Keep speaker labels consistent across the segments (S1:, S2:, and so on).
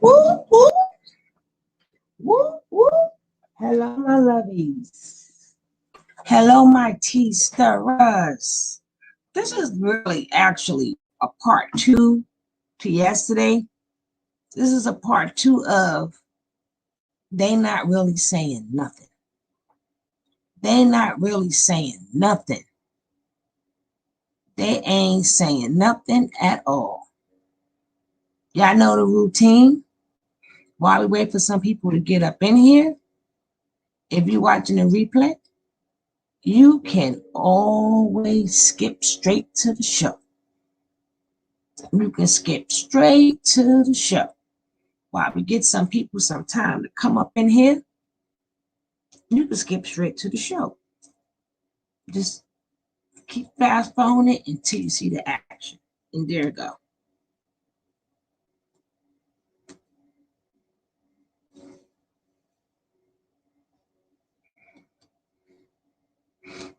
S1: Woo, woo, woo, woo. Hello, my lovies. Hello, my tea stirrers. This is really actually a part two to yesterday. This is a part two of they not really saying nothing. They not really saying nothing. They ain't saying nothing at all. Y'all know the routine. While we wait for some people to get up in here, if you're watching the replay, you can always skip straight to the show. You can skip straight to the show. While we get some people some time to come up in here, you can skip straight to the show. Just keep fast forwarding it until you see the action. And there you go.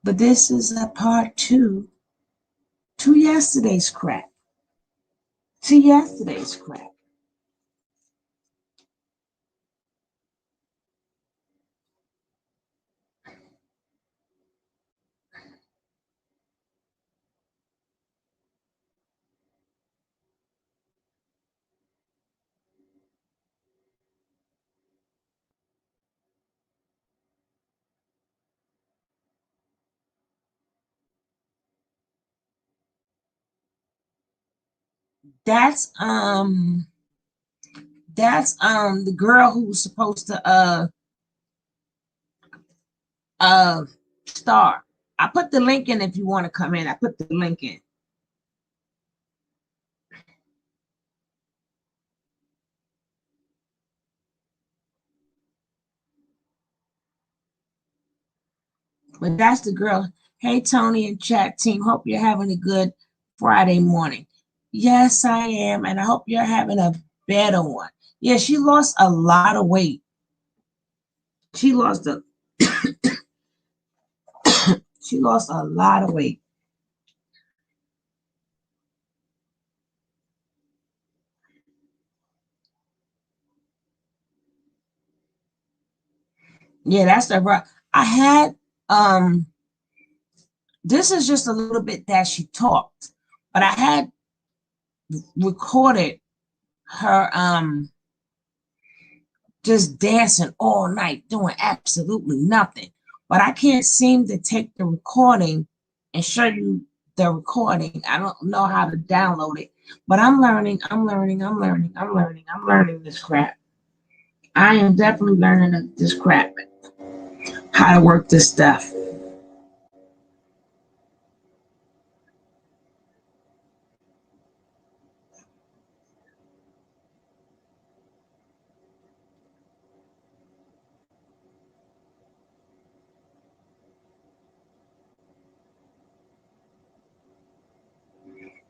S1: But this is a part two to yesterday's crap. To yesterday's crap. That's the girl who was supposed to star. I put the link in if you want to come in. I put the link in. But that's the girl. Hey, Tony and chat team. Hope you're having a good Friday morning. Yes, I am. And I hope you're having a better one. Yeah, she lost a lot of weight. She lost a she lost a lot of weight. Yeah, that's the I had this is just a little bit that she talked, but I had recorded her just dancing all night doing absolutely nothing, but I can't seem to take the recording and show you the recording. I don't know how to download it, but I'm learning this crap. I am definitely learning this crap, how to work this stuff.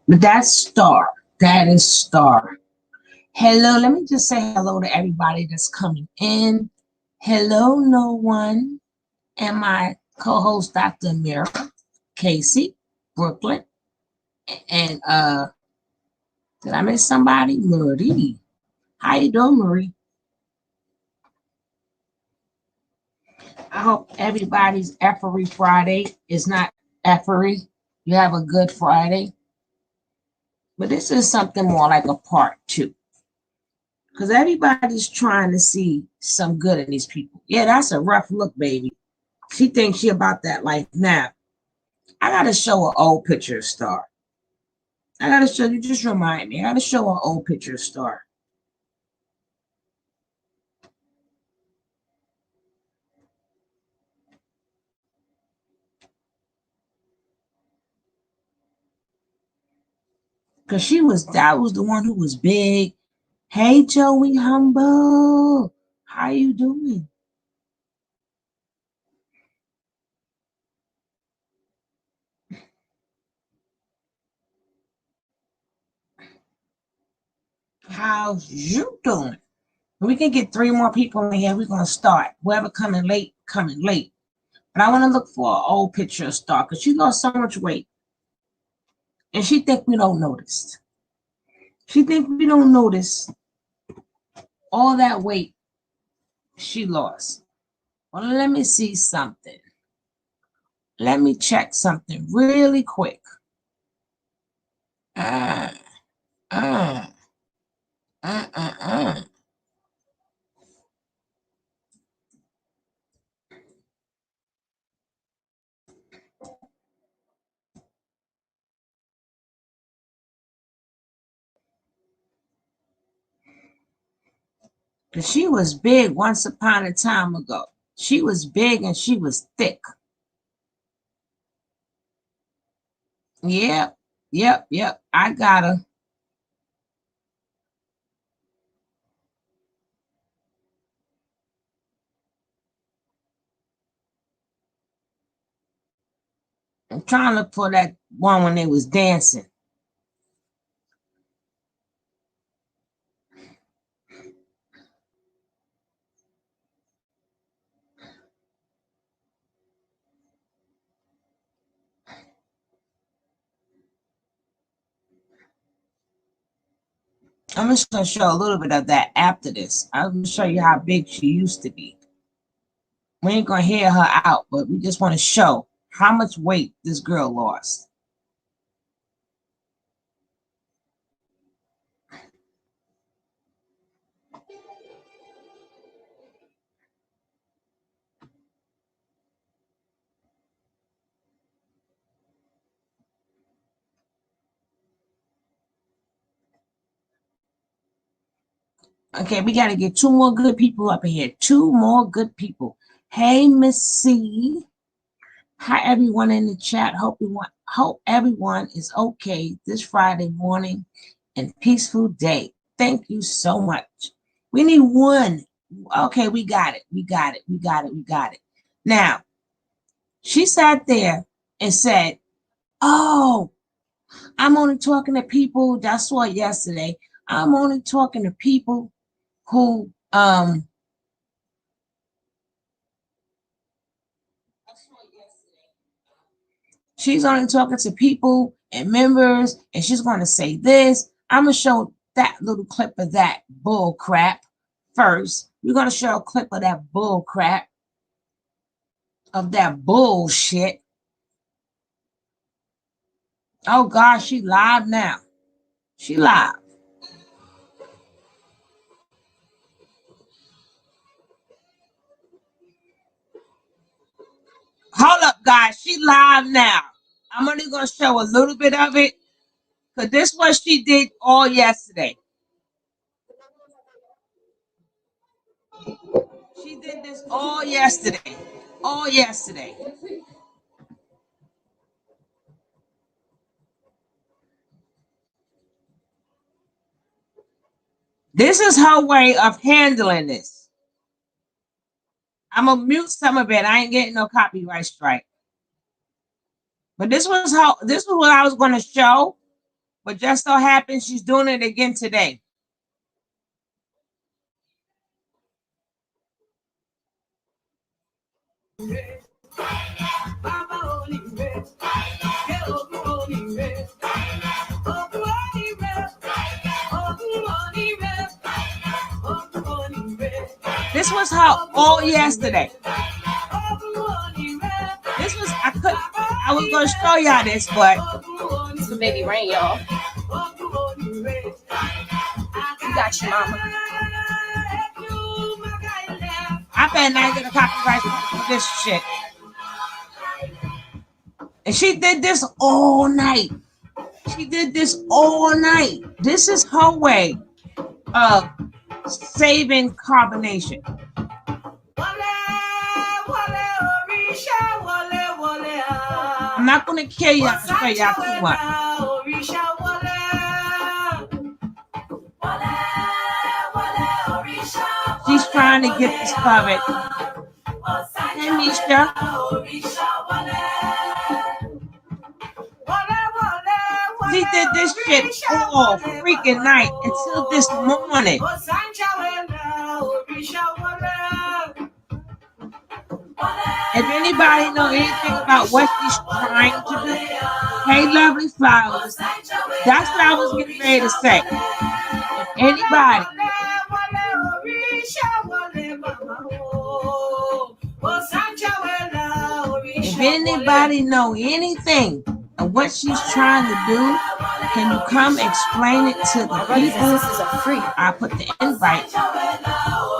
S1: But that's Star. That is Star. Hello, let me just say hello to everybody that's coming in. Hello, no one. And my co-host, Dr. Amira, Casey, Brooklyn. And did I miss somebody? Marie. How you doing, Marie? I hope everybody's effery Friday is not effery. You have a good Friday. But this is something more like a part two. Because everybody's trying to see some good in these people. Yeah, that's a rough look, baby. She thinks she about that life now. I got to show an old picture of Star. I got to show you, just remind me. I got to show an old picture of Star. Because that was the one who was big. Hey, Joey Humble. How you doing? How's you doing? We can get 3 more people in here. We're going to start. Whoever coming late, coming late. But I want to look for an old picture of Star because she lost so much weight. And she think we don't notice. She think we don't notice all that weight she lost. Well, let me see something. Let me check something really quick. Uh, uh, uh, uh, uh. She was big once upon a time ago. She was big and she was thick. Yep, yep. I got her. I'm trying to look for that one when they was dancing. I'm just going to show a little bit of that after this. I'm going to show you how big she used to be. We ain't going to hear her out, but we just want to show how much weight this girl lost. Okay, we got to get 2 more good people up in here. 2 more good people. Hey, Miss C. Hi, everyone in the chat. Hope everyone is okay this Friday morning and peaceful day. Thank you so much. We need 1. Okay, we got it. We got it. Now, she sat there and said, oh, I'm only talking to people, that's what yesterday. I'm only talking to people who she's only talking to people and members, and she's going to say this. I'm going to show that little clip of that bull crap first. We're going to show a clip of that bull crap, of that bullshit. Oh, gosh, she live now. She live. Hold up, guys. She live now. I'm only going to show a little bit of it, because this is what she did all yesterday. She did this all yesterday. All yesterday. This is her way of handling this. I'm going to mute some of it. I ain't getting no copyright strike. But this was what I was going to show. But just so happens she's doing it again today. This was how all yesterday. This was I was gonna show y'all this, but
S2: it's a baby rain, y'all. You got your mama.
S1: I better not get a copyright for this shit. And she did this all night. She did this all night. This is her way of saving carbonation. I'm not going to kill y'all, show y'all too much. She's trying to get this covered. Hey, Misha. She did this shit all freaking night until this morning. If anybody know anything about what she's trying to do, hey, lovely flowers, that's what I was getting ready to say. If anybody anybody know anything of what she's trying to do, can you come explain it to the
S2: My brothers and
S1: people?
S2: sisters are free.
S1: I put the invite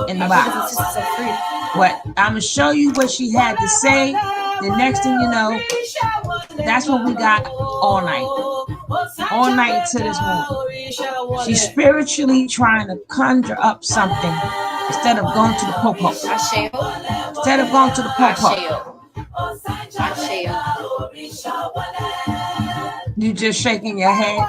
S1: in the
S2: My brothers and
S1: box.
S2: sisters are free.
S1: But I'm gonna show you what she had to say. The next thing you know, that's what we got all night. All night to this morning. She's spiritually trying to conjure up something instead of going to the popo. Instead of going to the popo. You just shaking your head.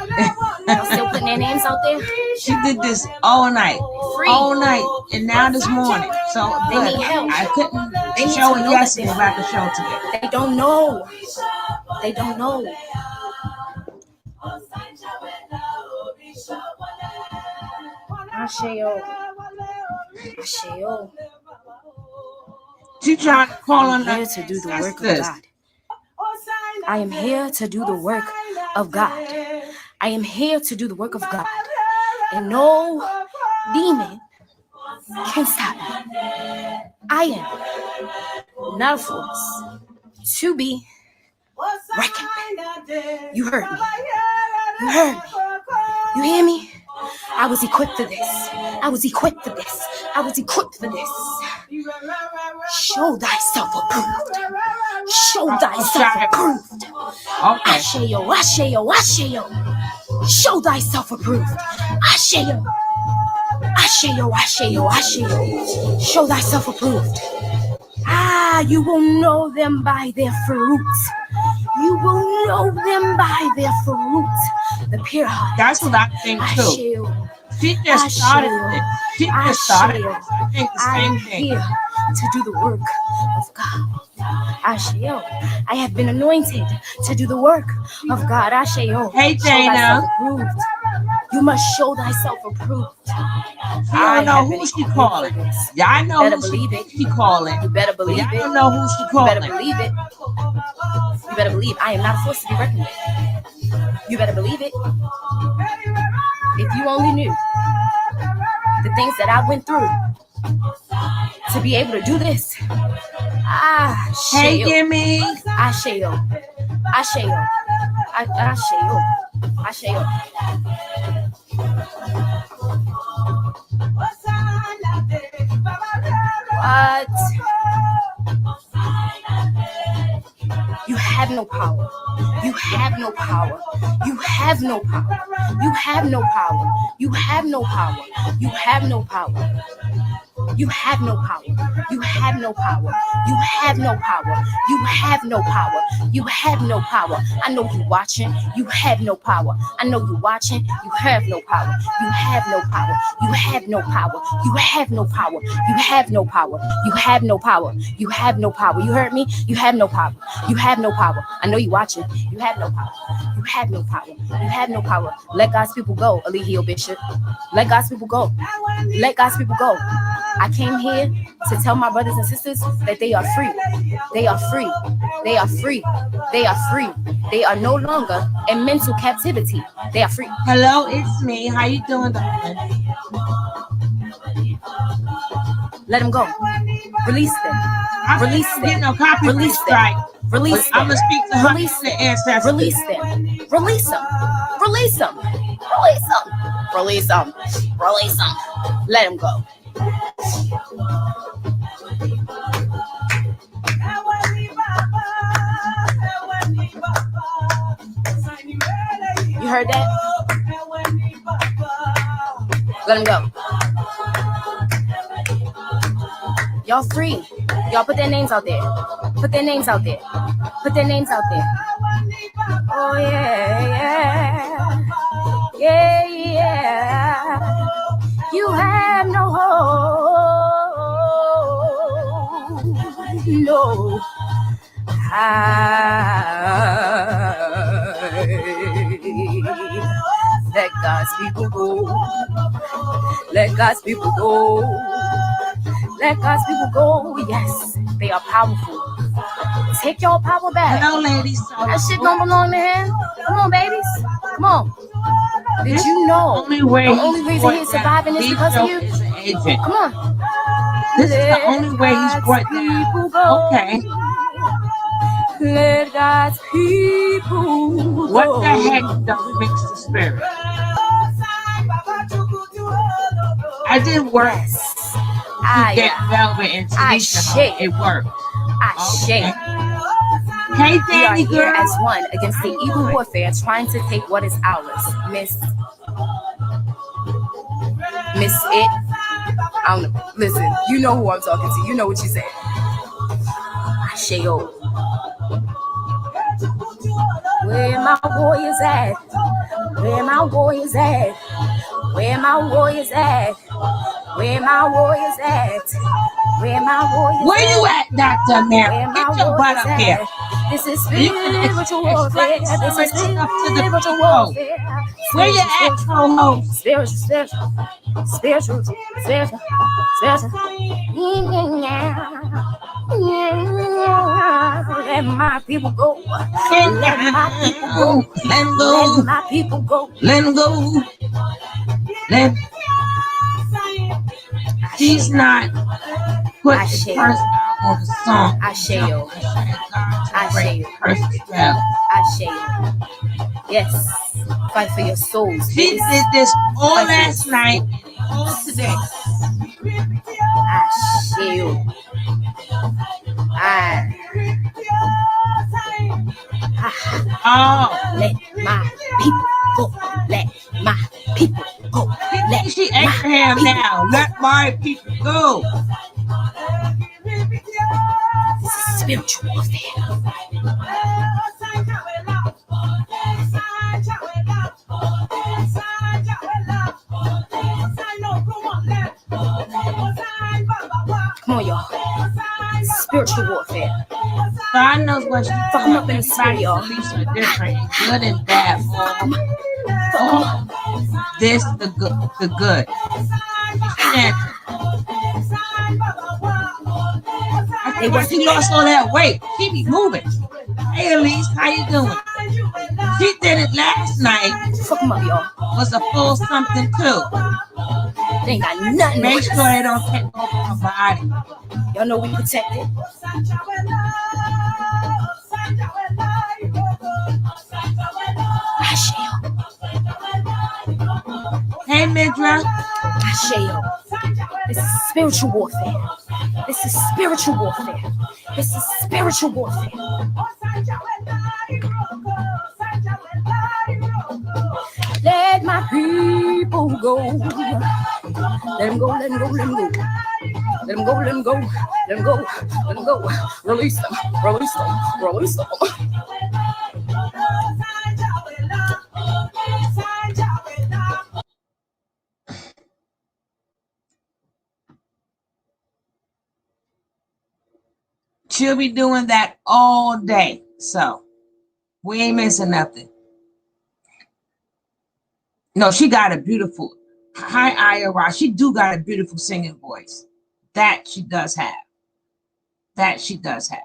S2: I'm still putting their names out there.
S1: She did this all night.
S2: Free.
S1: All night. And now this morning. So
S2: They
S1: good.
S2: need help.
S1: I couldn't
S2: They need
S1: show
S2: to
S1: it
S2: know
S1: yesterday
S2: that
S1: if I could show it today.
S2: They don't know. They don't know. Asheo. Asheo.
S1: She trying to call on
S2: I'm here
S1: the
S2: to do the work of
S1: sisters.
S2: God. I am here to do the work of God. I am here to do the work of God. And no demon can stop me. I am not a force to be reckoned with. You heard me. You heard me. You hear me? I was equipped for this. I was equipped for this. I was equipped for this. Show thyself approved. Show thyself approved.
S1: Okay.
S2: Asheo, Asheo, Asheo. Show thyself approved. Asheo. Asheo, Asheo, Asheo. Show thyself approved. You will know them by their fruits. You will know them by their fruits. The pure heart.
S1: That's what I think too.
S2: Asheo.
S1: She just started it. She just started it.
S2: Asheo.
S1: I think the
S2: I am
S1: same thing.
S2: here to do the work of God. Asheo. I have been anointed to do the work of God. Asheo.
S1: Hey,
S2: Show
S1: Dana.
S2: thyself approved. You must show thyself approved.
S1: I don't know who she calling. Y'all know
S2: Better
S1: who
S2: believe it.
S1: she calling.
S2: You better believe
S1: Y'all
S2: it.
S1: don't know who she
S2: You better
S1: calling.
S2: believe it. You better believe I am not a force to be reckoned with. You better believe it. If you only knew the things that I went through to be able to do this.
S1: Hey, Gimme.
S2: Asheo. Asheo. Asheo. Asheo. What? You have no power. You have no power. You have no power. You have no power. You have no power. You have no power. You have no power. You have no power. You have no power. You have no power. You have no power. I know you watching. You have no power. I know you watching. You have no power. You have no power. You have no power. You have no power. You have no power. You have no power. You have no power. You heard me? You have no power. You have no power. I know you watching. You have no power. You have no power. You have no power. Let God's people go, Eligio Bishop. Let God's people go. Let God's people go. I came here to tell my brothers and sisters that they are free. They are free. They are free. They are free. They are no longer in mental captivity. They are free.
S1: Hello, it's me. How you doing, darling?
S2: Let them go. Release them. Release
S1: I'm
S2: them.
S1: getting no copyright
S2: Release them.
S1: strike.
S2: Release them.
S1: I'm gonna speak to her
S2: Release
S1: the ancestors.
S2: Release them. Release them. Release them. Release them. Release them. Release them. Let them go. You heard that? Let them go. Y'all free. Y'all put their names out there. Put their names out there. Put their names out there. Oh yeah, yeah. Yeah, yeah. You have no hope. No. Let God's people go. Let God's people go. Let God's people go. Yes, they are powerful. Take your power back.
S1: Hello, ladies.
S2: That shit don't belong to him. Come on, babies. Come on. Did you know
S1: The only
S2: reason he's surviving is because of you?
S1: Is an agent.
S2: Come on.
S1: This is the only way he's brought down. Okay.
S2: Let God's people go.
S1: What the heck don't mix the spirit? I did work to get Velvet and Tanisha home. It worked.
S2: Okay.
S1: Hey,
S2: We are
S1: Danny
S2: here
S1: girl.
S2: as one against the evil warfare, trying to take what is ours. Miss It. I don't know. Listen, you know who I'm talking to. You know what you said. Ashayo. Where my warriors at? Where my warriors at? Where my warriors at? Where my warriors at? Where my warriors
S1: Where you at, Dr. Mary?
S2: Where
S1: Get
S2: my
S1: your butt up
S2: warriors
S1: here.
S2: at? This is
S1: You can
S2: spiritual warfare.
S1: explain some
S2: This
S1: of
S2: is
S1: this stuff to the
S2: spiritual
S1: people.
S2: warfare.
S1: Where you at, co-host?
S2: Spiritual. Let my people go. Let my people go.
S1: Let them go.
S2: Let my people go.
S1: Let them go. Let. She's not put the person out on the song.
S2: Ashayo. Yes. Fight for your souls.
S1: She did this all last night, all today.
S2: Ashayo.
S1: Oh.
S2: Let my people go. Let my people go.
S1: Let she Abraham now. Let my people go.
S2: This is spiritual warfare. Come on, y'all. Spiritual warfare.
S1: God knows what she's
S2: Fuck them up in the spirit, y'all.
S1: Beliefs are different, good and bad. Oh, this the good. And I think when she lost all that weight, she be moving. Hey, Elise, how you doing? She did it last night.
S2: Fuck them up, y'all.
S1: Was a full something too.
S2: They ain't got nothing.
S1: Make sure they don't take over her body.
S2: Y'all know we protect it.
S1: Hey, Midra.
S2: This is spiritual warfare. This is spiritual warfare. This is spiritual warfare. Let my people go. Let them go, let them go, let them go. Let them go, let them go, let them go, let them go. Release them, release them, release them.
S1: She'll be doing that all day. So we ain't missing nothing. No, she got a beautiful, hi Ira, she do got a beautiful singing voice. That she does have. That she does have.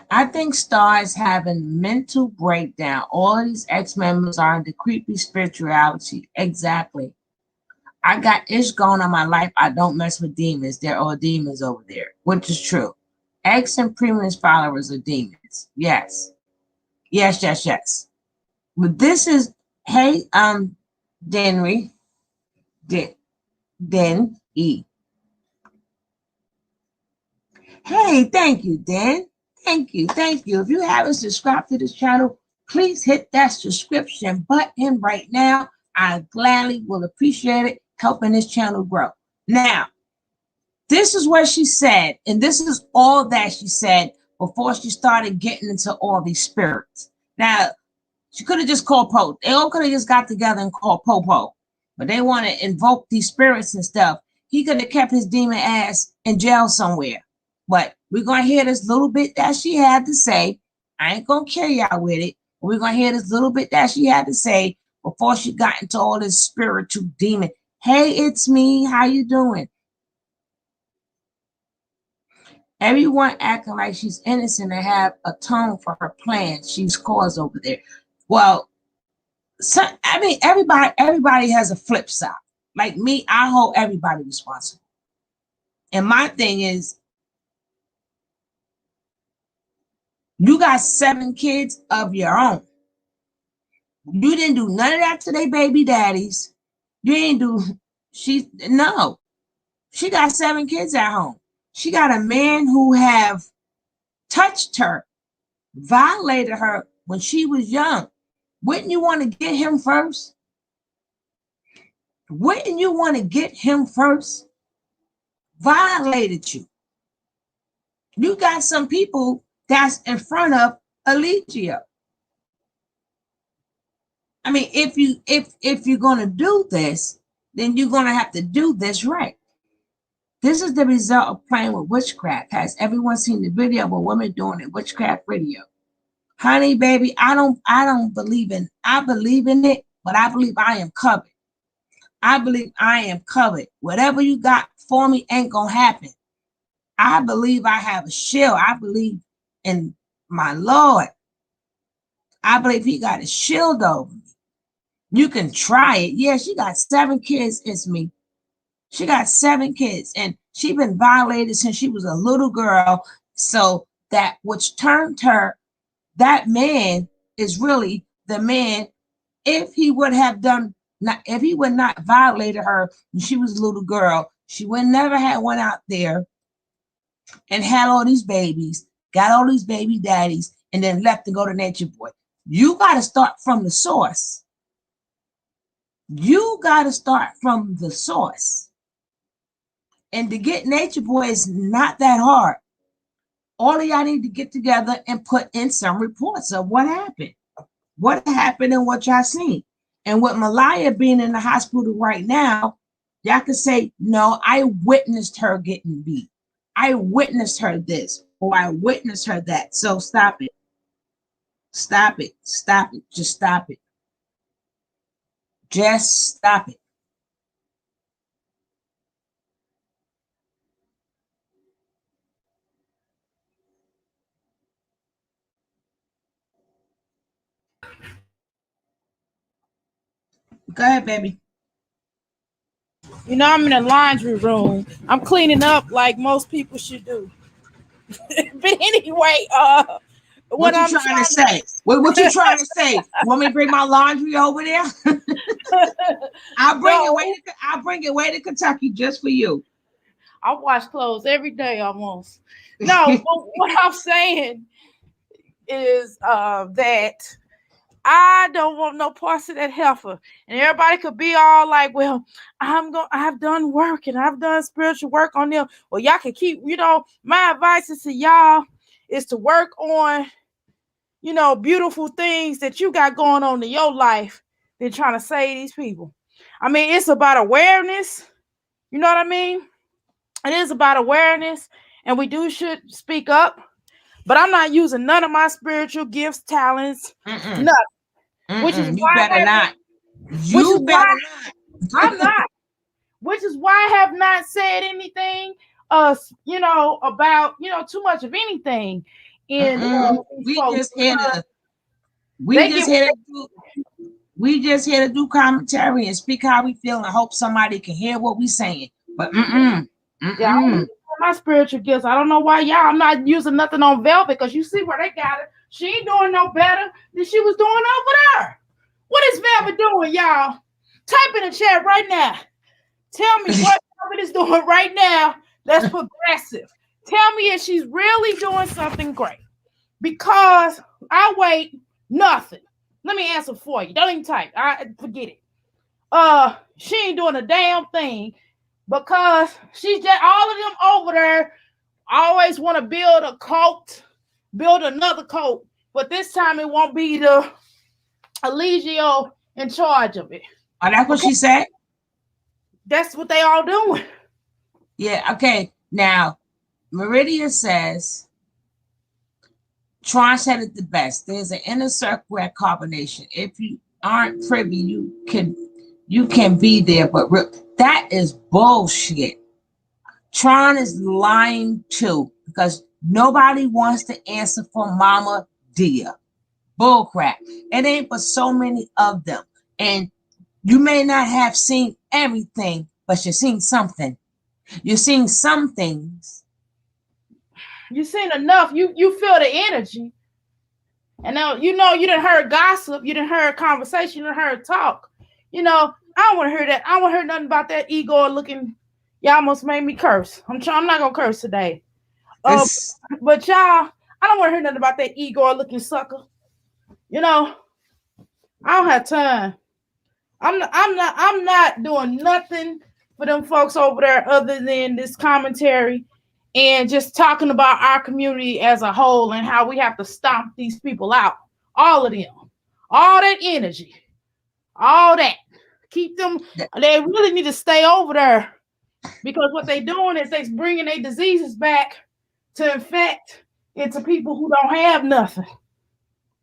S1: I think Star is having mental breakdown. All of these ex-members are into creepy spirituality. Exactly. I got ish going on my life. I don't mess with demons. They're all demons over there, which is true. Ex and previous followers are demons. Yes. Yes, yes, yes. But this is, hey, Denry, Den E. Hey, thank you, Dan. Thank you, thank you. If you haven't subscribed to this channel, please hit that subscription button right now. I gladly will appreciate it, helping this channel grow. Now, this is what she said, and this is all that she said before she started getting into all these spirits. Now, She could have just called Poe. They all could have just got together and called Popo. But they want to invoke these spirits and stuff. He could have kept his demon ass in jail somewhere. But we're going to hear this little bit that she had to say. I ain't going to kill y'all with it. But we're going to hear this little bit that she had to say before she got into all this spiritual demon. Hey, it's me. How you doing? Everyone acting like she's innocent and have a tone for her plans she's caused over there. Well, everybody has a flip side. Like me, I hold everybody responsible. And my thing is, you got 7 kids of your own. You didn't do none of that to their baby daddies. You didn't do, she got 7 kids at home. She got a man who have touched her, violated her when she was young. Wouldn't you want to get him first? Wouldn't you want to get him first? Violated you. You got some people that's in front of Alicia. I mean, if you're gonna do this, then you're gonna have to do this right. This is the result of playing with witchcraft. Has everyone seen the video of a woman doing a witchcraft video? Honey, baby, I believe in it, but I believe I am covered. I believe I am covered. Whatever you got for me ain't gonna happen. I believe I have a shield. I believe in my Lord. I believe he got a shield over me. You can try it. Yeah, she got 7 kids. It's me. She got 7 kids, and she been violated since she was a little girl. So that which turned her, that man is really the man. If he would not violated her when she was a little girl, she would never have went out there and had all these babies, got all these baby daddies, and then left to go to Natureboy. You got to start from the source. You got to start from the source. And to get Natureboy is not that hard. All of y'all need to get together and put in some reports of what happened and what y'all seen. And with Malaya being in the hospital right now, y'all can say, no, I witnessed her getting beat. I witnessed her this, or I witnessed her that. So stop it. Stop it. Stop it. Just stop it. Just stop it. Go ahead, baby.
S3: You know, I'm in the laundry room. I'm cleaning up like most people should do. But anyway,
S1: what you trying to say? What you trying to say? You want me to bring my laundry over there? I'll bring it way to Kentucky just for you.
S3: I wash clothes every day almost. No, what I'm saying is that I don't want no parts of that heifer. And everybody could be all like, well, I've done work and I've done spiritual work on them. Well, y'all can keep, my advice is to y'all is to work on, beautiful things that you got going on in your life than trying to save these people. I mean, it's about awareness. You know what I mean? It is about awareness, and we should speak up. But I'm not using none of my spiritual gifts, talents, nothing. Which is
S1: you better not.
S3: I'm not. Which is why I have not said anything, about too much of anything.
S1: We just here to do commentary and speak how we feel and hope somebody can hear what we saying. But
S3: yeah, my spiritual gifts. I don't know why I'm not using nothing on Velvet, because you see where they got it. She ain't doing no better than she was doing over there. What is Velvet doing, y'all? Type in the chat right now. Tell me what Velvet is doing right now that's progressive. Tell me if she's really doing something great. Because I wait nothing. Let me answer for you. Don't even type. I forget it. She ain't doing a damn thing, because she's just all of them over there always want to build a cult, build another cult, but this time it won't be the Eligio in charge of it.
S1: Oh, that's what she said?
S3: That's what they all doing.
S1: Yeah, okay. Now, Meridia says, Tron said it the best. There's an inner circle at carbonation. If you aren't privy, you can be there, but that is bullshit. Tron is lying too, because nobody wants to answer for Mama Dia. Bullcrap. It ain't but so many of them. And you may not have seen everything, but you're seeing something. You're seeing some things.
S3: You seen enough. You feel the energy. And now you done heard gossip, you done heard conversation, you done heard talk. I don't want to hear that. I don't want to hear nothing about that Igor looking. Y'all almost made me curse. I'm not gonna curse today. But y'all, I don't want to hear nothing about that Igor looking sucker. I don't have time. I'm not doing nothing for them folks over there other than this commentary and just talking about our community as a whole and how we have to stomp these people out. All of them. All that energy. All that. Keep them. They really need to stay over there, because what they're doing is they're bringing their diseases back to infect into people who don't have nothing.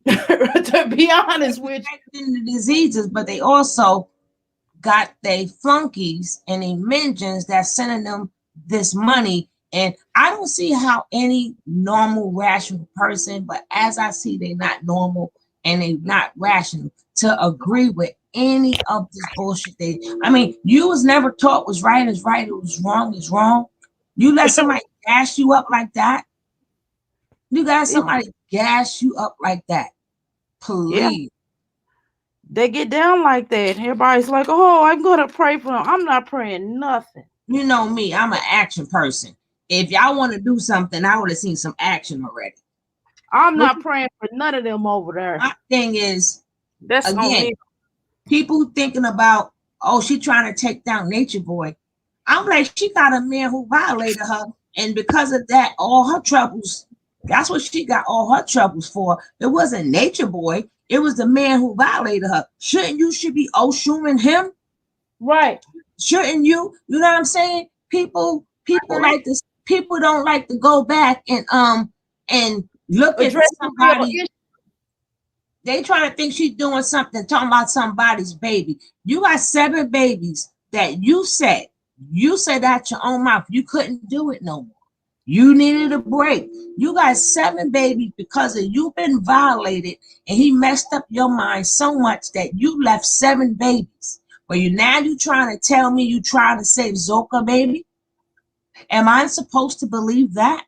S3: To be honest with
S1: you. The diseases, but they also got they flunkies and they minions that's sending them this money. And I don't see how any normal, rational person, but as I see, they're not normal and they're not rational to agree with any of this bullshit. You was never taught was right is right, it was wrong is wrong. You let somebody gas you up like that. You got somebody gas you up like that. Please. Yeah.
S3: They get down like that. Everybody's like, oh, I'm going to pray for them. I'm not praying nothing.
S1: You know me, I'm an action person. If y'all want to do something, I would have seen some action already.
S3: I'm not praying for none of them over there.
S1: My thing is,
S3: that's
S1: again, people thinking about, oh, she trying to take down Natureboy. I'm like, she got a man who violated her, and because of that, all her troubles. That's what she got all her troubles for. It wasn't Natureboy. It was the man who violated her. Shouldn't you should be Oshun him?
S3: Right.
S1: Shouldn't you? You know what I'm saying? People like this. People don't like to go back and look at somebody. They trying to think she's doing something, talking about somebody's baby. You got 7 babies that you said out your own mouth. You couldn't do it no more. You needed a break. You got 7 babies because of you been violated, and he messed up your mind so much that you left 7 babies. But you trying to tell me you trying to save Zoka, baby? Am I supposed to believe that?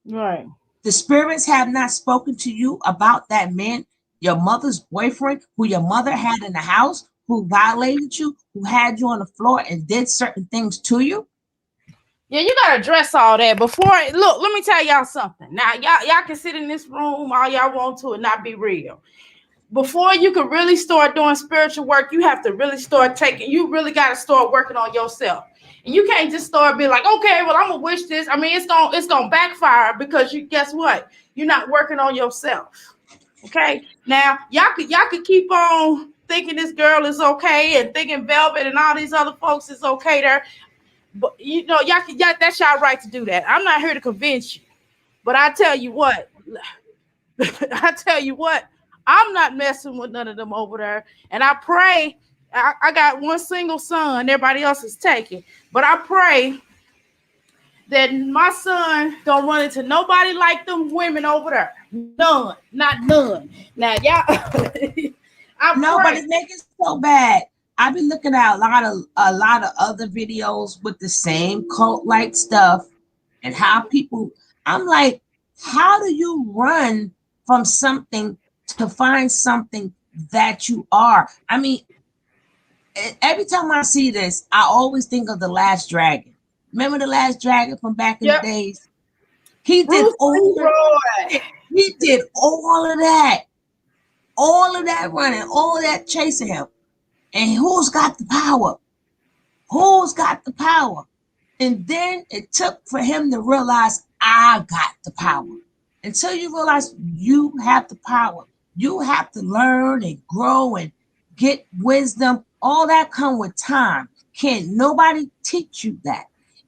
S3: Right.
S1: The spirits have not spoken to you about that man, your mother's boyfriend, who your mother had in the house, who violated you, who had you on the floor and did certain things to you?
S3: Yeah, you gotta address all that before. Look, let me tell y'all something. Now, y'all can sit in this room all y'all want to and not be real. Before you can really start doing spiritual work, you have to really start you really got to start working on yourself. And you can't just start being like, okay, well, I'm gonna wish this. I mean, it's gonna backfire because guess what? You're not working on yourself. Okay. Now, y'all could keep on thinking this girl is okay and thinking Velvet and all these other folks is okay there. But y'all that's y'all right to do that. I'm not here to convince you. But I tell you what, I'm not messing with none of them over there. And I pray, I got one single son, everybody else is taken. But I pray that my son don't run into nobody like them women over there. None, not none. Now, y'all,
S1: nobody's making so bad. I've been looking at a lot of other videos with the same cult-like stuff and how people, I'm like, how do you run from something to find something that you are? I mean, every time I see this, I always think of The Last Dragon. Remember The Last Dragon from back in the days? He did all of that running, all of that chasing him. And who's got the power? Who's got the power? And then it took for him to realize, I got the power. Until you realize you have the power, You have to learn and grow and get wisdom. All that come with time. Can't nobody teach you that.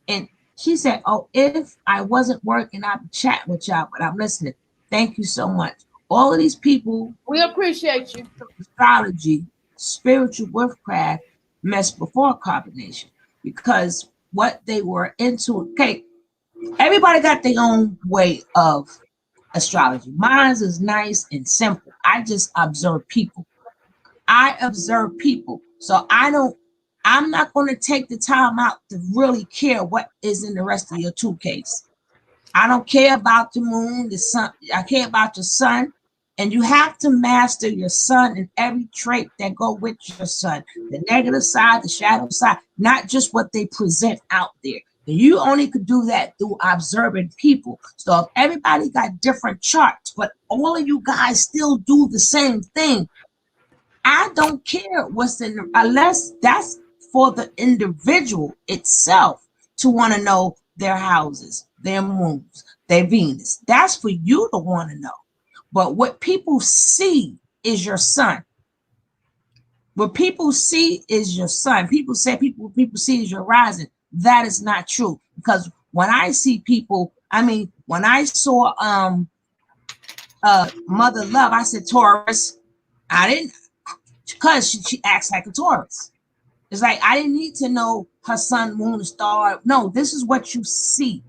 S1: And she said, "Oh, if I wasn't working, I'd be chatting with y'all, but I'm listening. Thank you so much." All of these people,
S3: We appreciate you.
S1: astrology, spiritual witchcraft, messed before carbonation because what they were into. Okay, everybody got their own way of astrology. Mine is nice and simple. I just observe people. I observe people. So I'm not going to take the time out to really care what is in the rest of your two case. I don't care about the moon, the sun. I care about your sun. And you have to master your sun and every trait that go with your sun, the negative side, the shadow side, not just what they present out there. And you only could do that through observing people. So if everybody got different charts, but all of you guys still do the same thing, I don't care what's in, unless that's for the individual itself to want to know their houses, their moons, their Venus. That's for you to want to know. But what people see is your sun. What people see is your sun. People say people see is your rising. That is not true. Because when I see people, I mean, when I saw Mother Love, I said Taurus. I didn't, because she acts like a Taurus. It's like I didn't need to know her sun, moon, star. No, this is what you see.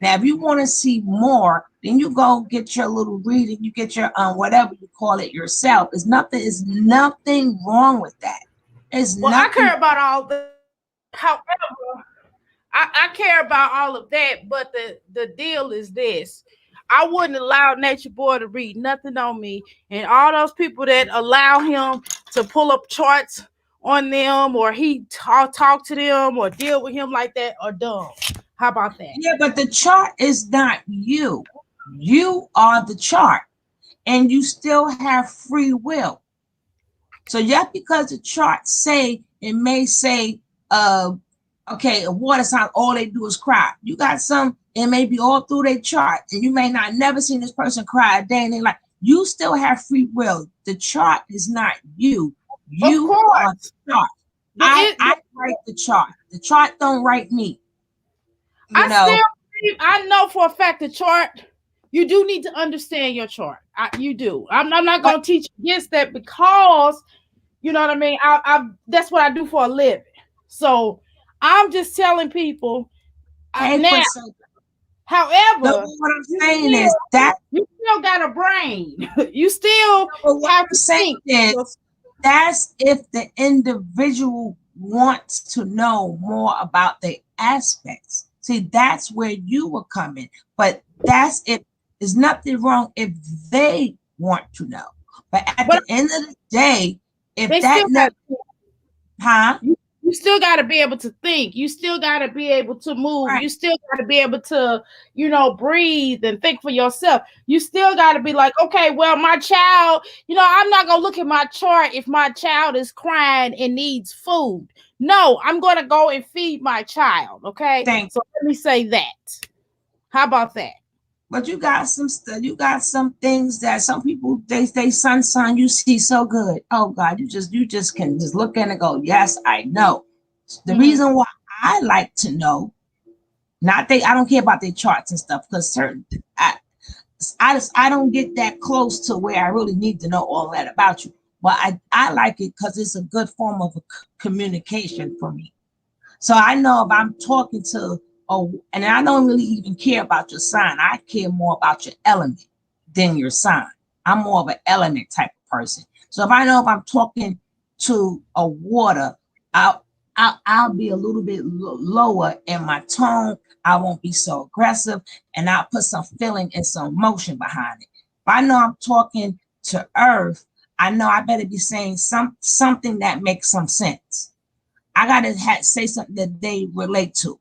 S1: Now, if you want to see more, then you go get your little reading. You get your whatever you call it yourself. Is nothing wrong with that. It's
S3: Well,
S1: nothing.
S3: I care about all that. However, I care about all of that, but the deal is this. I wouldn't allow Natureboy to read nothing on me. And all those people that allow him to pull up charts on them or he talk to them or deal with him like that are dumb. How about that?
S1: Yeah, but the chart is not you. You are the chart, and you still have free will. So just because the chart say it may say, okay, a water sign, all they do is cry. You got some, it may be all through their chart, and you may not never seen this person cry a day in their life. You still have free will. The chart is not you. You are the chart. I write the chart. The chart don't write me.
S3: I know for a fact the chart, you do need to understand your chart. You do. I'm not going to teach against that because, you know what I mean? That's what I do for a living. So I'm just telling people now. However,
S1: what I'm saying is that
S3: you still got a brain. You still have to think.
S1: That's if the individual wants to know more about the aspects. See, that's where you will come in. But that's if there's nothing wrong if they want to know. But at the end of the day, if that
S3: you still got to be able to think. You still got to be able to move. Right. You still got to be able to, breathe and think for yourself. You still got to be like, okay, well, my child, I'm not going to look at my chart if my child is crying and needs food. No, I'm going to go and feed my child. Okay. So let me say that. How about that?
S1: But you got some stuff. You got some things that some people they son, you see so good. Oh God, you just can just look at it and go, yes, I know. The reason why I like to know, I don't care about their charts and stuff because I don't get that close to where I really need to know all that about you. But I like it because it's a good form of communication for me. So I know if I'm talking to, and I don't really even care about your sign. I care more about your element than your sign. I'm more of an element type of person. So if I know if I'm talking to a water, I'll be a little bit lower in my tone. I won't be so aggressive, and I'll put some feeling and some emotion behind it. If I know I'm talking to earth, I know I better be saying something that makes some sense. I gotta say something that they relate to.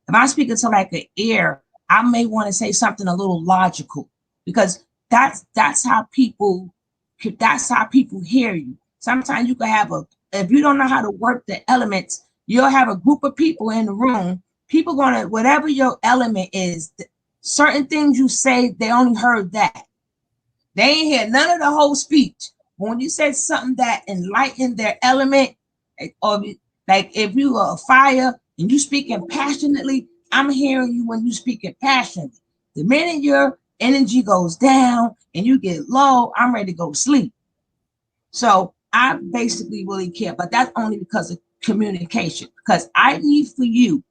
S1: If I'm speaking to like an air, I may want to say something a little logical because that's how people hear you. Sometimes you can have if you don't know how to work the elements, you'll have a group of people in the room. People gonna, whatever your element is, certain things you say, they only heard that. They ain't hear none of the whole speech. When you said something that enlightened their element, or like if you are a fire and you speaking passionately, I'm hearing you when you speaking passionately. The minute your energy goes down and you get low, I'm ready to go to sleep. So I basically really care, but that's only because of communication. Because I need for you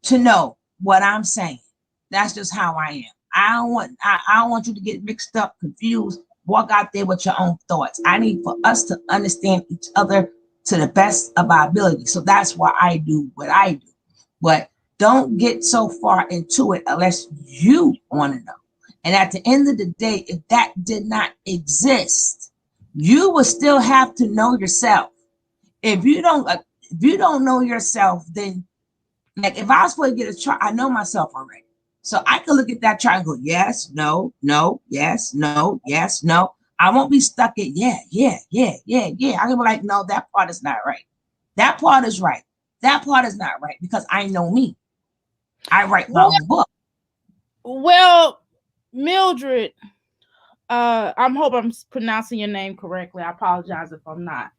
S1: to know what I'm saying. That's just how I am. I don't want you to get mixed up, confused, walk out there with your own thoughts. I need for us to understand each other to the best of our ability. So that's why I do what I do. But don't get so far into it unless you want to know. And at the end of the day, if that did not exist, you will still have to know yourself. If you don't know yourself, then like if I was supposed to get a chart, I know myself already. So I can look at that chart and go, yes, no, no, yes, no, yes, no. I won't be stuck at yeah. I can be like, no, that part is not right. That part is right. That part is not right because I know me. I write my own book.
S3: Well, Mildred, I'm hope I'm pronouncing your name correctly. I apologize if I'm not.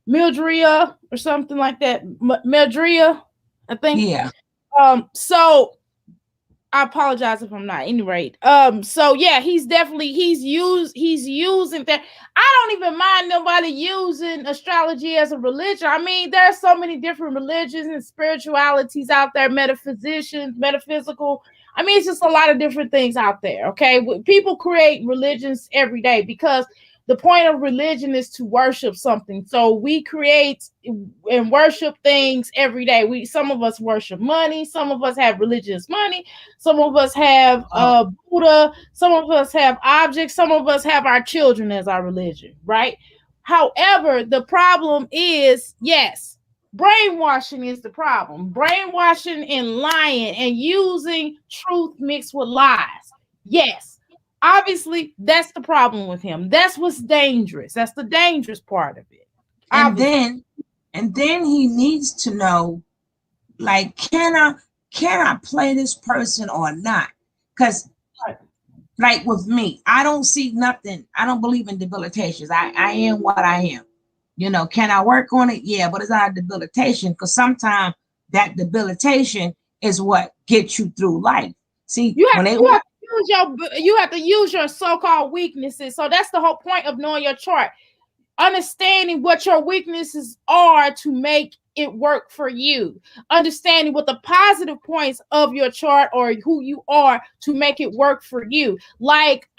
S3: Mildria or something like that. Mildria, I think.
S1: Yeah.
S3: So I apologize if I'm not. At any rate, so yeah, he's using that. I don't even mind nobody using astrology as a religion. I mean, there's so many different religions and spiritualities out there, metaphysical. I mean, it's just a lot of different things out there. Okay, people create religions every day because the point of religion is to worship something. So we create and worship things every day. Some of us worship money. Some of us have religious money. Some of us have Buddha. Some of us have objects. Some of us have our children as our religion, right? However, the problem is, yes, brainwashing is the problem. Brainwashing and lying and using truth mixed with lies. Yes. Obviously, that's the problem with him. That's what's dangerous. That's the dangerous part of it.
S1: And then he needs to know, like, can I play this person or not? Because like with me, I don't see nothing. I don't believe in debilitations. I am what I am. You know, can I work on it? Yeah, but it's not a debilitation because sometimes that debilitation is what gets you through life. See,
S3: you have to use your so-called weaknesses. So that's the whole point of knowing your chart. Understanding what your weaknesses are to make it work for you. Understanding what the positive points of your chart or who you are to make it work for you. I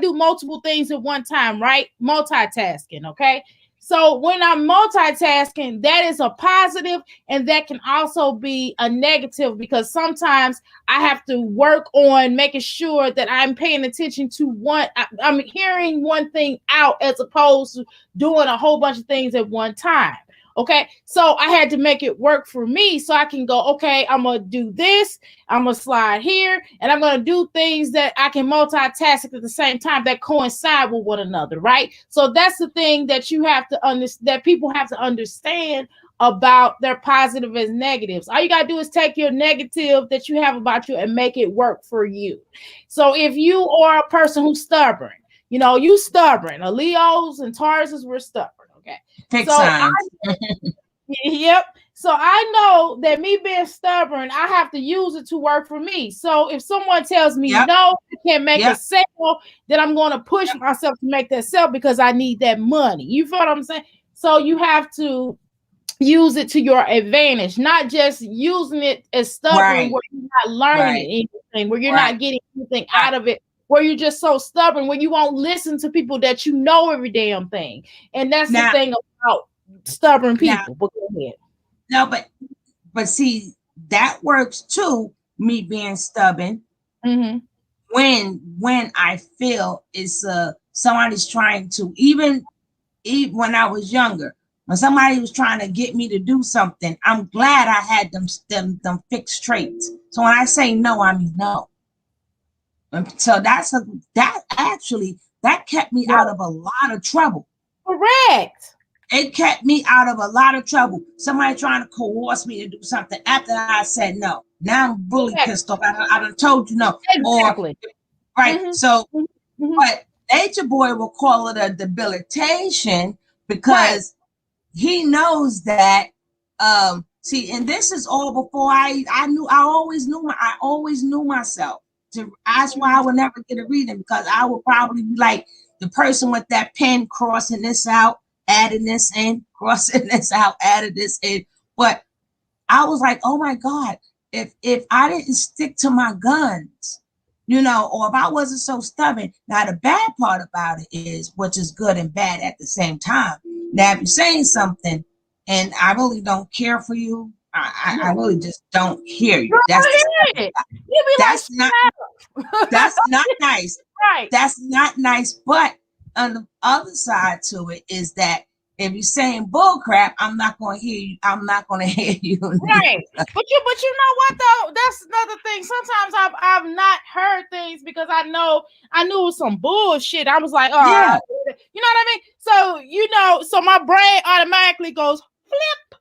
S3: do multiple things at one time, right? Multitasking, okay? So when I'm multitasking, that is a positive, and that can also be a negative because sometimes I have to work on making sure that I'm paying attention to I'm hearing one thing out as opposed to doing a whole bunch of things at one time. Okay, so I had to make it work for me so I can go, okay, I'm going to do this, I'm going to slide here, and I'm going to do things that I can multitask at the same time that coincide with one another, right? So that's the thing that you have to understand, that people have to understand about their positive and negatives. All you got to do is take your negative that you have about you and make it work for you. So if you are a person who's stubborn, you stubborn, Leos and Tauruses were stubborn. Yep. So I know that me being stubborn, I have to use it to work for me. So if someone tells me no, I can't make a sale, then I'm going to push myself to make that sale because I need that money. You feel what I'm saying? So you have to use it to your advantage, not just using it as stubborn where you're not learning anything, where you're not getting anything out of it, where you're just so stubborn, where you won't listen to people that you know every damn thing. And that's the thing about stubborn people. But go ahead.
S1: No, but see, that works too, me being stubborn.
S3: Mm-hmm.
S1: When I feel it's somebody's trying to, even when I was younger, when somebody was trying to get me to do something, I'm glad I had them fixed traits. So when I say no, I mean no. So that kept me out of a lot of trouble.
S3: Correct.
S1: It kept me out of a lot of trouble. Somebody trying to coerce me to do something after I said no. Now I'm really pissed off. I done told you no.
S3: Exactly.
S1: Or right.
S3: Mhm.
S1: So,
S3: Mhm.
S1: but Nature Boy will call it a debilitation
S3: Right.
S1: because he knows that see, and this is all before I always knew myself. That's why I would never get a reading, because I would probably be like the person with that pen crossing this out, adding this in, crossing this out, adding this in. But I was like, oh my God, if I didn't stick to my guns, or if I wasn't so stubborn. Now the bad part about it is, which is good and bad at the same time. Now if you're saying something and I really don't care for you, I really just don't hear you.
S3: Go
S1: That's the
S3: ahead. You be like,
S1: that's not that's not nice.
S3: right.
S1: That's not nice. But on the other side to it is that if you're saying bull crap, I'm not going to hear you. I'm not going to hear you.
S3: Right. But you know what though? That's another thing. Sometimes I've not heard things because I knew it was some bullshit. I was like, oh,
S1: Yeah.
S3: you know what I mean? So my brain automatically goes flip.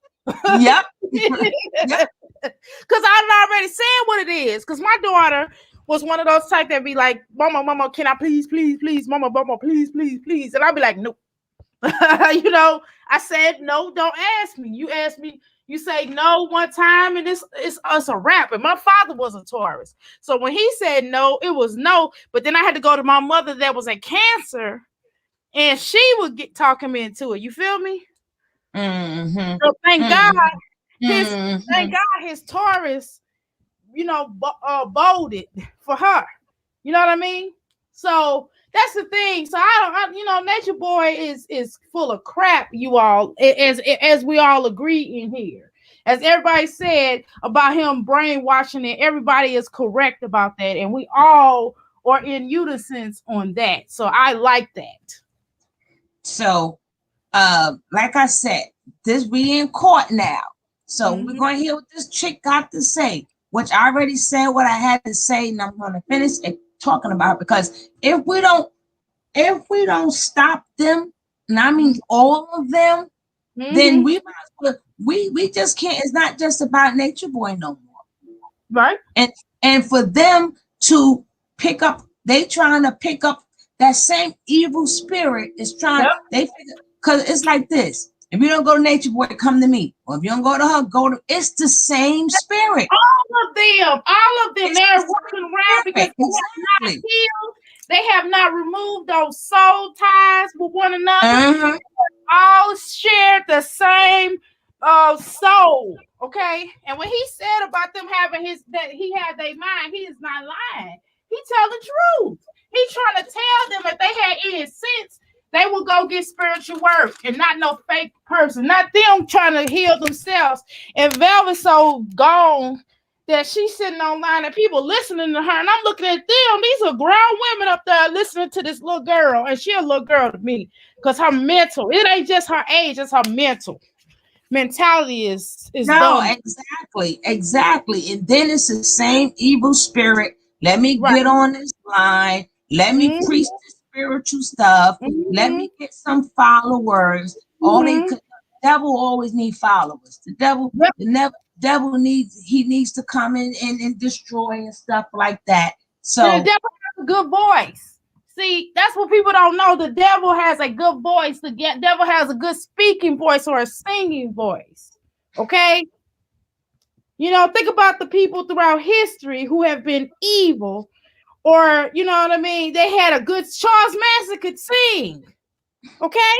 S1: Yep.
S3: Yep. Because I've already said what it is. Because my daughter was one of those type that be like, Mama, can I please, Mama, please, please. And I'll be like, nope. I said, no, don't ask me. You ask me, you say no one time, and it's us a wrap. And my father was a Taurus. So when he said no, it was no. But then I had to go to my mother that was a Cancer, and she would get talking me into it. You feel me?
S1: Mm-hmm.
S3: So thank God,
S1: Mm-hmm.
S3: his Taurus, bolded for her. You know what I mean? So that's the thing. So Nature Boy is full of crap, you all, as we all agree in here. As everybody said about him brainwashing it, everybody is correct about that, and we all are in unison on that. So I like that.
S1: So, like I said, we in court now. So we're going to hear what this chick got to say, which I already said what I had to say, and I'm going to finish it talking about, because if we don't stop them, and I mean all of them, then we might as well, we just can't. It's not just about Nature Boy no more,
S3: right?
S1: And for them to pick up, they trying to pick up that same evil spirit. Is trying. Yep. Because it's like this. If you don't go to Nature Boy, come to me. Or if you don't go to her, go to. It's the same spirit.
S3: All of them. They're working around because they have not healed. They have not removed those soul ties with one another. All share the same soul. Okay. And when he said about them having that he had their mind, he is not lying. He tell the truth. He's trying to tell them if they had any sense, they will go get spiritual work and not no fake person, not them trying to heal themselves. And Velvet's so gone that she's sitting online and people listening to her. And I'm looking at them. These are grown women up there listening to this little girl. And she a little girl to me because her mental, it ain't just her age, it's her mentality is
S1: no,
S3: dumb.
S1: Exactly. And then it's the same evil spirit. Let me get on this line. Let me preach the spiritual stuff. Let me get some followers. The devil always need followers. The devil needs to come in and destroy and stuff like that. So
S3: the devil has a good voice. See, that's what people don't know. The devil has a good voice. The devil has a good speaking voice or a singing voice. Okay? Think about the people throughout history who have been evil, or, you know what I mean? They had a good, Charles Manson could sing. Okay?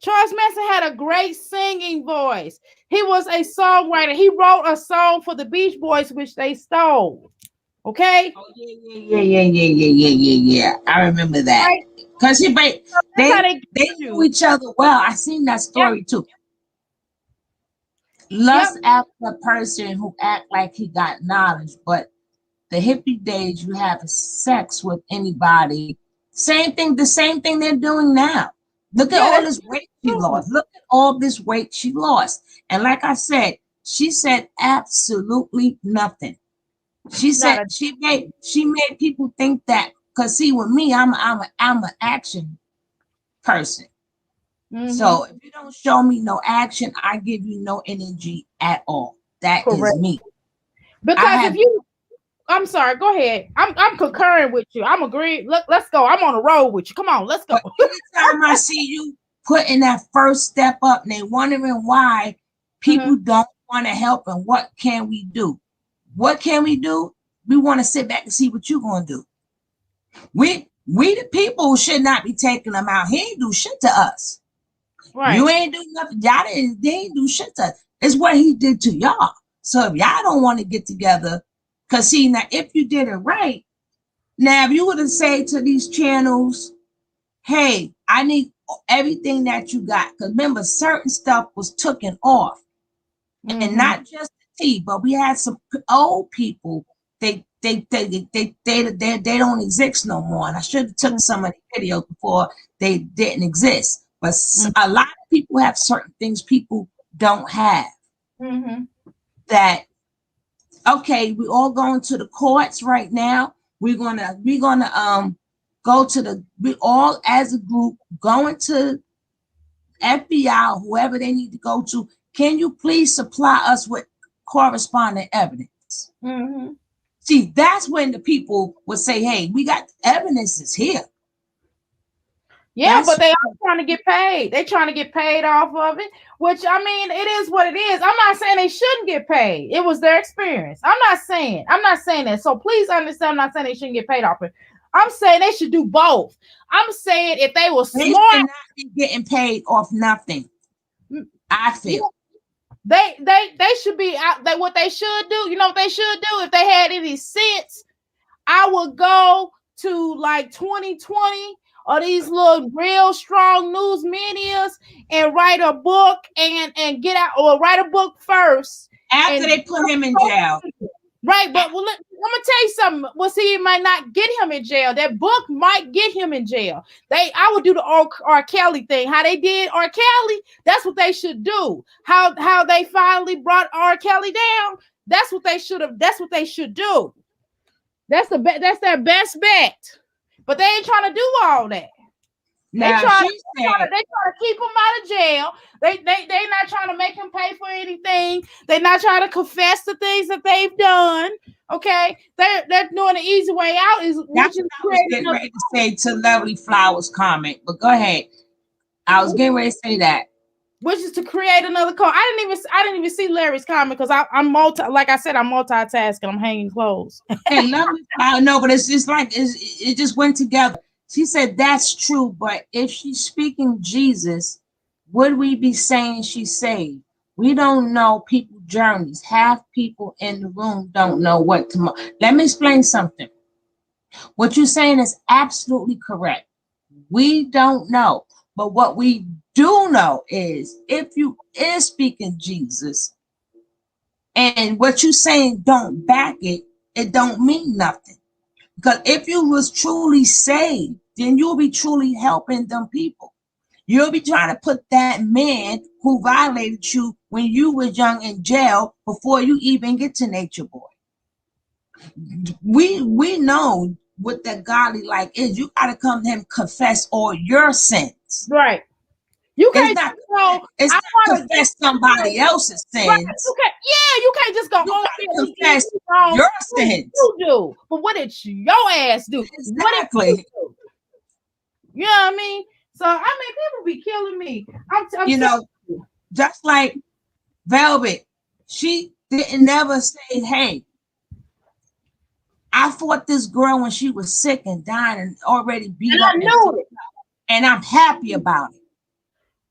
S3: Charles Manson had a great singing voice. He was a songwriter. He wrote a song for the Beach Boys, which they stole. Okay?
S1: Oh, yeah. I remember that. Because they knew each other well. I seen that story too. Lust after a person who act like he got knowledge, but the hippie days, you have sex with anybody. The same thing they're doing now. Look at all this weight she lost. Look at all this weight she lost. And like I said, she said absolutely nothing. She said she made people think that, because see, with me, I'm an action person. So if you don't show me no action, I give you no energy at all. That
S3: Correct.
S1: is me.
S3: Because if you, I'm sorry, go ahead. I'm concurring with you. I'm agreeing. Let's go. I'm on the road with you. Come on, let's go.
S1: But anytime I see you putting that first step up and they wondering why people don't want to help and what can we do? What can we do? We want to sit back and see what you're going to do. We the people should not be taking them out. He ain't do shit to us. Right. You ain't do nothing. Y'all they ain't do shit to us. It's what he did to y'all. So if y'all don't want to get together, because see, now if you did it right, now if you would have said to these channels, hey, I need everything that you got. Because remember, certain stuff was taken off. And not just the tea, but we had some old people, they don't exist no more. And I should have took some of the videos before they didn't exist. But a lot of people have certain things people don't have. That okay, we all going to the courts right now. We're gonna go to we all as a group going to FBI, whoever they need to go to. Can you please supply us with corresponding evidence? See, that's when the people would say, hey, we got evidence is here.
S3: Yeah, but they are trying to get paid. They're trying to get paid off of it, which, I mean, it is what it is. I'm not saying they shouldn't get paid. It was their experience. I'm not saying that. So please understand, I'm not saying they shouldn't get paid off it. I'm saying they should do both. I'm saying if they were smart,
S1: they should not be getting paid off nothing. I feel.
S3: They should be out. What they should do, you know what they should do? If they had any sense, I would go to like 2020 or these little real strong news medias and write a book and get out, or write a book first.
S1: After they put him in jail.
S3: Right, but I'm gonna tell you something. Well, see, it might not get him in jail. That book might get him in jail. I would do the R. Kelly thing. How they did R. Kelly, that's what they should do. How they finally brought R. Kelly down. That's what they should have. That's what they should do. That's their best bet. But they ain't trying to do all that.
S1: Now,
S3: they try to keep him out of jail. They not trying to make him pay for anything. They're not trying to confess the things that they've done. Okay, they're doing the easy way out. That's what I was
S1: getting ready to say to Lovely Flowers comment, but go ahead. I was getting ready to say that,
S3: which is to create another call. I didn't even see Larry's comment because I'm like I said, I'm multitasking. I'm hanging clothes.
S1: Hey, Lovely Flowers, no, but it's just like it just went together. She said that's true, but if she's speaking Jesus, would we be saying she's saved? We don't know people's journeys. Half people in the room don't know what tomorrow. Let me explain something. What you're saying is absolutely correct. We don't know, but what we do know is if you is speaking Jesus, and what you're saying don't back it, it don't mean nothing. Because if you was truly saved, then you'll be truly helping them people. You'll be trying to put that man who violated you when you was young in jail before you even get to Natureboy. We know what that godly like is. You got to come to him, confess all your sins.
S3: Right. You can't
S1: it's not confess somebody else's sins. Right.
S3: You can't just go
S1: confess your sins.
S3: You do, but what did your ass do?
S1: Exactly.
S3: What did you do? You know what I mean? So I mean, people be killing me. I'm
S1: you know, just like Velvet, she didn't never say, "Hey, I fought this girl when she was sick and dying and already beat up."
S3: I knew it,
S1: and I'm happy about it.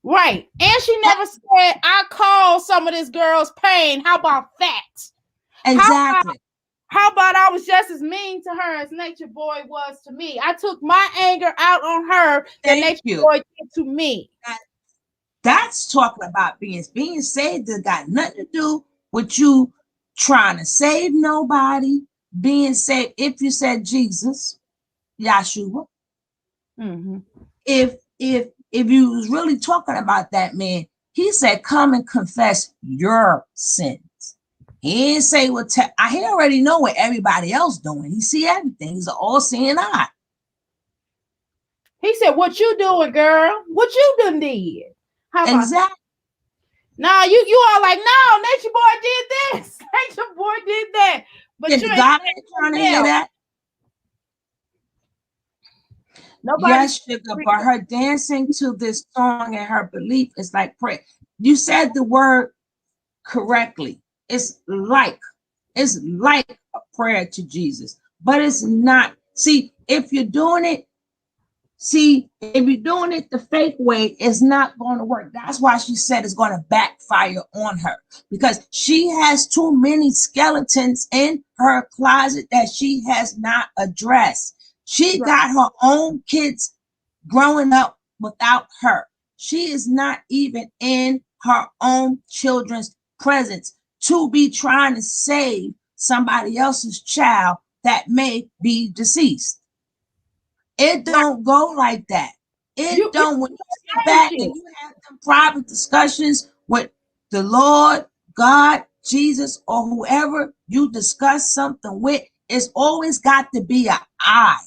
S3: Right. And she never said, I caused some of this girl's pain. How about that?
S1: Exactly.
S3: How about I was just as mean to her as Natureboy was to me? I took my anger out on her that Natureboy did to me.
S1: That's talking about being saved. That got nothing to do with you trying to save nobody. Being saved, if you said Jesus, Yahshua. If you was really talking about that man, he said, come and confess your sins. He didn't say what he already know what everybody else doing. He see everything. He's an all-seeing eye.
S3: He said, "What you doing, girl? What you done did?" How about
S1: Exactly.
S3: now? You are like, no, Nature Boy did this. Nature Boy did that. But
S1: And
S3: you
S1: the
S3: ain't
S1: God
S3: saying
S1: ain't trying to
S3: nothing
S1: hear
S3: else.
S1: that.
S3: Nobody's
S1: Yes, sugar, but her dancing to this song and her belief is like prayer. You said the word correctly. It's like a prayer to Jesus, but it's not. See, if you're doing it, if you're doing it the fake way, it's not going to work. That's why she said it's going to backfire on her because she has too many skeletons in her closet that she has not addressed. She
S3: right.
S1: got her own kids growing up without her. She is not even in her own children's presence to be trying to save somebody else's child that may be deceased. It don't go like that. It
S3: You
S1: don't. When you sit back and you have them private discussions with the Lord, God, Jesus, or whoever you discuss something with, it's always got to be a I.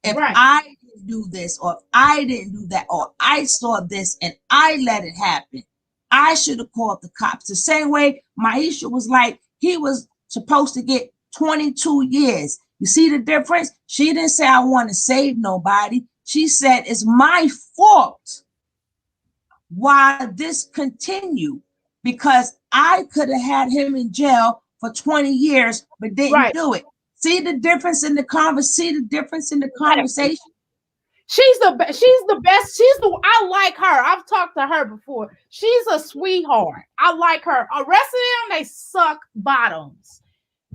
S1: If
S3: right.
S1: I didn't do this, or if I didn't do that, or I saw this and I let it happen, I should have called the cops. The same way Maisha was like, he was supposed to get 22 years. You see the difference? She didn't say, I want to save nobody. She said, it's my fault why this continued because I could have had him in jail for 20 years, but didn't
S3: Right.
S1: do it. See the difference in the conversation?
S3: She's the best. I like her. I've talked to her before. She's a sweetheart. I like her. The rest of them, they suck bottoms.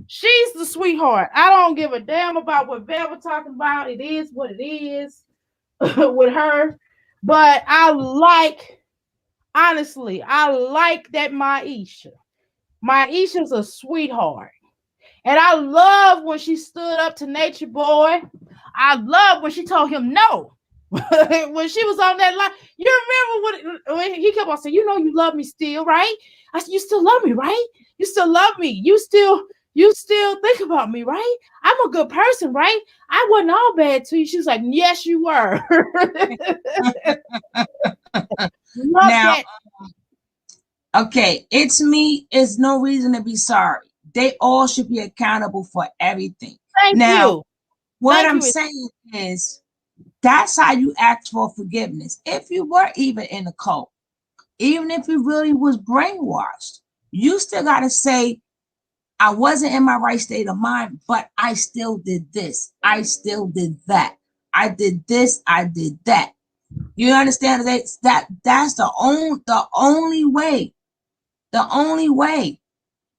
S3: She's the sweetheart. I don't give a damn about what Val was talking about. It is what it is with her. But honestly, I like that Maisha. Maisha's a sweetheart. And I love when she stood up to Nature Boy. I love when she told him no. When she was on that line, you remember when he kept on saying, "You know, you love me still, right?" I said, "You still love me, right? You still love me. You still think about me, right? I'm a good person, right? I wasn't all bad to you." She was like, "Yes, you were." Love
S1: Now,
S3: that.
S1: okay, it's me. It's no reason to be sorry. They all should be accountable for everything.
S3: Thank
S1: Now,
S3: you.
S1: what
S3: Thank
S1: I'm
S3: you.
S1: saying is that's how you ask for forgiveness. If you were even in a cult, even if you really was brainwashed, you still got to say, I wasn't in my right state of mind, but I still did this. I still did that. I did this. I did that. You understand that's the only way. The only way.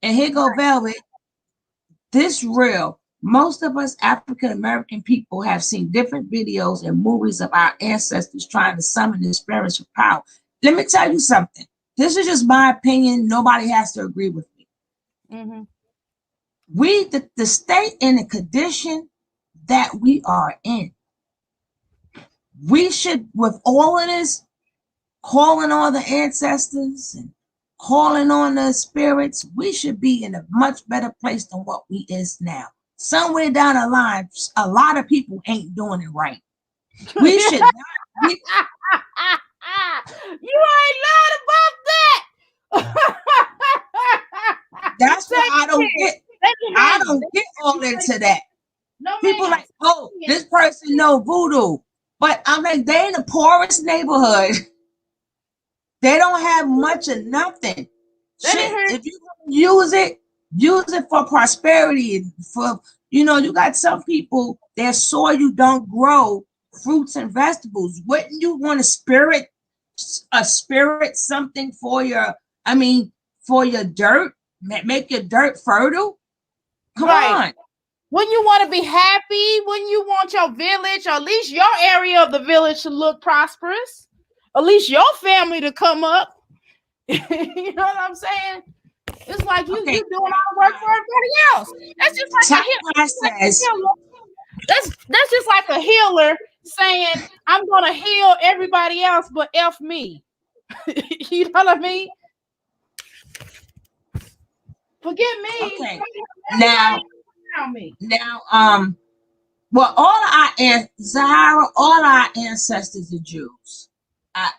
S1: And here go Velvet. This real. Most of us African American people have seen different videos and movies of our ancestors trying to summon the spirits of power. Let me tell you something. This is just my opinion. Nobody has to agree with me.
S3: Mm-hmm.
S1: The state and the condition that we are in, we should, with all of this, calling on the ancestors and calling on the spirits, we should be in a much better place than what we is now. Somewhere down the line, a lot of people ain't doing it right. We should not.
S3: You ain't lying about that.
S1: That's why I don't get all into that.
S3: No,
S1: People
S3: ma'am.
S1: like, oh, this person know voodoo, but I'm like, they in the poorest neighborhood. They don't have much of nothing. Shit, if you use it for prosperity. For you got some people, their soil don't grow fruits and vegetables. Wouldn't you want to spirit something for for your dirt? Make your dirt fertile? Come on.
S3: When you want to be happy, when you want your village, or at least your area of the village to look prosperous, at least your family to come up. You know what I'm saying? It's like you doing all the work for everybody else. That's just like that's just like a healer saying, "I'm gonna heal everybody else, but F me." You know what I mean? Forget me.
S1: Okay.
S3: Everybody around me.
S1: Now, Well, Zahara, all our ancestors are Jews.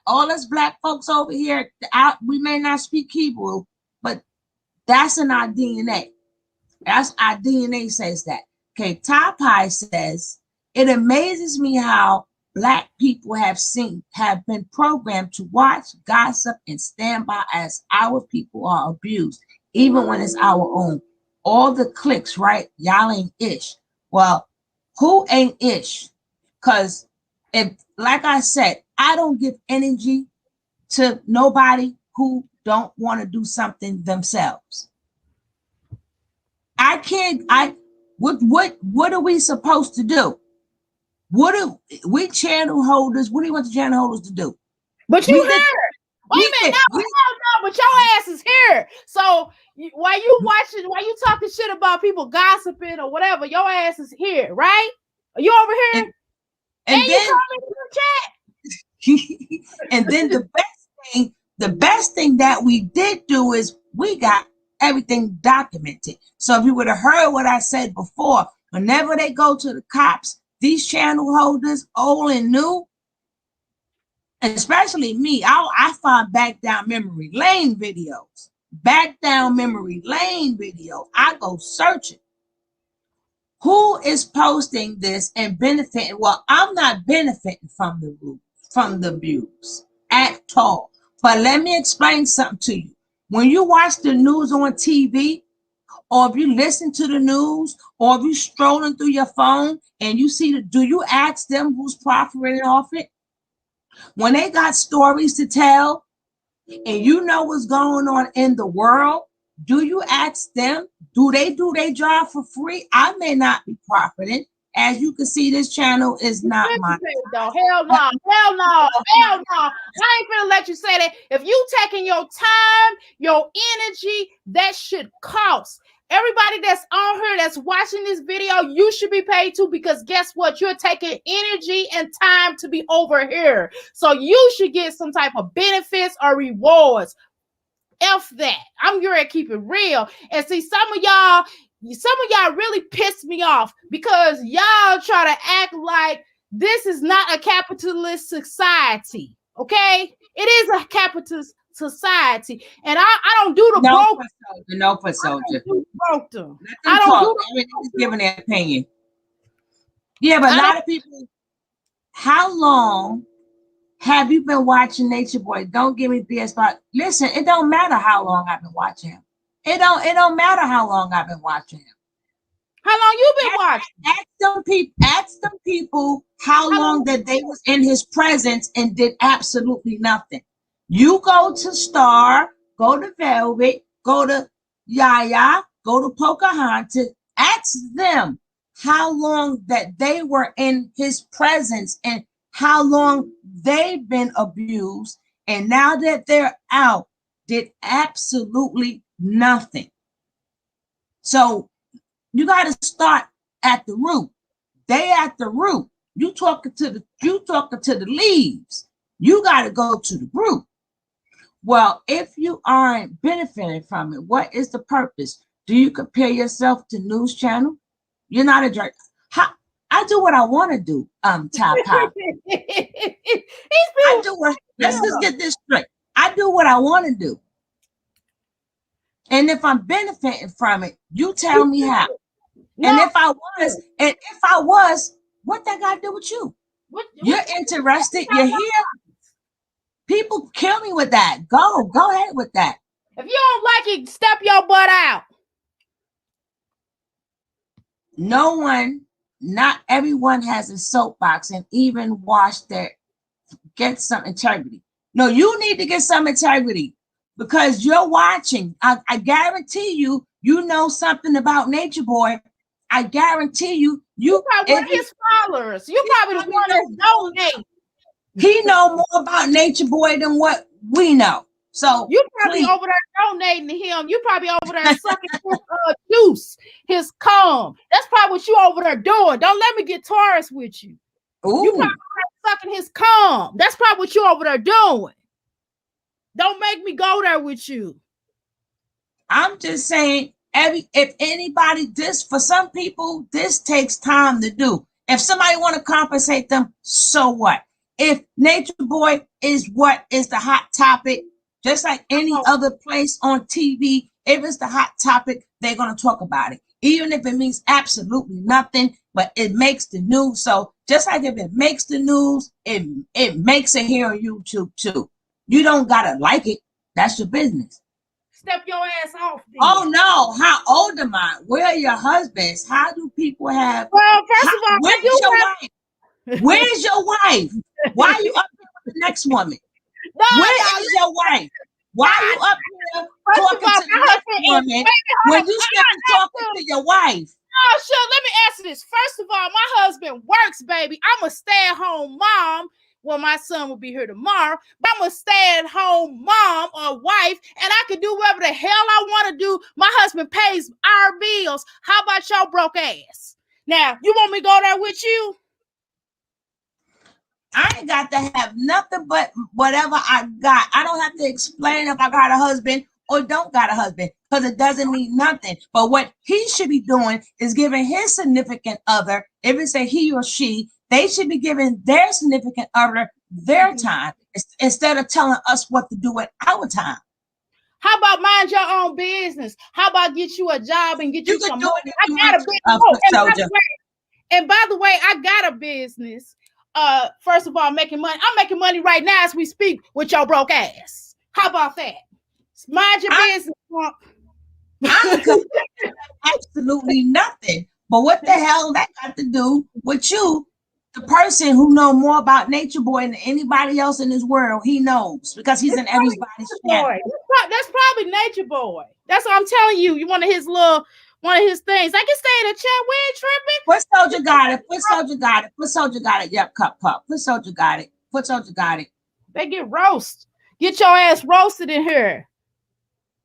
S1: All us black folks over here, we may not speak Hebrew, but that's in our DNA. That's our DNA says that. Okay, Tapai says, it amazes me how black people have been programmed to watch, gossip, and stand by as our people are abused, even when it's our own. All the clicks, right? Y'all ain't ish. Well, who ain't ish? Because if, like I said, I don't give energy to nobody who don't want to do something themselves. What are we supposed to do? What do we channel holders? What do you want the channel holders to do?
S3: But you here. Wait a minute, no, but your ass is here. So while you talking shit about people gossiping or whatever, your ass is here, right? Are you over here? And then, you comment in
S1: the chat. And then the best thing that we did do is we got everything documented. So if you would have heard what I said before, whenever they go to the cops, these channel holders, old and new, especially me, I find back down memory lane videos. Back down memory lane videos. I go searching. Who is posting this and benefiting? Well, I'm not benefiting from the abuse at all. But let me explain something to you. When you watch the news on TV, or if you listen to the news, or if you strolling through your phone and you see do you ask them who's profiting off it? When they got stories to tell and you know what's going on in the world, do you ask them, do they do their job for free? I may not be profiting. As you can see, this channel is not mine.
S3: Hell no. I ain't gonna let you say that. If you taking your time, your energy, that should cost. Everybody that's on here that's watching this video, you should be paid too, because guess what? You're taking energy and time to be over here. So you should get some type of benefits or rewards. F that. I'm going to keep it real. And see, some of y'all really pissed me off because y'all try to act like this is not a capitalist society. Okay? It is a capitalist society, and I don't do the broke.
S1: No for soldier.
S3: I don't do
S1: everybody's giving their opinion. Yeah, but a lot of people. How long have you been watching Natureboy? Don't give me BS. But listen, it don't matter how long I've been watching him. It don't matter how long I've been watching him.
S3: How long you been watching?
S1: Ask them people how long that they was in his presence and did absolutely nothing. You go to Star, go to Velvet, go to Yaya, go to Pocahontas, ask them how long that they were in his presence and how long they've been abused. And now that they're out, did absolutely nothing. So you got to start at the root. They at the root. You talking to the leaves. You got to go to the root. Well, if you aren't benefiting from it, what is the purpose? Do you compare yourself to news channel? You're not a jerk. I do what I want to do, Top. Let's just get this straight. I do what I want to do. And if I'm benefiting from it, you tell me how. No. And if I was, what that got to do with you? You're interested, you're here. People kill me with that. Go ahead with that.
S3: If you don't like it, step your butt out.
S1: Not everyone has a soapbox and even get some integrity. No, you need to get some integrity because you're watching. I guarantee you know something about Natureboy. I guarantee you
S3: probably one of his followers. You probably the one that's donating.
S1: He know more about Natureboy than what we know. So
S3: you probably over there donating to him. You probably over there sucking his juice, his cum. That's probably what you over there doing. Don't let me get Taurus with you. Ooh. You probably sucking his cum. That's probably what you over there doing. Don't make me go there with you.
S1: I'm just saying, if anybody, for some people, this takes time to do. If somebody want to compensate them, so what? If Nature Boy is what is the hot topic, just like any other place on TV, if it's the hot topic, they're going to talk about it. Even if it means absolutely nothing, but it makes the news. So just like if it makes the news, it makes it here on YouTube too. You don't got to like it. That's your business.
S3: Step your ass off. Then.
S1: Oh no, how old am I? Where are your husbands? How do people have?
S3: Well, first of all,
S1: where's your wife? Where's your wife? Why are you up here with the next woman? Where is your wife? Why are you up here talking to the next woman when you should be talking to your wife?
S3: Oh, sure. Let me answer this. First of all, my husband works, baby. I'm a stay-at-home mom. Well, my son will be here tomorrow, but I'm a stay-at-home mom or wife, and I can do whatever the hell I want to do. My husband pays our bills. How about y'all broke ass? Now, you want me to go there with you?
S1: I ain't got to have nothing but whatever I got. I don't have to explain if I got a husband or don't got a husband, because it doesn't mean nothing. But what he should be doing is giving his significant other, if it's a he or she, they should be giving their significant other their time instead of telling us what to do at our time.
S3: How about mind your own business? How about get you a job and get you some money? I got a business. And by the way, I got a business. First of all, I'm making money. I'm making money right now as we speak with your broke ass. How about that? Mind your business.
S1: Absolutely nothing. But what the hell that got to do with you? The person who know more about Nature Boy than anybody else in this world, he knows because he's in everybody's channel.
S3: That's probably Nature Boy. That's what I'm telling you. You one of his things. I can stay in the chat. We ain't tripping.
S1: Foot Soldier got it. Foot Soldier got it. Foot Soldier got it. Yep, cup. Foot Soldier got it. Foot Soldier got it.
S3: They get roast. Get your ass roasted in here.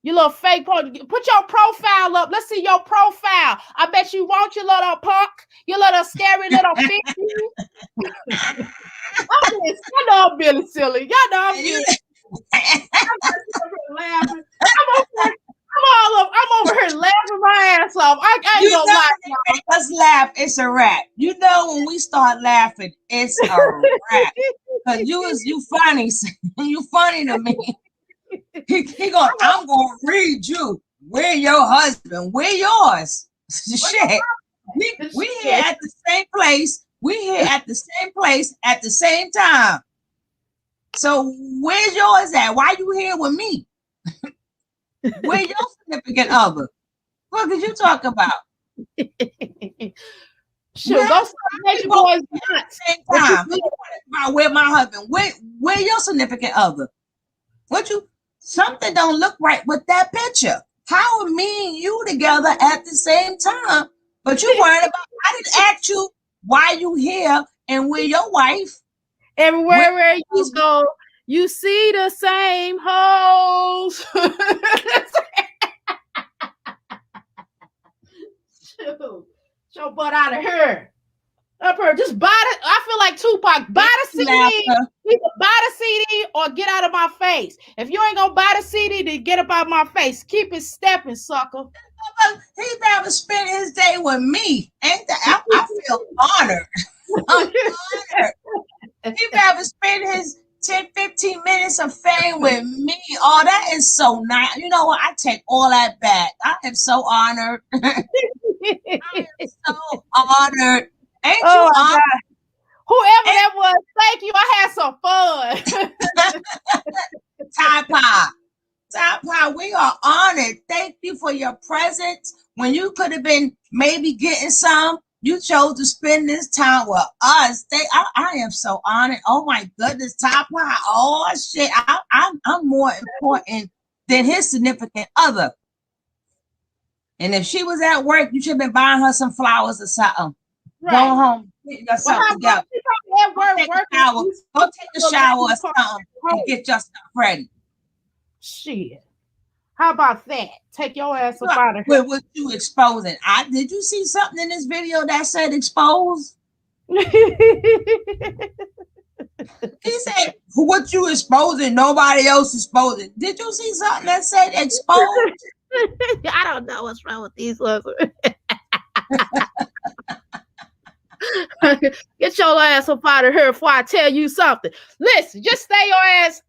S3: You little fake. Put your profile up. Let's see your profile. I bet you want your little punk. You little scary little bitch. I know I'm Billy silly. Y'all know I'm Billy. I'm over here laughing my ass off. I ain't gonna lie.
S1: Let's laugh. It's a wrap. You know when we start laughing, it's a wrap. Cause you funny. You funny to me. He going, I'm gonna read you. We're your husband. We're yours. Shit. We here at the same place. We here at the same place at the same time. So where's yours at? Why you here with me? Where your significant other? What did you talk about?
S3: Sure, go Nature Boys at
S1: the same time. About where my husband? Where your significant other? Something don't look right with that picture. How are me and you together at the same time? But you worried about. I didn't ask you why you here and where your wife.
S3: Everywhere where you go, you see the same hoes. Shoot your butt out of here. Up here, just buy it. I feel like Tupac. Buy the CD. Either buy the CD or get out of my face. If you ain't gonna buy the CD, then get up out of my face. Keep it stepping, sucker.
S1: He never spent his day with me. Ain't that? I feel honored. I'm honored. He never spent his 10, 15 minutes of fame with me. Oh, that is so nice. You know what? I take all that back. I am so honored. I am so honored. Ain't you honored?
S3: Whoever that was, thank you. I had some fun.
S1: Ty Pie, we are honored. Thank you for your presence. When you could have been maybe getting some, you chose to spend this time with us. I am so honored. Oh my goodness, Ty Pie. Oh shit, I'm more important than his significant other. And if she was at work, you should have been buying her some flowers or something. Right. Go home, get yourself together. Go take a shower or something and get yourself ready.
S3: Shit. How about that? Take your ass up out of here.
S1: What you exposing? Did you see something in this video that said expose? He said, what you exposing, nobody else exposing. Did you see something that said expose?
S3: I don't know what's wrong with these ones. Get your ass up out of here before I tell you something. Listen, just stay your ass.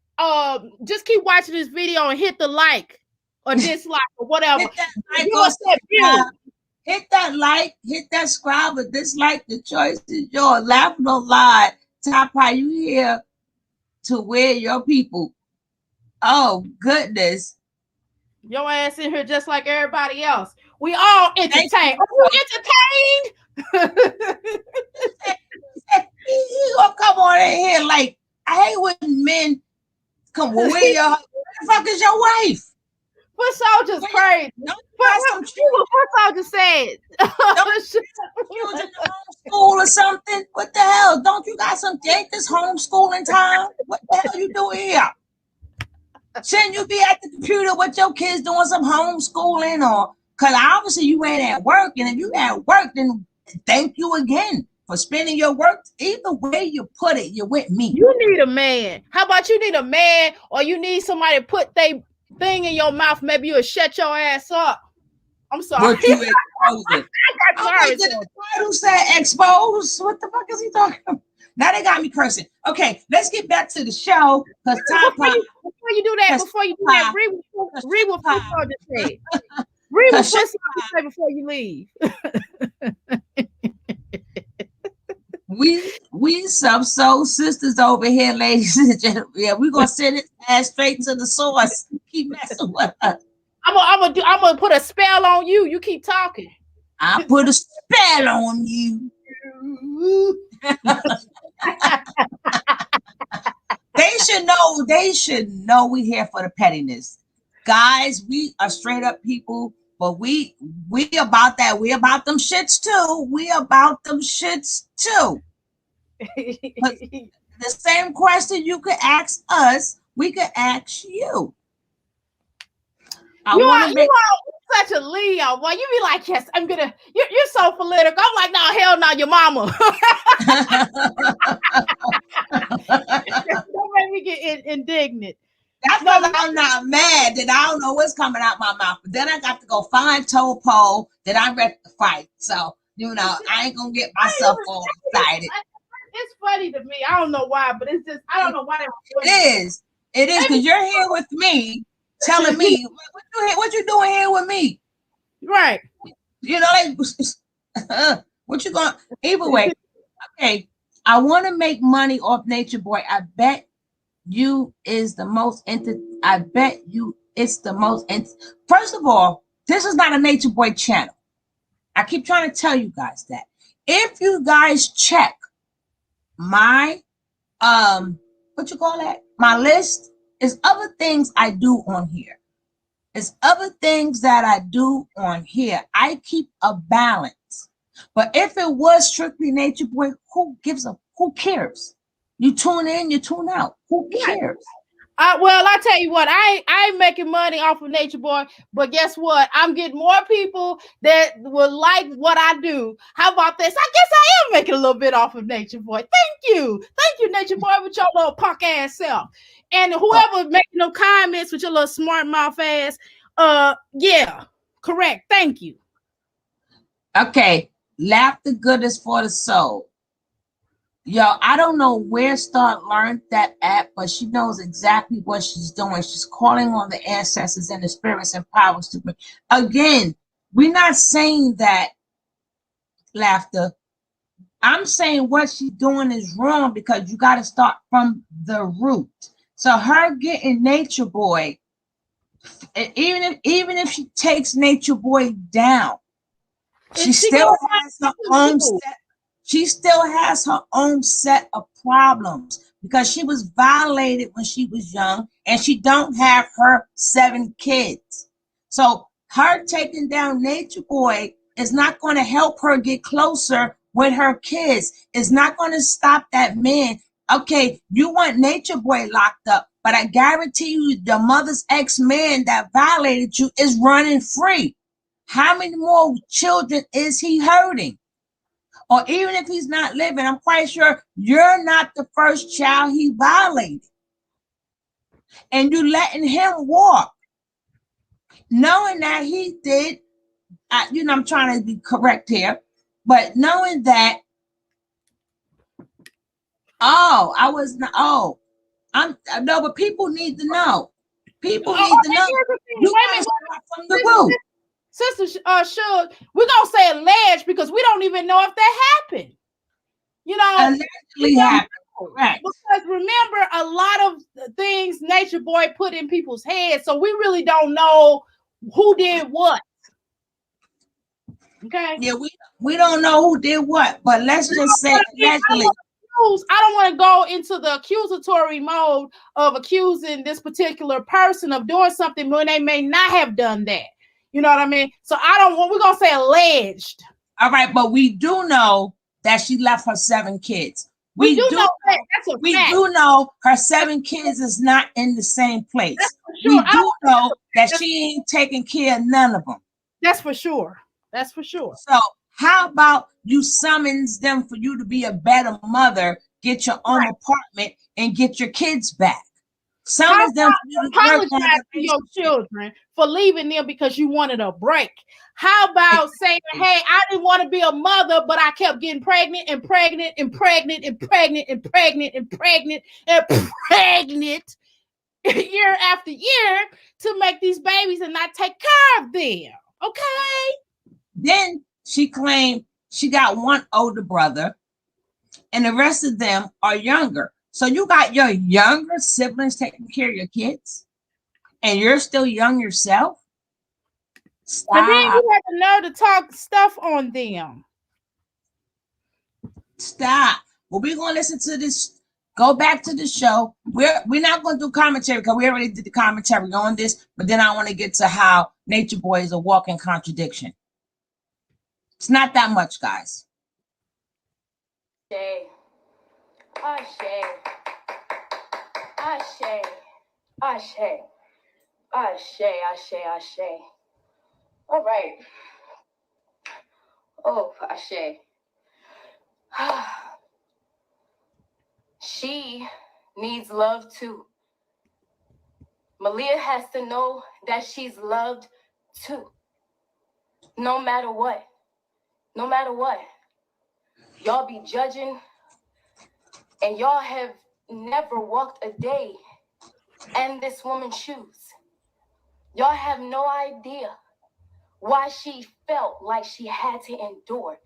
S3: Just keep watching this video and hit the like or dislike or whatever.
S1: Hit that like
S3: Give
S1: or
S3: us that view.
S1: subscribe. Hit that like, hit that subscribe, or dislike. The choice is yours. Laugh no lie. Top how you here to wear your people. Oh goodness.
S3: Your ass in here just like everybody else. We all entertained. Are you entertained?
S1: You gonna come on in here like I hate when men come where your where the fuck is your wife?
S3: Foot Soldier's crazy. What Soldier said.
S1: Children in homeschool or something? What the hell? Don't you got some ain't this homeschooling time? What the hell you doing here? Shouldn't you be at the computer with your kids doing some homeschooling or because obviously you ain't at work, and if you at work, then thank you again for spending your work. Either way you put it, you're with me.
S3: You need a man. How about you need a man or you need somebody to put they thing in your mouth? Maybe you'll shut your ass up. I'm sorry.
S1: What you exposing?
S3: Sorry.
S1: The who said expose? What the fuck is he talking about? Now they got me cursing. Okay, let's get back to the show. Because
S3: before you do that, read what Foot Soldier said. Read what Foot Soldier said before you leave.
S1: We some soul sisters over here, ladies and gentlemen. Yeah, we're gonna send it ass straight to the source. Keep messing with us.
S3: I'm gonna put a spell on you. You keep talking.
S1: I put a spell on you. They should know we here for the pettiness. Guys, we are straight up people, but we about that. We about them shits too. We about them shits too. The same question you could ask us, we could ask you.
S3: You are such a Leo, boy. You be like, yes, I'm gonna. You're so political. I'm like, no, hell no, your mama. Don't make me get indignant.
S1: That's because I'm not mad that I don't know what's coming out my mouth. But then I got to go find toe pole that I ready to fight. So I ain't gonna get myself all excited.
S3: It's funny to me. I don't know why, but it's just I don't know why.
S1: It is because you're here with me. Telling me what you doing here with me,
S3: right?
S1: What you going? Either way, okay. I want to make money off Nature Boy. I bet you is the most. I bet you it's the most. First of all, this is not a Nature Boy channel. I keep trying to tell you guys that. If you guys check my what you call that? My list. There's other things I do on here. There's other things that I do on here. I keep a balance. But if it was strictly Nature Boy, who cares? You tune in, you tune out. Who cares?
S3: Well, I tell you what, I ain't making money off of Nature Boy, but guess what? I'm getting more people that will like what I do. How about this? I guess I am making a little bit off of Nature Boy. Thank you, Nature Boy, with your little punk ass self. And whoever making them comments with your little smart mouth ass, yeah, correct. Thank you.
S1: Okay, laughter good is for the soul. Yo, I don't know where Star learned that app, but she knows exactly what she's doing. She's calling on the ancestors and the spirits and powers to bring. Again, we're not saying that laughter. I'm saying what she's doing is wrong because you got to start from the root. So her getting Nature Boy, even if she takes Nature Boy down, she still has her own set. She still has her own set of problems because she was violated when she was young, and she don't have her 7 kids. So her taking down Nature Boy is not going to help her get closer with her kids. It's not going to stop that man. Okay, you want Nature Boy locked up, but I guarantee you the mother's ex-man that violated you is running free. How many more children is he hurting? Or even if he's not living, I'm quite sure you're not the first child he violated. And you letting him walk. Knowing that he did, I'm trying to be correct here, but knowing that Oh, I was not. Oh, I'm no, but people need to know. People
S3: Oh,
S1: need to
S3: okay,
S1: know.
S3: here's the thing.
S1: You
S3: Wait a
S1: gotta
S3: minute.
S1: start from the root.
S3: Sister Suge, we're gonna say alleged because we don't even know if that happened. You know,
S1: Allegedly happened. Correct.
S3: because remember a lot of things Nature Boy put in people's heads, so we really don't know who did what. Okay.
S1: Yeah, we don't know who did what, but let's just say allegedly.
S3: I don't want to go into the accusatory mode of accusing this particular person of doing something when they may not have done that. You know what I mean? So I don't want, we're gonna say alleged.
S1: All right, but we do know that she left her 7 kids.
S3: We do know that. That's a
S1: we
S3: fact.
S1: do know her 7 kids is not in the same place.
S3: That's for sure.
S1: We do know that she ain't taking care of none of them.
S3: That's for sure. That's for sure.
S1: So how about you summons them for you to be a better mother, get your own apartment, and get your kids back? Summons them for you to work on
S3: apologize to your children for leaving them because you wanted a break. How about saying, hey, I didn't want to be a mother, but I kept getting pregnant and pregnant and pregnant and pregnant and pregnant and pregnant and pregnant year after year to make these babies and not take care of them. Okay.
S1: Then she claimed she got one older brother and the rest of them are younger. So you got your younger siblings taking care of your kids and you're still young yourself? Stop.
S3: And then you have the nerve to talk stuff on them.
S1: Stop. Well, we're going to listen to this. Go back to the show. We're not going to do commentary because we already did the commentary on this, but then I want to get to how Nature Boy is a walking contradiction. It's not that much, guys.
S2: Ashe. Ashe. Ashe. Ashe. Ashe. Ashe. Ashe. All right. Oh, Ashe. She needs love too. Malia has to know that she's loved too. No matter what. No matter what. Y'all be judging, and y'all have never walked a day in this woman's shoes. Y'all have no idea why she felt like she had to endure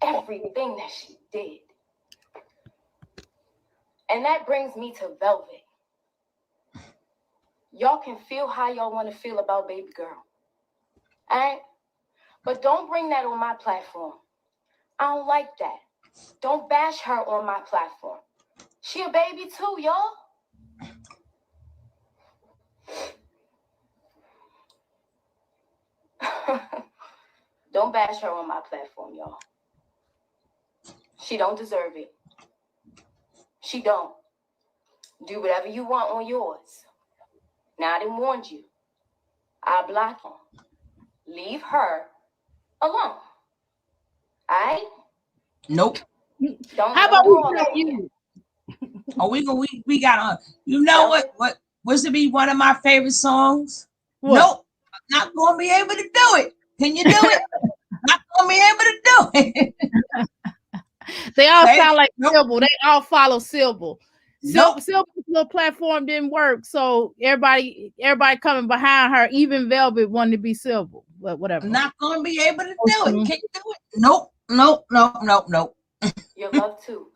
S2: everything that she did. And that brings me to Velvet. Y'all can feel how y'all want to feel about baby girl. All right? But don't bring that on my platform. I don't like that. Don't bash her on my platform. She a baby too, y'all. Don't bash her on my platform, y'all. She don't deserve it. She don't. Do whatever you want on yours. Now I done warned you. I block you. Leave her alone. Alright?
S1: Nope.
S2: Don't
S3: How about
S2: go
S3: we tell you?
S1: Oh, we got on. You know what was to be one of my favorite songs?
S3: What?
S1: Nope. I'm not gonna be able to do it. Can you do it? Not gonna be able to do it.
S3: They all
S1: Hey,
S3: sound like
S1: nope.
S3: Sybil. They all follow Sybil.
S1: Nope.
S3: Sybil's little platform didn't work, so everybody coming behind her, even Velvet wanted to be Sybil. But whatever.
S1: I'm not gonna be able to do it. Can you do it? Nope. Nope. Nope. Nope. Nope.
S2: Your love too.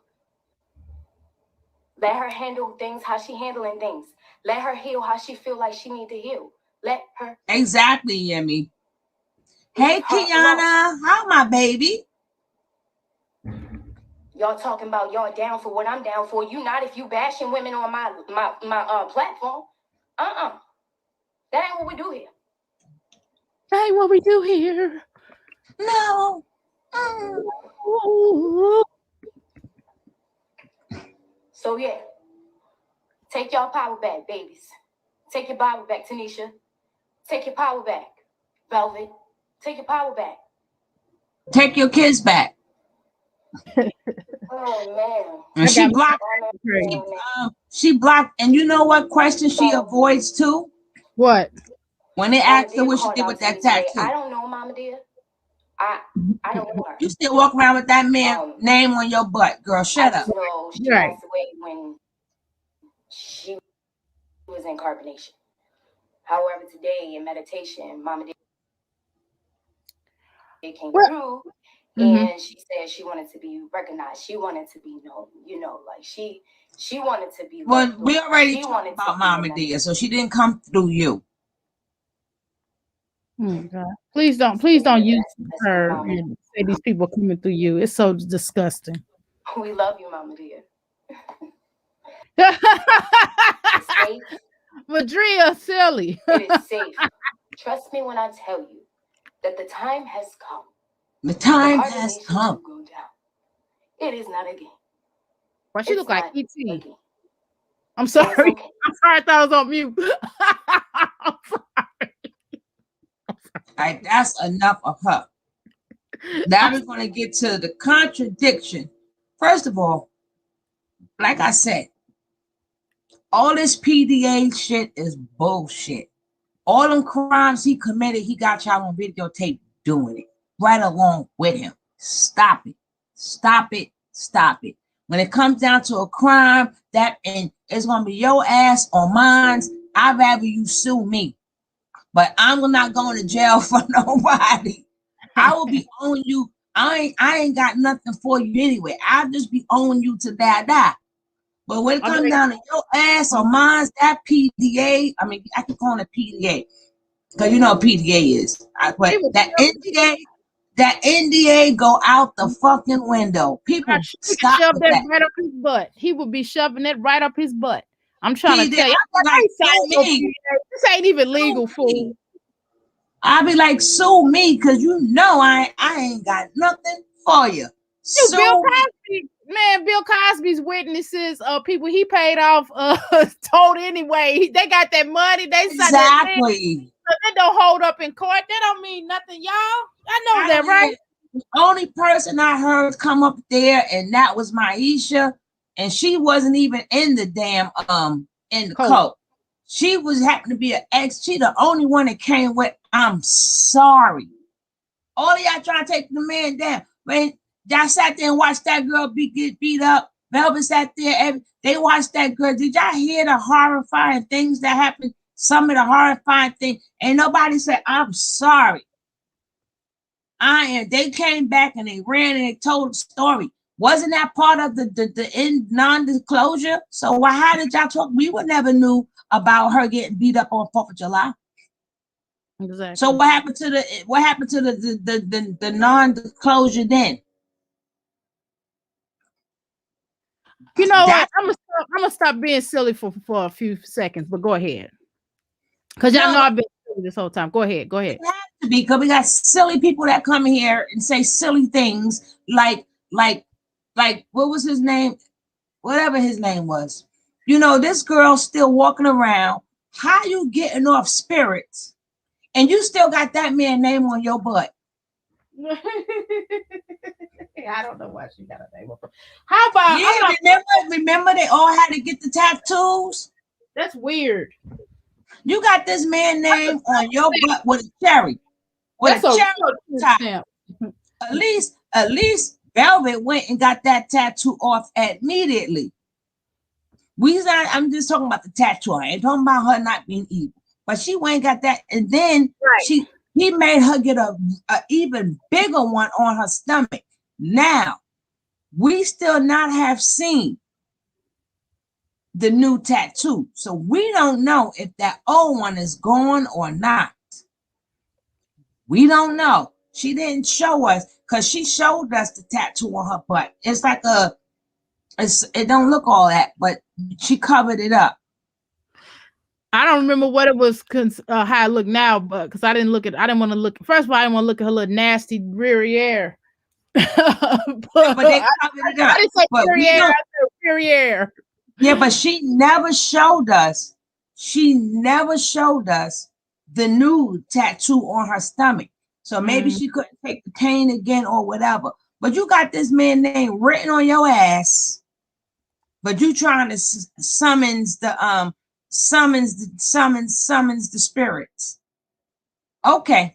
S2: Let her handle things how she handling things. Let her heal how she feel like she need to heal. Let her.
S1: Exactly, Yemi. Hey, Kiana, how my baby?
S2: Y'all talking about y'all down for what I'm down for. You not if you bashing women on my platform. That ain't what we do here.
S3: That ain't what we do here.
S1: No.
S2: So yeah, take y'all power back, babies. Take your power back, Tanisha. Take your power back, Velvet. Take your power back.
S1: Take your kids back.
S2: Oh man.
S1: And she blocked. She blocked. And you know what question she avoids too?
S3: What?
S1: When they asked her what she did with that tattoo.
S2: I don't know, Mama dear. I don't know her.
S1: You still walk around with that man name on your butt, girl. Shut
S2: I
S1: up.
S2: just know she
S3: Right.
S2: passed away when she was in carbonation. However, today in meditation, Mama came through, and she said she wanted to be recognized. She wanted to be known. You know, like she wanted to be.
S1: Well, we already talked about Mama Dear, so she didn't come through you.
S3: Oh, God. Please don't use her and say these people coming through you. It's so disgusting.
S2: We love you, Mama Dear. It's safe.
S3: Madria, silly.
S2: It is safe. Trust me when I tell you that the time has come.
S1: The time has come.
S2: Go down. It is not a game.
S3: Why she look like E.T.? I'm
S2: So
S3: sorry.
S2: okay.
S3: I'm sorry. I thought I was on mute. I'm sorry.
S1: All right, that's enough of her. Now we're going to get to the contradiction. First of all, like I said, all this PDA shit is bullshit. All them crimes he committed, he got y'all on videotape doing it right along with him. Stop it. Stop it. Stop it. When it comes down to a crime, that and it's going to be your ass or mine, I'd rather you sue me. But I'm not going to jail for nobody. I will be owing you. I ain't got nothing for you anyway. I'll just be owing you to die. But when it comes down to your ass or mine, that PDA, I mean, I can call it PDA. Because you know what PDA is. But that NDA go out the fucking window. People stop
S3: shove that right up his butt. He would be shoving it right up his butt. I'm trying to tell you. This ain't even legal, fool.
S1: I'll be like, sue me, because you know I ain't got nothing for you.
S3: Bill Cosby, man, Bill Cosby's witnesses, people he paid off, told anyway. They got that money. They
S1: exactly.
S3: That don't hold up in court. That don't mean nothing, y'all. I know that, right?
S1: The only person I heard come up there, and that was Maisha, and she wasn't even in the damn in the cult. She was happened to be an ex. She the only one that came with, I'm sorry. All of y'all trying to take the man down. When y'all sat there and watched that girl get beat up, Velvet sat there, they watched that girl. Did y'all hear the horrifying things that happened? Some of the horrifying things. Ain't nobody said, I'm sorry. They came back and they ran and they told the story. Wasn't that part of the non-disclosure? So how did y'all talk? We would never knew about her getting beat up on 4th of July.
S3: Exactly.
S1: So what happened to the non-disclosure then?
S3: You know what? I'm gonna stop being silly for a few seconds, but go ahead. Because y'all know I've been silly this whole time. Go ahead. It
S1: has to be, because we got silly people that come here and say silly things like what was his name? Whatever his name was. You know, this girl's still walking around. How you getting off spirits? And you still got that man name on your butt.
S3: I don't know why she got a name on her. How about
S1: remember they all had to get the tattoos?
S3: That's weird.
S1: You got this man name on your butt with a cherry. With a cherry top. At least Velvet went and got that tattoo off immediately. I'm just talking about the tattoo. I ain't talking about her not being evil. But she went and got that, and then he made her get a even bigger one on her stomach. Now, we still not have seen the new tattoo. So we don't know if that old one is gone or not. We don't know. She didn't show us, because she showed us the tattoo on her butt. It's like it don't look all that, but she covered it up.
S3: I don't remember what it was, how it looked now, but because I didn't want to look. First of all, I didn't want to look at her little nasty derriere. but
S1: they covered it up.
S3: I didn't say derriere. I said derriere.
S1: Yeah, but she never showed us. She never showed us the new tattoo on her stomach. So maybe she couldn't take the cane again or whatever. But you got this man name written on your ass. But you trying to summons the spirits. Okay.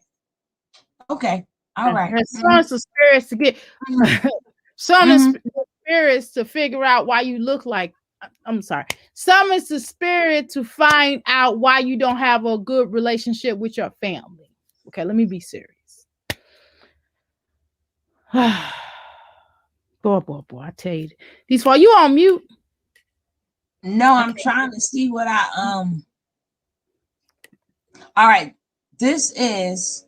S1: All right.
S3: Summons the spirits to get summons the spirits to figure out why you look like. I'm sorry. Summons the spirit to find out why you don't have a good relationship with your family. Okay, let me be serious. boy, I tell you, these for you on mute.
S1: No, I'm trying to see what I All right, this is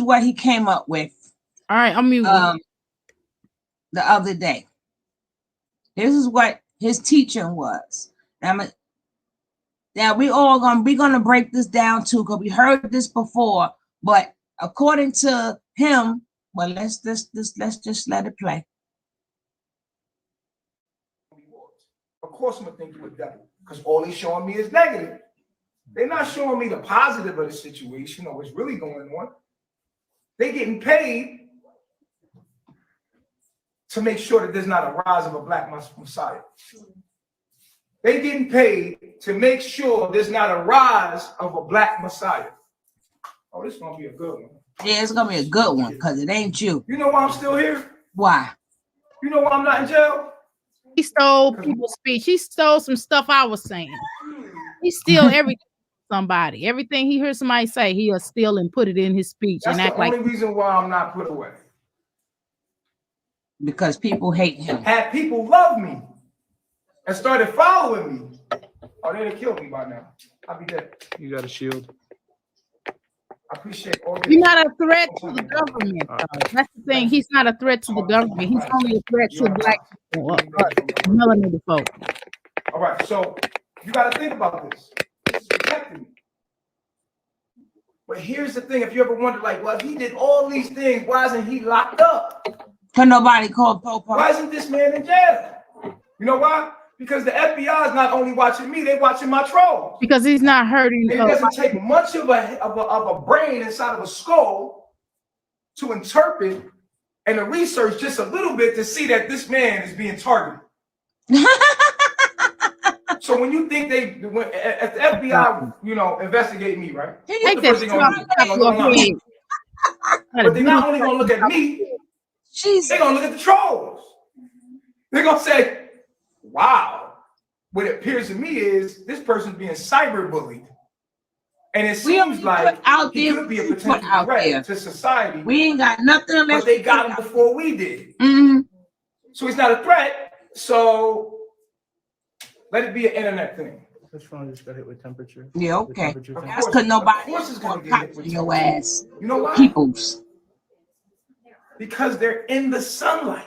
S1: what he came up with.
S3: All right, I'm muting.
S1: The other day. This is what his teaching was. Now we're gonna break this down too, because we heard this before, but according to him, well, let's just let it play.
S4: Of course I'm gonna think you're a devil, because all he's showing me is negative. They're not showing me the positive of the situation or what's really going on. They're getting paid to make sure that there's not a rise of a black Messiah. They're getting paid to make sure there's not a rise of a black Messiah. Oh, this is gonna be a good one.
S1: Yeah, it's gonna be a good one, because it ain't you.
S4: You know why I'm still here?
S1: Why?
S4: You know why I'm not in jail?
S3: He stole people's speech. He stole some stuff I was saying. He steal everything from somebody. Everything he heard somebody say, he'll steal and put it in his speech.
S4: That's
S3: and act
S4: the only
S3: like
S4: reason why I'm not put away.
S1: Because people hate him.
S4: Had people love me and started following me, oh, they'd have killed me by now. I'd be dead.
S5: You got a shield.
S4: I appreciate all
S3: you're not a threat to the government. That's the thing. He's not a threat to the government. He's only a threat to black people, melanated folk.
S4: All right, so you got to think about this. This is protecting me. But here's the thing: if you ever wonder, like, well, if he did all these things, why isn't he locked up?
S1: Can nobody call Popo?
S4: Why isn't this man in jail? You know why? Because the FBI is not only watching me; they're watching my trolls.
S3: Because he's not hurting.
S4: It doesn't take much of a brain inside of a skull to interpret and to research just a little bit to see that this man is being targeted. So when you think if the FBI, investigate me, right?
S3: Take this.
S4: But they're not only gonna look at me, they're gonna look at the trolls. They're gonna say, wow, what it appears to me is this person's being cyberbullied. And it seems like he could be a potential threat to society.
S1: We ain't got nothing unless
S4: but they got him before we did. So he's not a threat. So let it be an internet thing.
S5: This phone just got hit with temperature.
S1: Yeah, okay. That's because nobody is going to capture your ass.
S4: You know why?
S1: Peoples.
S4: Because they're in the sunlight.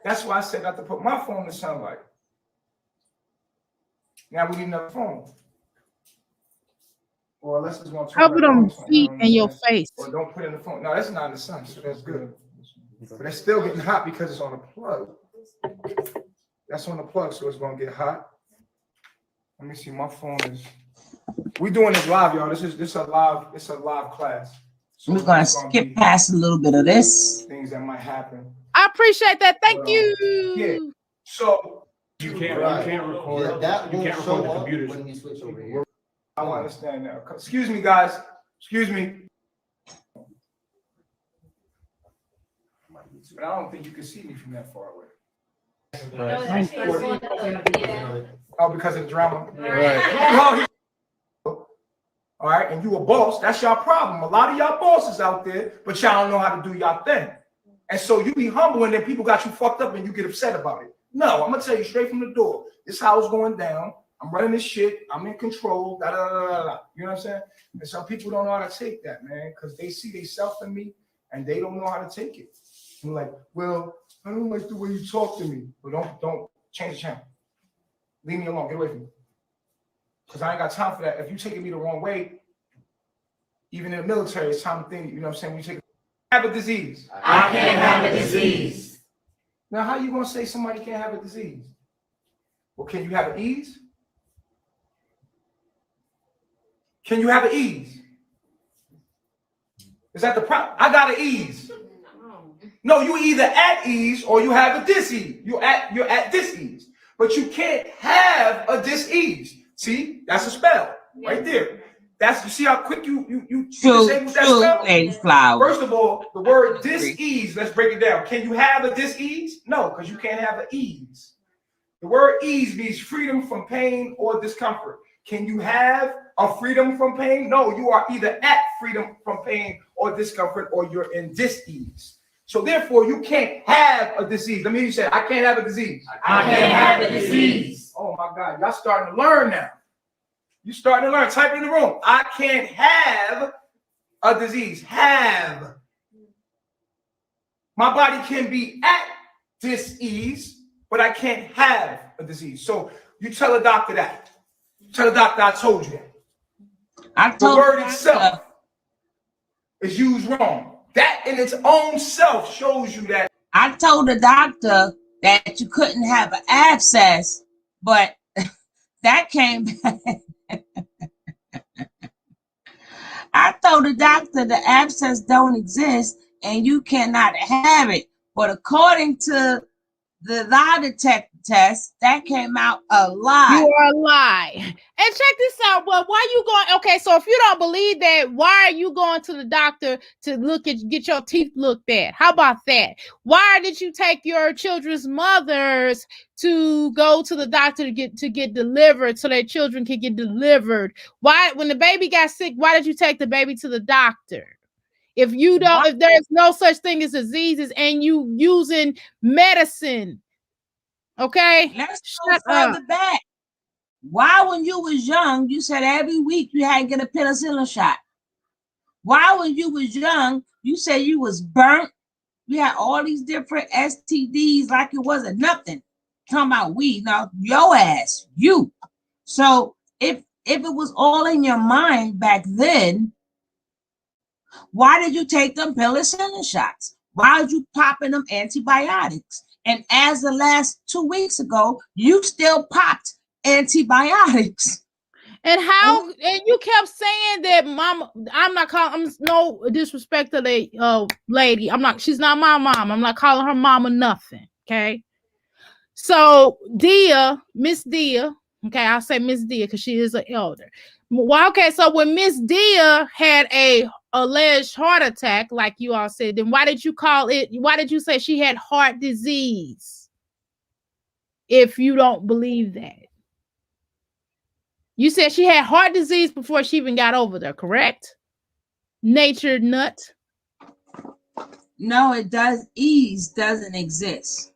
S4: That's why I said not to put my phone in the sunlight. Now we need another phone. Or unless it's going to
S3: cover them feet and your face.
S4: Or don't put it in the phone. No, that's not in the sun, so that's good. But it's still getting hot because it's on a plug. That's on the plug, so it's going to get hot. Let me see. My phone is. We doing this live, y'all. This is a live. It's a live class. So
S1: we're gonna skip past a little bit of this.
S4: Things that might happen.
S3: I appreciate that. Thank you.
S4: Yeah. So
S5: you can't record.
S6: That
S5: you can't record the
S6: computer
S5: computers.
S6: when you switch over here.
S4: I don't understand now. Excuse me, guys. Excuse me. But I don't think you can see me from that far away.
S5: Right.
S4: Oh, because of the drama.
S5: Right.
S4: All right, and you a boss. That's y'all problem. A lot of y'all bosses out there, but y'all don't know how to do y'all thing. And so you be humble, and then people got you fucked up, and you get upset about it. No, I'm gonna tell you straight from the door. This how it's going down. I'm running this shit. I'm in control. Da, da, da, da, da. You know what I'm saying? And some people don't know how to take that, man, because they see they self in me, and they don't know how to take it. I'm like, well, I don't like the way you talk to me. But don't change the channel. Leave me alone. Get away from me. Because I ain't got time for that. If you taking me the wrong way, even in the military, it's time to think, you know what I'm saying? We take have a disease.
S7: I can't have a disease.
S4: Now, how you gonna say somebody can't have a disease? Well, can you have an ease? Can you have an ease? Is that the problem? I got an ease. No, you either at ease or you have a dis-ease. You're at dis-ease. But you can't have a dis-ease. See, that's a spell right there. That's, you see how quick you
S1: True,
S4: disabled that
S1: true,
S4: spell?
S1: Lady Flower.
S4: First of all, the word
S1: agree.
S4: dis-ease, let's break it down. Can you have a dis-ease? No, because you can't have an ease. The word ease means freedom from pain or discomfort. Can you have a freedom from pain? No, you are either at freedom from pain or discomfort, or you're in dis-ease. So therefore, you can't have a disease. Let me hear you say, I can't have a disease.
S7: I can't have a disease.
S4: Oh my God, y'all starting to learn now. You starting to learn. Type it in the room. I can't have a disease. Have. My body can be at dis-ease, but I can't have a disease. So you tell a doctor that. Tell the doctor I told you that. The word itself is used wrong. That in its own self shows you that.
S1: I told the doctor that you couldn't have an abscess, but that came back. I told the doctor the abscess don't exist and you cannot have it. But according to the lie detector test, that came out a lie.
S3: You are a lie. And check this out. Well, why you going? Okay, so if you don't believe that, why are you going to the doctor to get your teeth looked at? How about that? Why did you take your children's mothers to go to the doctor to get delivered so their children can get delivered? Why, when the baby got sick, why did you take the baby to the doctor? If you don't, if there's no such thing as diseases and you using medicine. Okay,
S1: let's go further back. Why, when you was young, you said every week you had to get a penicillin shot? Why, when you was young, you said you was burnt? You had all these different STDs like it wasn't nothing. Talking about we, now your ass, you. So if it was all in your mind back then, why did you take them penicillin shots? Why did you popping them antibiotics? And as the last 2 weeks ago, you still popped antibiotics.
S3: And how? And you kept saying that, Mama. I'm no disrespect to the lady. She's not my mom. I'm not calling her mama nothing. Okay. So Miss Dia. Okay, I'll say Miss Dia because she is an elder. Well, okay. So when Miss Dia had a alleged heart attack, like you all said, then why did you call it? Why did you say she had heart disease? If you don't believe that. You said she had heart disease before she even got over there, correct? Nature nut.
S1: No, it does. Ease doesn't exist.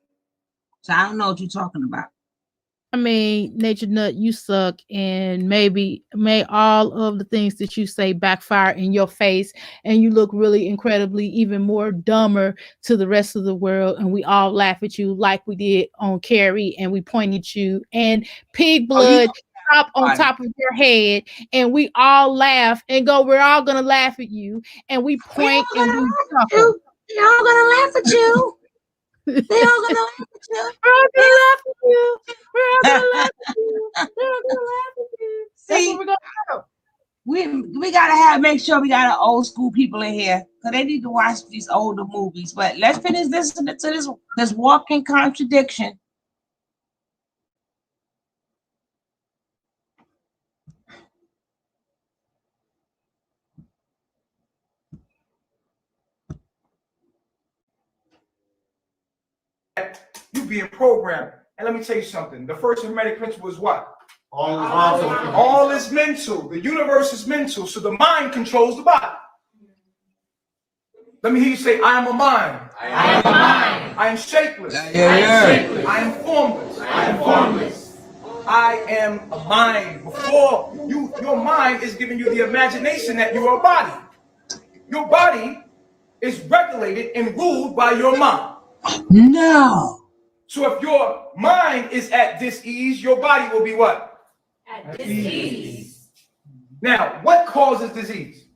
S1: So I don't know what you're talking about.
S3: I mean, nature nut, you suck, and may all of the things that you say backfire in your face, and you look really incredibly even more dumber to the rest of the world, and we all laugh at you like we did on Carrie, and we point at you, and pig blood on top of your head, and we all laugh and go, we're all gonna laugh at you, and we point and we chuckle.
S1: They're all gonna laugh at you. They're all gonna laugh at you.
S3: We're all gonna laugh at you. We're all gonna laugh at you. We're all gonna laugh at you. That's what we're gonna do.
S1: We gotta make sure we got our old school people in here because they need to watch these older movies. But let's finish listening to this walking contradiction.
S4: You being programmed. And let me tell you something. The first hermetic principle is what?
S7: All
S4: is mental. The universe is mental. So the mind controls the body. Let me hear you say, I am a mind.
S7: I am a mind.
S4: I am shapeless.
S7: I am shapeless.
S4: I am formless.
S7: I am formless.
S4: I am a mind. Before your mind is giving you the imagination that you are a body. Your body is regulated and ruled by your mind.
S1: No.
S4: So if your mind is at dis-ease, your body will be what?
S7: At dis-ease.
S4: Now, what causes disease?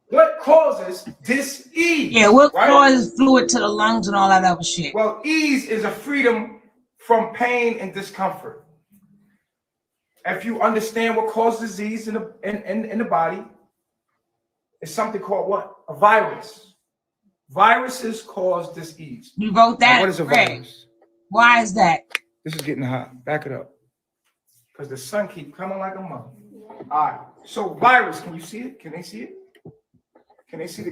S4: What causes dis-ease?
S1: Yeah, what causes fluid to the lungs and all that other shit?
S4: Well, ease is a freedom from pain and discomfort. If you understand what causes disease in the body, it's something called what? A virus. Viruses cause dis-ease.
S1: You wrote that.
S4: Now, what is a virus?
S1: Why is that?
S4: This is getting hot. Back it up. Because the sun keeps coming like a mother. All right. So virus, can you see it? Can they see it? Can they see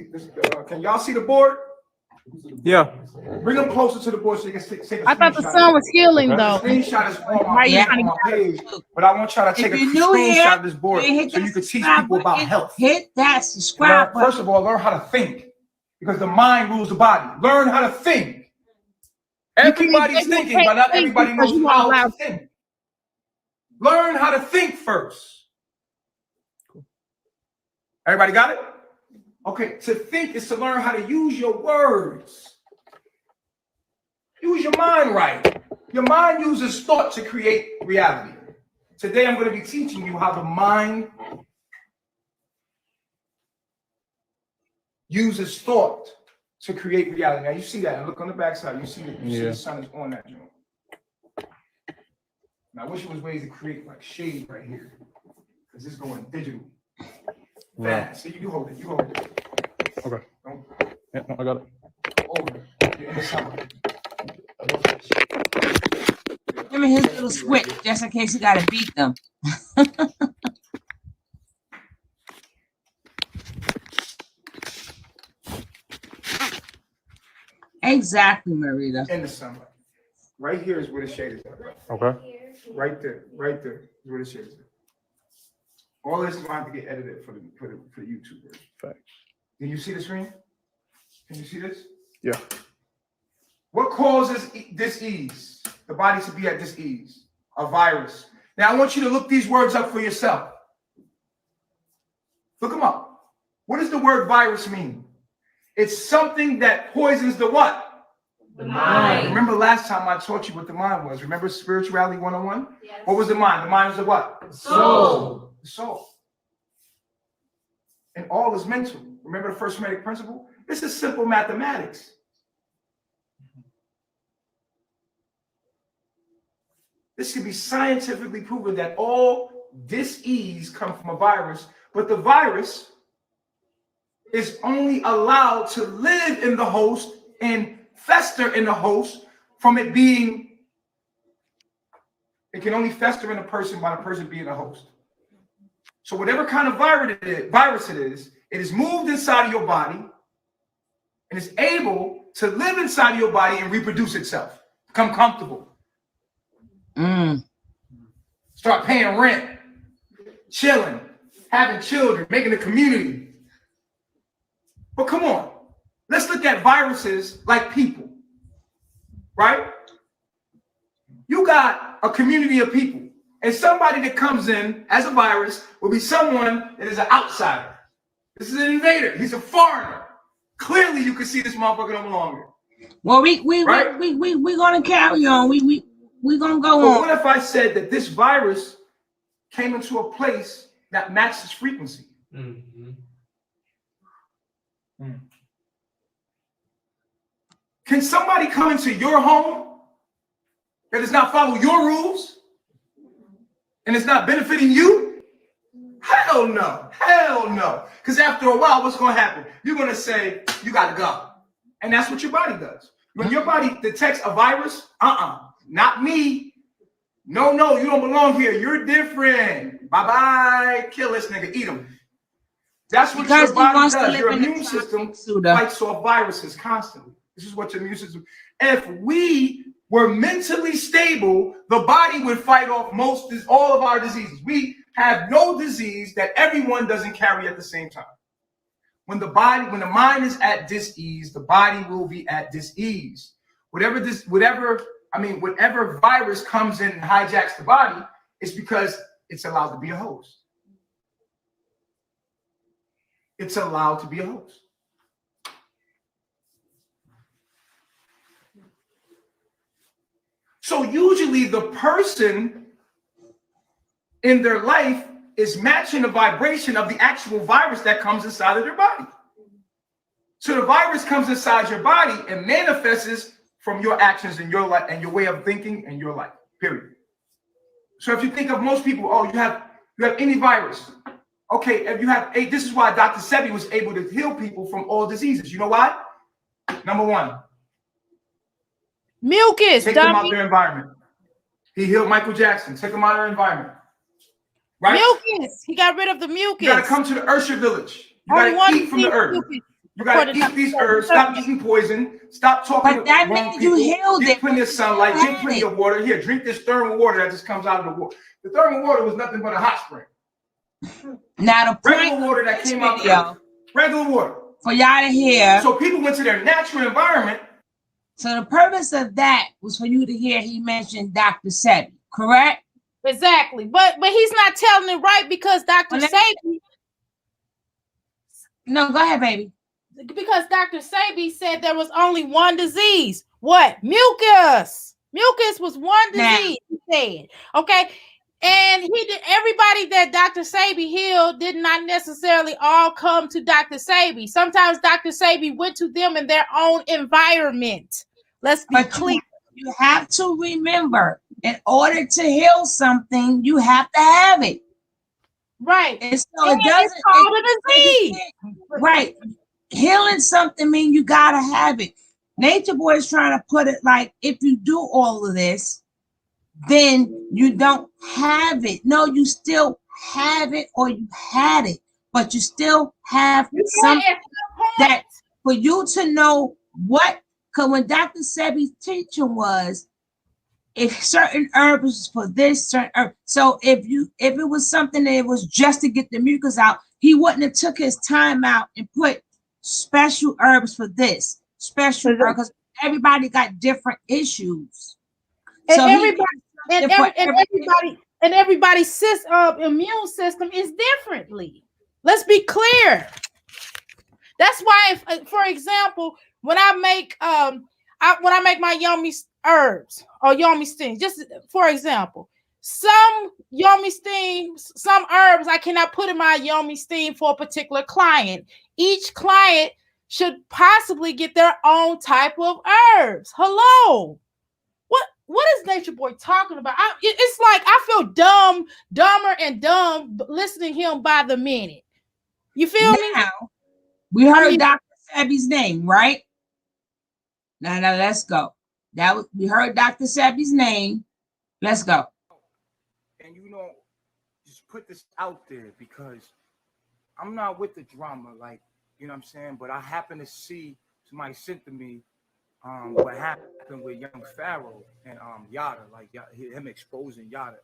S4: can y'all see the board?
S5: Yeah.
S4: Bring them closer to the board so you can take a
S3: I thought the
S4: screenshot.
S3: sun was healing
S5: Okay.
S4: The
S3: though.
S4: screenshot is on
S3: Why you
S4: my,
S3: trying
S4: on
S3: to
S4: my page, but I want y'all to take a
S1: If you're new here,
S4: screenshot of this board
S1: you hit
S4: so
S1: that
S4: you can teach
S1: subscribe
S4: people about
S1: button,
S4: health.
S1: Hit that subscribe button.
S4: First of all, learn how to think because the mind rules the body. Learn how to think. Everybody's thinking, but not everybody knows how to think. Learn how to think first. Everybody got it? Okay, to think is to learn how to use your words. Use your mind right. Your mind uses thought to create reality. Today I'm going to be teaching you how the mind uses thought to create reality. Now you see that. Look on the backside. You see that. You see the sun is on that joint. Now I wish it was ways to create like shade right here, because it's going digital. Fast. So you hold it. You hold it.
S5: Okay.
S4: Don't
S5: Yeah, no, I got it.
S4: over. You're in the sun.
S1: Give me his little switch just in case he got to beat them. Exactly, Marita.
S4: In the sunlight. Right here is where the shade is at.
S5: Okay.
S4: Right there. Right there is where the shade is at. All this is going to have to get edited for the YouTubers.
S5: Facts.
S4: Can you see the screen? Can you see this?
S5: Yeah.
S4: What causes dis-ease? The body to be at dis-ease? A virus. Now, I want you to look these words up for yourself. Look them up. What does the word virus mean? It's something that poisons the what?
S7: The mind.
S4: Remember last time I taught you what the mind was. Remember Spirituality 101?
S7: Yes.
S4: What was the mind? The mind was the what?
S7: Soul.
S4: The soul. And all is mental. Remember the first Hermetic principle? This is simple mathematics. This can be scientifically proven that all dis-ease comes from a virus, but the virus is only allowed to live in the host and fester in the host from it being, it can only fester in a person by the person being a host. So whatever kind of virus it is moved inside of your body and is able to live inside of your body and reproduce itself, become comfortable. Start paying rent, chilling, having children, making a community. But come on, let's look at viruses like people, right? You got a community of people, and somebody that comes in as a virus will be someone that is an outsider. This is an invader. He's a foreigner. Clearly, you can see this motherfucker no longer.
S1: Well, we gonna carry on. We gonna go
S4: But
S1: on.
S4: what if I said that this virus came into a place that matches frequency? Can somebody come into your home that does not follow your rules and it's not benefiting you? Hell no. Hell no. Because after a while, what's going to happen? You're going to say, you got to go. And that's what your body does. When your body detects a virus, not me. No, you don't belong here. You're different. Bye-bye. Kill this nigga. Eat him. That's what
S1: Because
S4: your body
S1: wants to
S4: does.
S1: live
S4: Your
S1: in the
S4: immune system
S1: Suda.
S4: fights off viruses constantly. This is what your immune system. If we were mentally stable, the body would fight off all of our diseases. We have no disease that everyone doesn't carry at the same time. When the mind is at dis-ease, the body will be at dis-ease. Whatever virus comes in and hijacks the body, it's because it's allowed to be a host. It's allowed to be a host. So usually the person in their life is matching the vibration of the actual virus that comes inside of their body. So the virus comes inside your body and manifests from your actions and your life and your way of thinking and your life, period. So if you think of most people, you have any virus. Okay, if you have this is why Dr. Sebi was able to heal people from all diseases. You know why? Number one,
S3: Mucus,
S4: take them out
S3: dummy.
S4: their environment. He healed Michael Jackson. Take them out of their environment. right?
S3: Mucus. He got rid of the mucus.
S4: You got to come to the Ursha village. You
S3: Only
S4: got
S3: one
S4: to eat from the
S3: disease
S4: herb.
S3: mucus,
S4: You got to
S3: according
S4: eat
S3: to
S4: these
S3: Dr.
S4: herbs. Stop eating poison. Stop talking
S1: But
S4: to
S1: that
S4: wrong
S1: means you
S4: people.
S1: healed
S4: Get
S1: it.
S4: plenty of sunlight.
S1: You
S4: Get
S1: had
S4: plenty
S1: it.
S4: of water. Here, drink this thermal water that just comes out of the water. The thermal water was nothing but a hot spring.
S1: Now the
S4: Regular
S1: point
S4: water
S1: of
S4: that
S1: this
S4: came out the
S1: video
S4: earth. Regular water.
S1: for y'all to hear.
S4: So people went to their natural environment.
S1: So the purpose of that was for you to hear he mentioned Dr. Sebi, correct?
S3: Exactly. But he's not telling it right because Dr.
S1: Well,
S3: Sebi.
S1: No, go ahead, baby.
S3: Because Dr. Sebi said there was only one disease. What? Mucus. Mucus was one disease, he said. Okay. And he did everybody that Dr. Sebi healed did not necessarily all come to Dr. Sebi. Sometimes Dr. Sebi went to them in their own environment. Let's be clear.
S1: You have to remember, in order to heal something, you have to have it.
S3: Right.
S1: And so it doesn't.
S3: It's called a disease.
S1: Right. Healing something means you gotta have it. Natureboy is trying to put it like, if you do all of this, then you don't have it. No, you still have it, or you had it, but you still have something that for you to know what. Because when Dr. Sebi's teaching was, if certain herbs for this, certain herb. So if it was something that was just to get the mucus out, he wouldn't have took his time out and put special herbs for this, special herbs, because everybody got different issues.
S3: And
S1: so
S3: everybody's immune system is differently. Let's be clear. That's why, for example, when I make my yummy herbs or yummy steams, just for example, some yummy steams, some herbs I cannot put in my yummy steam for a particular client. Each client should possibly get their own type of herbs. Hello. What is Natureboy talking about? It's like I feel dumber and dumb listening to him by the minute. You feel me?
S1: We heard Dr. Sebi's name, right? Now let's go. We heard Dr. Sebi's name. Let's go.
S4: And just put this out there because I'm not with the drama, like, you know what I'm saying? But I happen to see somebody sent to me what happened with young Pharaoh and Yada, like him exposing Yada.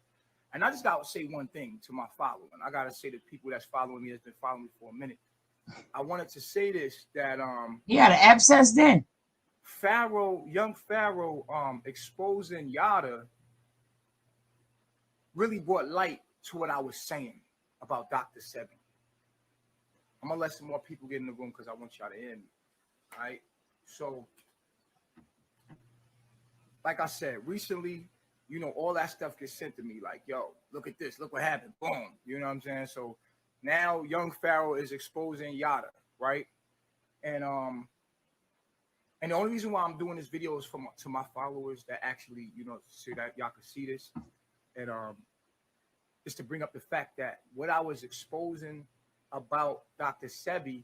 S4: And I just gotta say one thing to my following. I gotta say to people that's following me, that's been following me for a minute. I wanted to say this, that
S1: you had an abscess then.
S4: Young Pharaoh exposing Yada really brought light to what I was saying about Dr. Sebi. I'm gonna let some more people get in the room because I want y'all to hear me. All right. So, like I said, recently, all that stuff gets sent to me. Like, yo, look at this, look what happened. Boom. You know what I'm saying? So now young Pharaoh is exposing Yada, right? And the only reason why I'm doing this video is to my followers that actually, so that y'all can see this. And is to bring up the fact that what I was exposing about Dr. Sebi,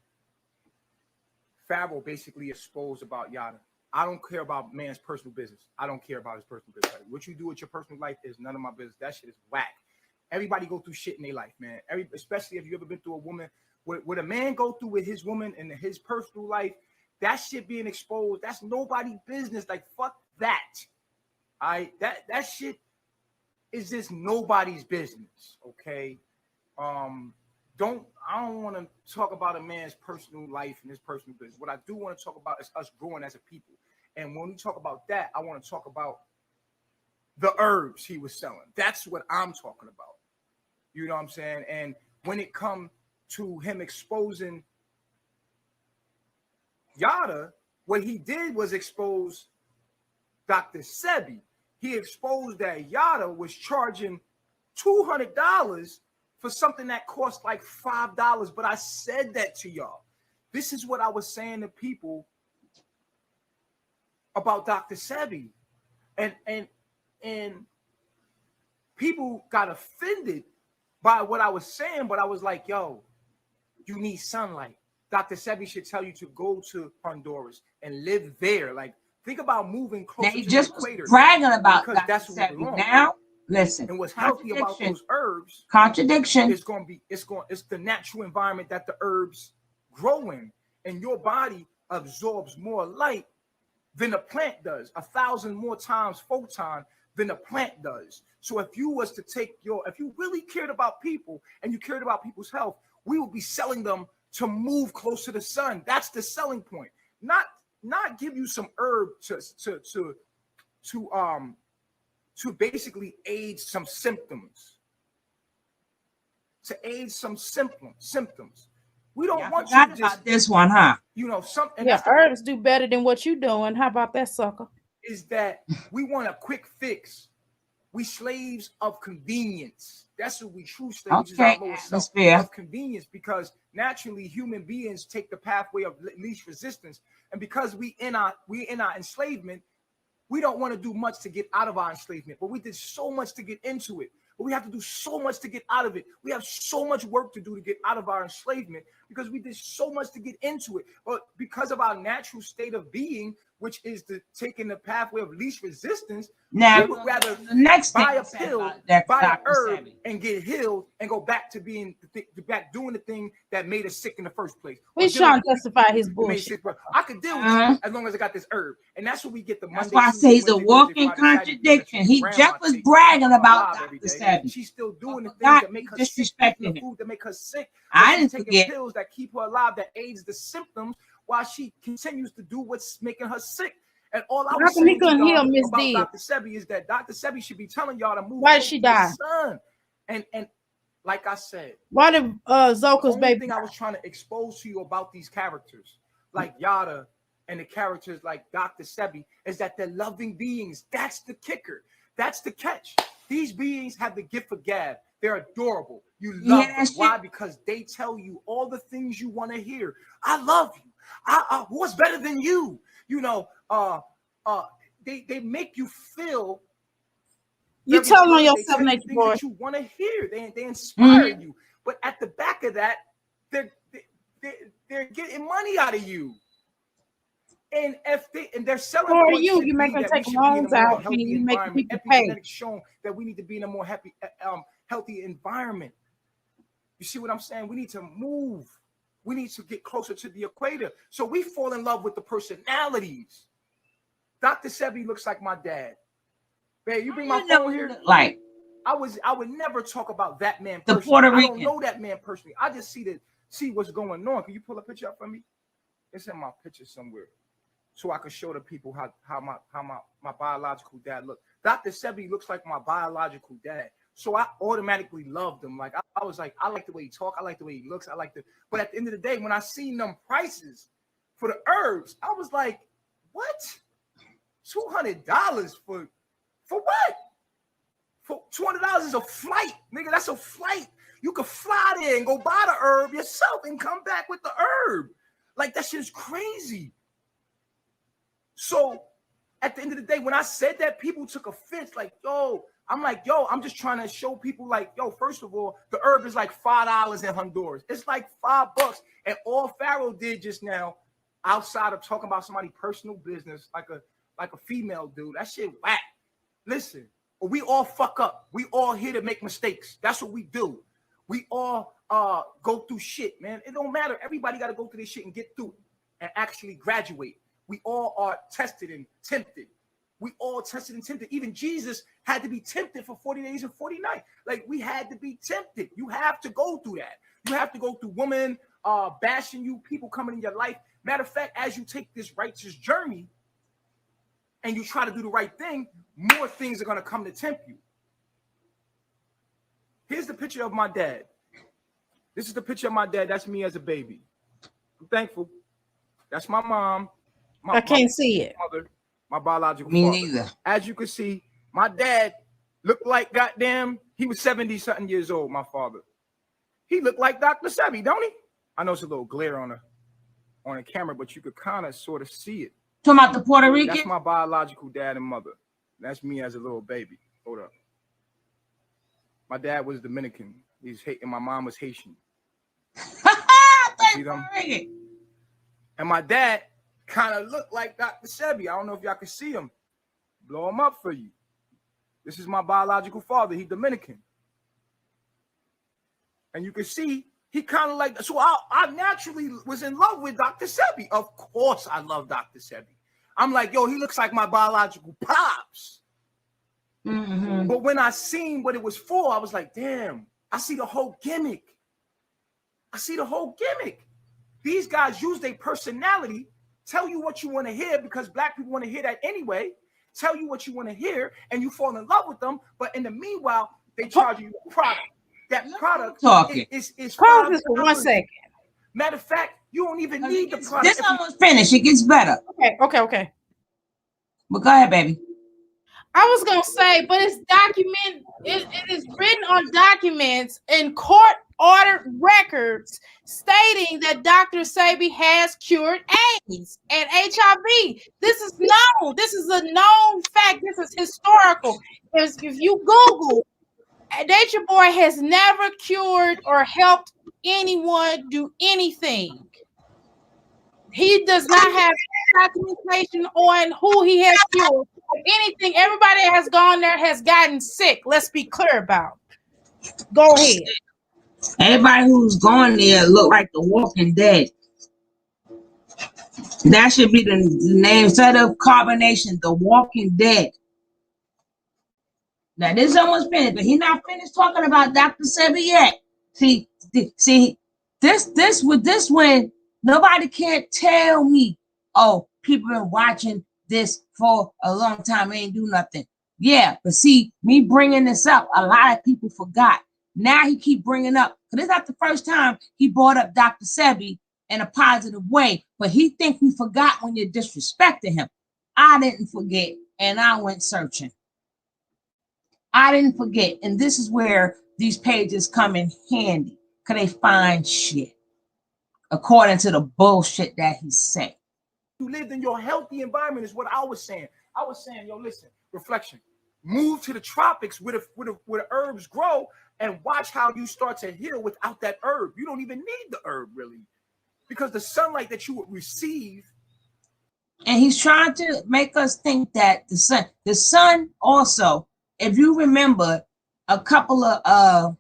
S4: Pharaoh basically exposed about Yada. I don't care about man's personal business. I don't care about his personal business. Like, what you do with your personal life is none of my business. That shit is whack. Everybody go through shit in their life, man. Especially if you ever been through a woman, what a man go through with his woman and his personal life, that shit being exposed, that's nobody's business. Like, fuck that. That shit is just nobody's business, okay? I don't want to talk about a man's personal life and his personal business. What I do want to talk about is us growing as a people. And when we talk about that, I want to talk about the herbs he was selling. That's what I'm talking about. You know what I'm saying? And when it comes to him exposing Yada, what he did was expose Dr. Sebi. He exposed that Yada was charging $200 for something that cost like $5. But I said that to y'all. This is what I was saying to people about Dr. Sebi. And people got offended by what I was saying, but I was like, yo, you need sunlight. Dr. Sebi should tell you to go to Honduras and live there. Like, think about moving closer to the equator.
S1: Bragging about
S4: because that's
S1: Dr. Sebi
S4: where
S1: now. Listen.
S4: And what's healthy about those herbs
S1: Contradiction.
S4: it's the natural environment that the herbs grow in. And your body absorbs more light than a plant does, 1,000 more times photon than a plant does. So if you really cared about people and you cared about people's health, we would be selling them to move close to the sun. That's the selling point. Not give you some herb to basically aid some symptoms. To aid some symptoms. We don't want you to just
S1: this one, huh?
S4: Something.
S3: Yeah, herbs do better than what you doing. How about that, sucker?
S4: Is that we want a quick fix. We slaves of convenience. That's what we true slaves is our lowest self of convenience, because naturally human beings take the pathway of least resistance, and because we in our enslavement, we don't want to do much to get out of our enslavement, but we did so much to get into it. But we have to do so much to get out of it. We have so much work to do to get out of our enslavement because we did so much to get into it. But because of our natural state of being, which is taking the pathway of least resistance,
S1: now,
S4: we would rather buy a pill, buy an herb, and get healed and go back to being doing the thing that made us sick in the first place.
S3: We're trying to justify his bullshit.
S4: I could deal with it as long as I got this herb. And that's what we get the Monday.
S1: That's why I say he's a walking contradiction. He just was bragging about Dr. Savvy.
S4: She's still doing the things that make her sick, the food that make her sick.
S1: I didn't
S4: taking
S1: forget
S4: pills that keep her alive, that aids the symptoms, while she continues to do what's making her sick. And all I was saying about Dr. Sebi is that Dr. Sebi should be telling y'all to move.
S3: Why did she die?
S4: Son. And like I said,
S3: why did Zoka's baby?
S4: Thing I was trying to expose to you about these characters, like Yada, and the characters like Dr. Sebi, is that they're loving beings. That's the kicker. That's the catch. These beings have the gift of gab. They're adorable. You love them. Why? Because they tell you all the things you want to hear. I love you. What's better than you? You know, they make you feel.
S3: You telling on yourself, Natureboy.
S4: That you want to hear. They inspire you. But at the back of that, they're getting money out of you. And they're selling.
S3: Or you make them take loans out and you make people pay.
S4: Shown that we need to be in a more happy, healthy environment. You see what I'm saying? We need to move. We need to get closer to the equator. So we fall in love with the personalities. Dr. Sebi looks like my dad. Babe, you bring my phone here.
S1: Like
S4: I would never talk about that man
S1: personally. The Puerto Rican.
S4: I don't know that man personally. I just see what's going on. Can you pull a picture up for me? It's in my picture somewhere, so I can show the people how my biological dad looked. Dr. Sebi looks like my biological dad. So I automatically loved him. Like I was like, I like the way he talk, I like the way he looks, but at the end of the day, when I seen them prices for the herbs, I was like, what? $200 for what? For $200 is a flight, nigga. That's a flight. You could fly there and go buy the herb yourself and come back with the herb. Like that shit is crazy. So at the end of the day, when I said that, people took offense. Like, I'm just trying to show people, like, first of all, the herb is like $5 in Honduras. It's like $5. And all Pharaoh did just now, outside of talking about somebody's personal business, like a female dude, that shit whack. Listen, we all fuck up. We all here to make mistakes. That's what we do. We all go through shit, man. It don't matter. Everybody got to go through this shit and get through it and actually graduate. We all are tested and tempted. We all tested and tempted. Even Jesus had to be tempted for 40 days and 40 nights. Like, we had to be tempted. You have to go through that. You have to go through women bashing you, people coming in your life. Matter of fact, as you take this righteous journey and you try to do the right thing, more things are going to come to tempt you. Here's the picture of my dad. This is the picture of my dad. That's me as a baby. I'm thankful. That's my mom.
S3: I can't see it.
S4: Mother, my biological
S1: Me
S4: father.
S1: neither.
S4: As you can see, my dad looked like goddamn, he was 70-something years old, my father. He looked like Dr. Sebi, don't he? I know it's a little glare on a camera, but you could kind of sort of see it.
S1: Talking about the Puerto Rican?
S4: That's my biological dad and mother. That's me as a little baby. Hold up. My dad was Dominican. And my mom was Haitian. See them? And my dad kind of looked like Dr. Sebi. I don't know if y'all can see him. Blow him up for you. This is my biological father. He's Dominican. And you can see he kind of like, so I naturally was in love with Dr. Sebi. Of course I love Dr. Sebi. I'm like, yo, he looks like my biological pops.
S1: Mm-hmm.
S4: But when I seen what it was for, I was like, damn, I see the whole gimmick. I see the whole gimmick. These guys use their personality, tell you what you want to hear because black people want to hear that anyway, tell you what you want to hear, and you fall in love with them. But in the meanwhile, they charge you a product. That product is
S3: pause this for 1 second.
S4: Matter of fact, you don't even need the product.
S1: This almost finished. It gets better.
S3: Okay.
S1: But go ahead, baby.
S3: I was gonna say, but it's document. It is written on documents in court-ordered records stating that Dr. Sebi has cured AIDS and HIV. This is known. This is a known fact. This is historical. If you Google, Natureboy has never cured or helped anyone do anything. He does not have documentation on who he has cured. If anything, everybody that has gone there has gotten sick. Let's be clear about it. Go ahead.
S1: Everybody who's gone there look like the Walking Dead. That should be the name instead of carbonation, the Walking Dead. Now this is almost finished, but he's not finished talking about Dr. Sebi yet. See, this when nobody can't tell me, oh, people been watching this for a long time, ain't do nothing. Yeah, but see, me bringing this up, a lot of people forgot. Now he keep bringing up, because it's not the first time he brought up Dr. Sebi in a positive way, but he think we forgot when you're disrespecting him. I didn't forget, and I went searching. I didn't forget, and this is where these pages come in handy, because they find shit according to the bullshit that he said.
S4: You lived in your healthy environment is what I was saying. I was saying, yo, listen, reflection. Move to the tropics where the herbs grow and watch how you start to heal without that herb. You don't even need the herb, really, because the sunlight that you would receive.
S1: And he's trying to make us think that the sun also, if you remember a couple of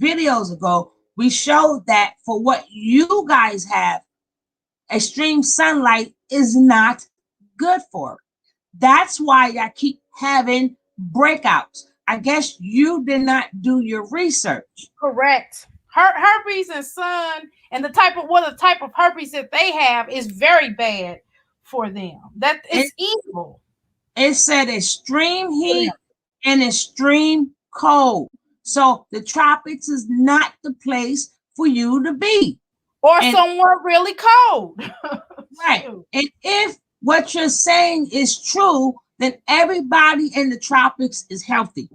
S1: videos ago, we showed that for what you guys have, extreme sunlight is not good for it. That's why I keep having breakouts. I guess you did not do your research.
S3: Correct. Herpes and sun and the type of herpes that they have is very bad for them. That is evil.
S1: It said extreme heat and extreme cold. So the tropics is not the place for you to be.
S3: Or somewhere really cold.
S1: Right. And if what you're saying is true, then everybody in the tropics is healthy.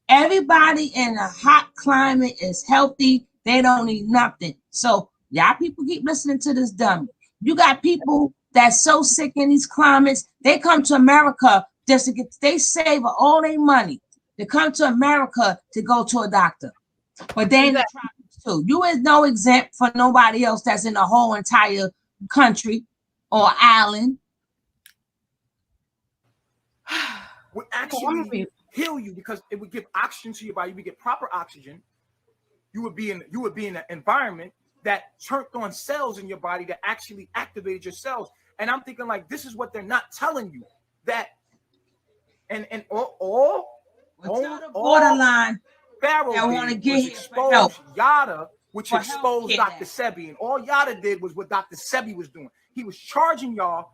S1: Everybody in a hot climate is healthy. They don't need nothing. So y'all people keep listening to this dummy. You got people that's so sick in these climates, they come to America just to get, they save all their money to come to America to go to a doctor. But they in the tropics too. You is no exempt for nobody else that's in the whole entire country or island.
S4: Would actually heal you because it would give oxygen to your body. You would get proper oxygen. You would be in an environment that turned on cells in your body that actually activated your cells. And I'm thinking like, this is what they're not telling you, that and all
S1: borderline
S4: Pharaoh
S1: want to get
S4: exposed Yada, which exposed Dr. Sebi, and all Yada did was what Dr. Sebi was doing. He was charging y'all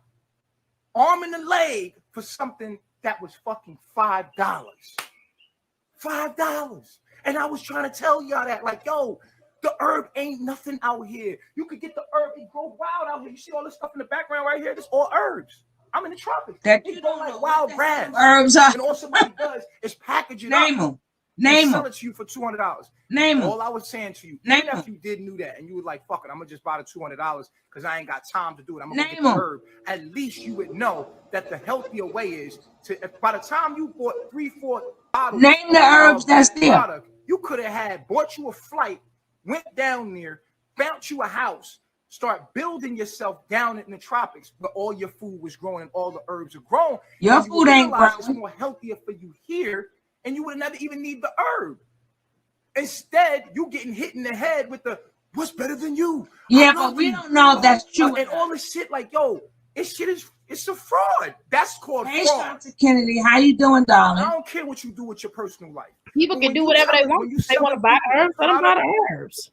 S4: arm and a leg for something that was fucking $5. $5. And I was trying to tell y'all that, like, yo, the herb ain't nothing out here. You could get the herb, it grows wild out here. You see all this stuff in the background right here? This all herbs. I'm in the tropics.
S1: That
S4: you don't like wild grass.
S1: Herbs are.
S4: And all somebody does is package it
S1: Name
S4: up.
S1: Them. Name
S4: sell
S1: them.
S4: it to you for $200.
S1: Name them.
S4: All I was saying to you,
S1: Name
S4: even if you did knew that, and you was like, fuck it, I'm gonna just buy the $200 because I ain't got time to do it. I'm gonna get the herb. At least you would know that the healthier way is to. By the time you bought 3-4 bottles,
S1: name the herbs that's there.
S4: Product, you could have bought you a flight, went down there, found you a house, start building yourself down in the tropics where all your food was growing and all the herbs are grown.
S1: Your food ain't growing.
S4: It's more healthier for you here and you would never even need the herb. Instead, you getting hit in the head with the what's better than you?
S1: Yeah, but we don't know if that's true.
S4: And all this shit, like, yo, it's a fraud. That's called
S1: Hey,
S4: fraud.
S1: Dr. Kennedy, how you doing, darling?
S4: I don't care what you do with your personal life.
S3: People can do whatever they want. If they want to buy herbs, let them buy the herbs.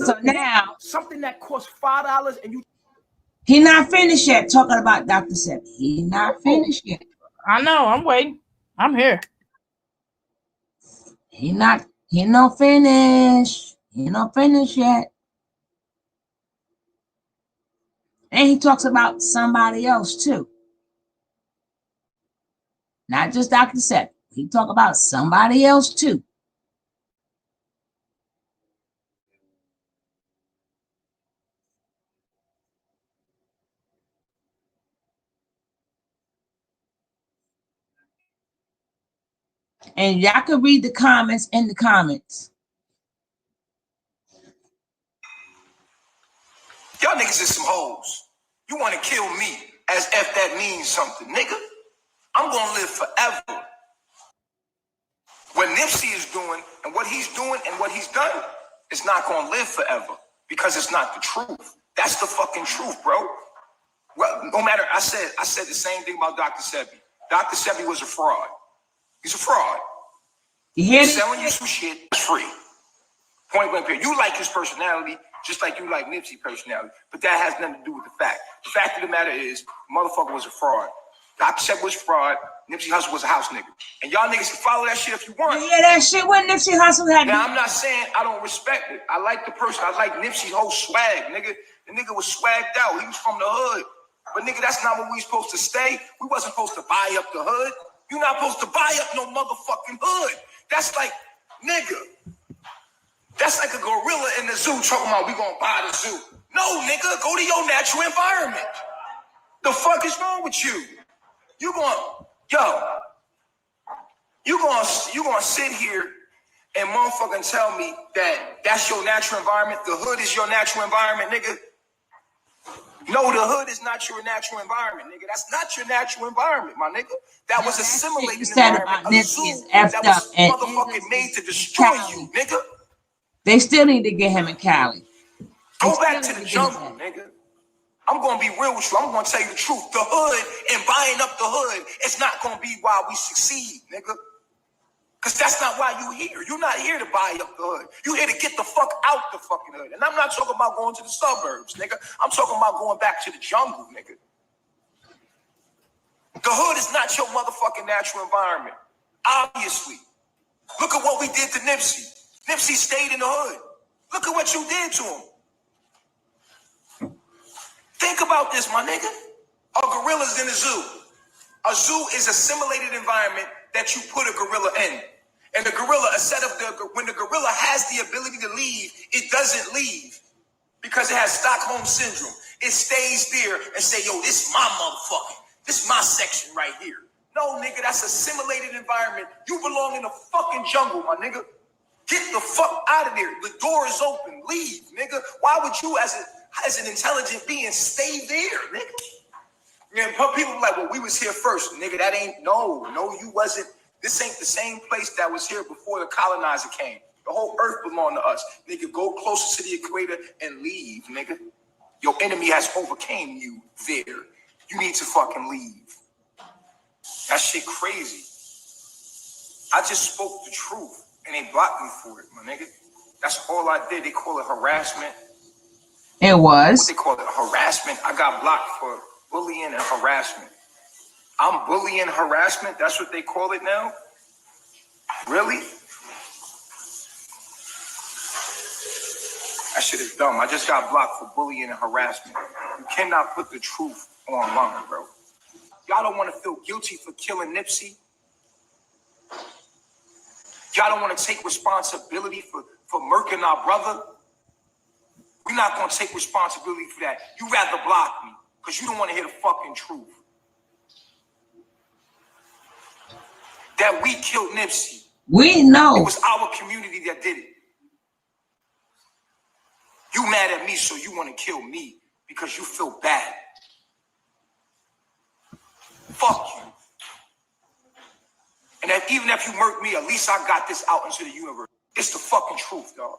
S1: So now,
S4: something that costs $5 and you.
S1: He not finished yet talking about Dr. Sebi. He not finished yet.
S3: I know. I'm waiting. I'm here.
S1: He not finished. He not finished yet. And he talks about somebody else too. Not just Dr. Sebi. He talk about somebody else too. And y'all can read the comments in the comments.
S6: Y'all niggas is some hoes. You want to kill me as if that means something, nigga. I'm going to live forever. What Nipsey is doing and what he's doing and what he's done is not going to live forever because it's not the truth. That's the fucking truth, bro. Well, no matter, I said the same thing about Dr. Sebi. Dr. Sebi was a fraud. He's a fraud.
S1: You hear
S6: He's selling you some shit that's free. Point blank period. You like his personality just like you like Nipsey's personality, but that has nothing to do with the fact. The fact of the matter is, the motherfucker was a fraud. Dr. Sebi was fraud. Nipsey Hussle was a house nigga. And y'all niggas can follow that shit if you want.
S1: Yeah, that shit when Nipsey Hussle had.
S6: Now, I'm not saying I don't respect it. I like the person. I like Nipsey's whole swag, nigga. The nigga was swagged out. He was from the hood. But nigga, that's not where we supposed to stay. We wasn't supposed to buy up the hood. You're not supposed to buy up no motherfucking hood. That's like, nigga. That's like a gorilla in the zoo talking about we gonna buy the zoo. No, nigga, go to your natural environment. The fuck is wrong with you? You gonna sit here and motherfucking tell me that that's your natural environment? The hood is your natural environment, nigga? No, the hood is not your natural environment, nigga. That's not your natural environment, my nigga. That was assimilated environment. A zoo that was motherfucking made to destroy you, nigga.
S1: They still need to get him in Cali.
S6: Go back to the jungle, nigga. I'm going to be real with you. I'm going to tell you the truth. The hood and buying up the hood is not going to be why we succeed, nigga. Because that's not why you here. You're not here to buy up the hood. You're here to get the fuck out the fucking hood. And I'm not talking about going to the suburbs, nigga. I'm talking about going back to the jungle, nigga. The hood is not your motherfucking natural environment. Obviously. Look at what we did to Nipsey. Nipsey stayed in the hood. Look at what you did to him. Think about this, my nigga. A gorilla's in a zoo. A zoo is a simulated environment that you put a gorilla in. And the gorilla, when the gorilla has the ability to leave, it doesn't leave because it has Stockholm syndrome. It stays there and say, yo, this is my motherfucker. This is my section right here. No, nigga, that's a simulated environment. You belong in the fucking jungle, my nigga. Get the fuck out of there. The door is open. Leave, nigga. Why would you, as an intelligent being, stay there, nigga? And people be like, well, we was here first, nigga. That ain't, no, you wasn't. This ain't the same place that was here before the colonizer came. The whole earth belonged to us. Nigga, go closer to the equator and leave, nigga. Your enemy has overcame you there. You need to fucking leave. That shit crazy. I just spoke the truth and they blocked me for it, my nigga. That's all I did. They call it harassment.
S1: It was.
S6: What they call it, harassment. I got blocked for bullying and harassment. I'm bullying harassment? That's what they call it now? Really? That shit is dumb. I just got blocked for bullying and harassment. You cannot put the truth online, bro. Y'all don't want to feel guilty for killing Nipsey. Y'all don't want to take responsibility for murking our brother. We're not going to take responsibility for that. You rather block me because you don't want to hear the fucking truth. That we killed Nipsey.
S1: We know.
S6: It was our community that did it. You mad at me, so you want to kill me because you feel bad. Fuck you. And And that even if you murk me, at least I got this out into the universe. It's the fucking truth, dog.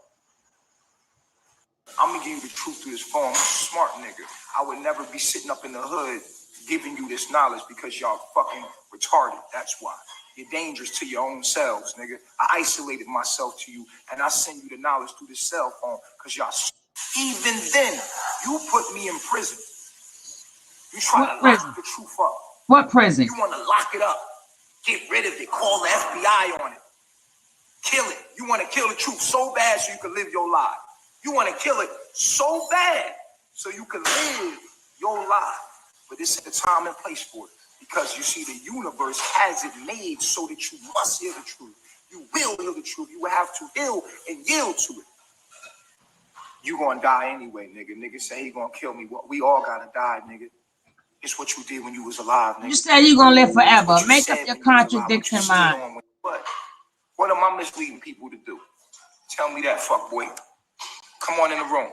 S6: I'm gonna give you the truth through this phone. I'm a smart nigga. I would never be sitting up in the hood giving you this knowledge because y'all fucking retarded. That's why. You're dangerous to your own selves, nigga. I isolated myself to you, and I send you the knowledge through this cell phone because y'all. Even then, you put me in prison. You try to lock the truth up.
S1: What prison?
S6: You want to lock it up. Get rid of it. Call the FBI on it. Kill it. You want to kill the truth so bad so you can live your life. You want to kill it so bad so you can live your life. But this is the time and place for it. Because you see, the universe has it made so that you must hear the truth. You will hear the truth. You will have to heal and yield to it. You gonna die anyway, nigga. Nigga say he gonna kill me. We all gotta die, nigga. It's what you did when you was alive, nigga.
S1: You said you gonna live forever. Make up your contradiction mind.
S6: What am I misleading people to do? Tell me that, fuck boy. Come on in the room.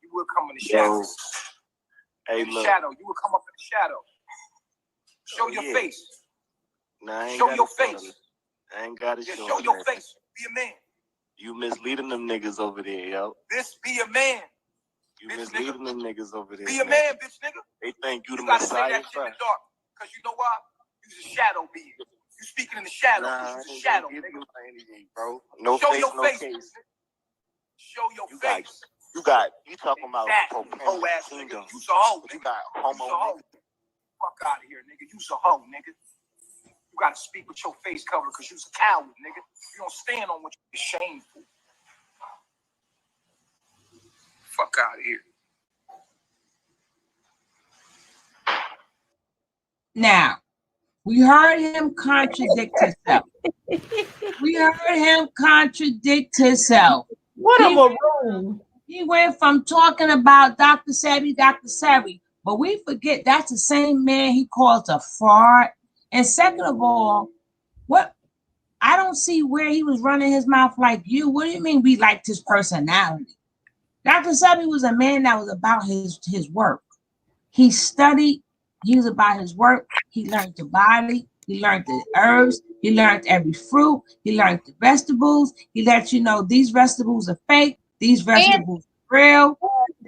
S6: You will come in the shadow.
S8: Hey,
S6: in the
S8: look.
S6: shadow. You will come up in the shadow. Show your face.
S8: Nah,
S6: show your face.
S8: I ain't got to
S6: show your face. Be a man.
S8: You misleading them niggas over there, yo.
S6: This be a man.
S8: You misleading them niggas over there.
S6: Be a man, bitch, nigga.
S8: They think you the
S6: gotta say
S8: Messiah.
S6: That shit in the dark. Because you know why? You's a shadow being. You speaking in the shadow.
S8: Nah,
S6: you's a shadow, nigga.
S8: Anything, bro. No
S6: show
S8: face,
S6: your
S8: no
S6: face.
S8: case.
S6: Show your face.
S8: You talking about
S6: hoe ass nigga. You's a hoe, nigga.
S8: You got homo.
S6: Fuck out of here, nigga. You's a hoe, nigga. You gotta speak with your face covered because you's a coward, nigga. You don't stand on what you're shameful. Fuck out of here.
S1: Now, we heard him contradict himself.
S3: What a maroon.
S1: He went from talking about Dr. Sebi, but we forget that's the same man he calls a fraud. And second of all, what I don't see where he was running his mouth like you. What do you mean we liked his personality? Dr. Sebi was a man that was about his work. He studied, he was about his work. He learned the body, he learned the herbs, he learned every fruit, he learned the vegetables. He let you know these vegetables are fake, these vegetables are real.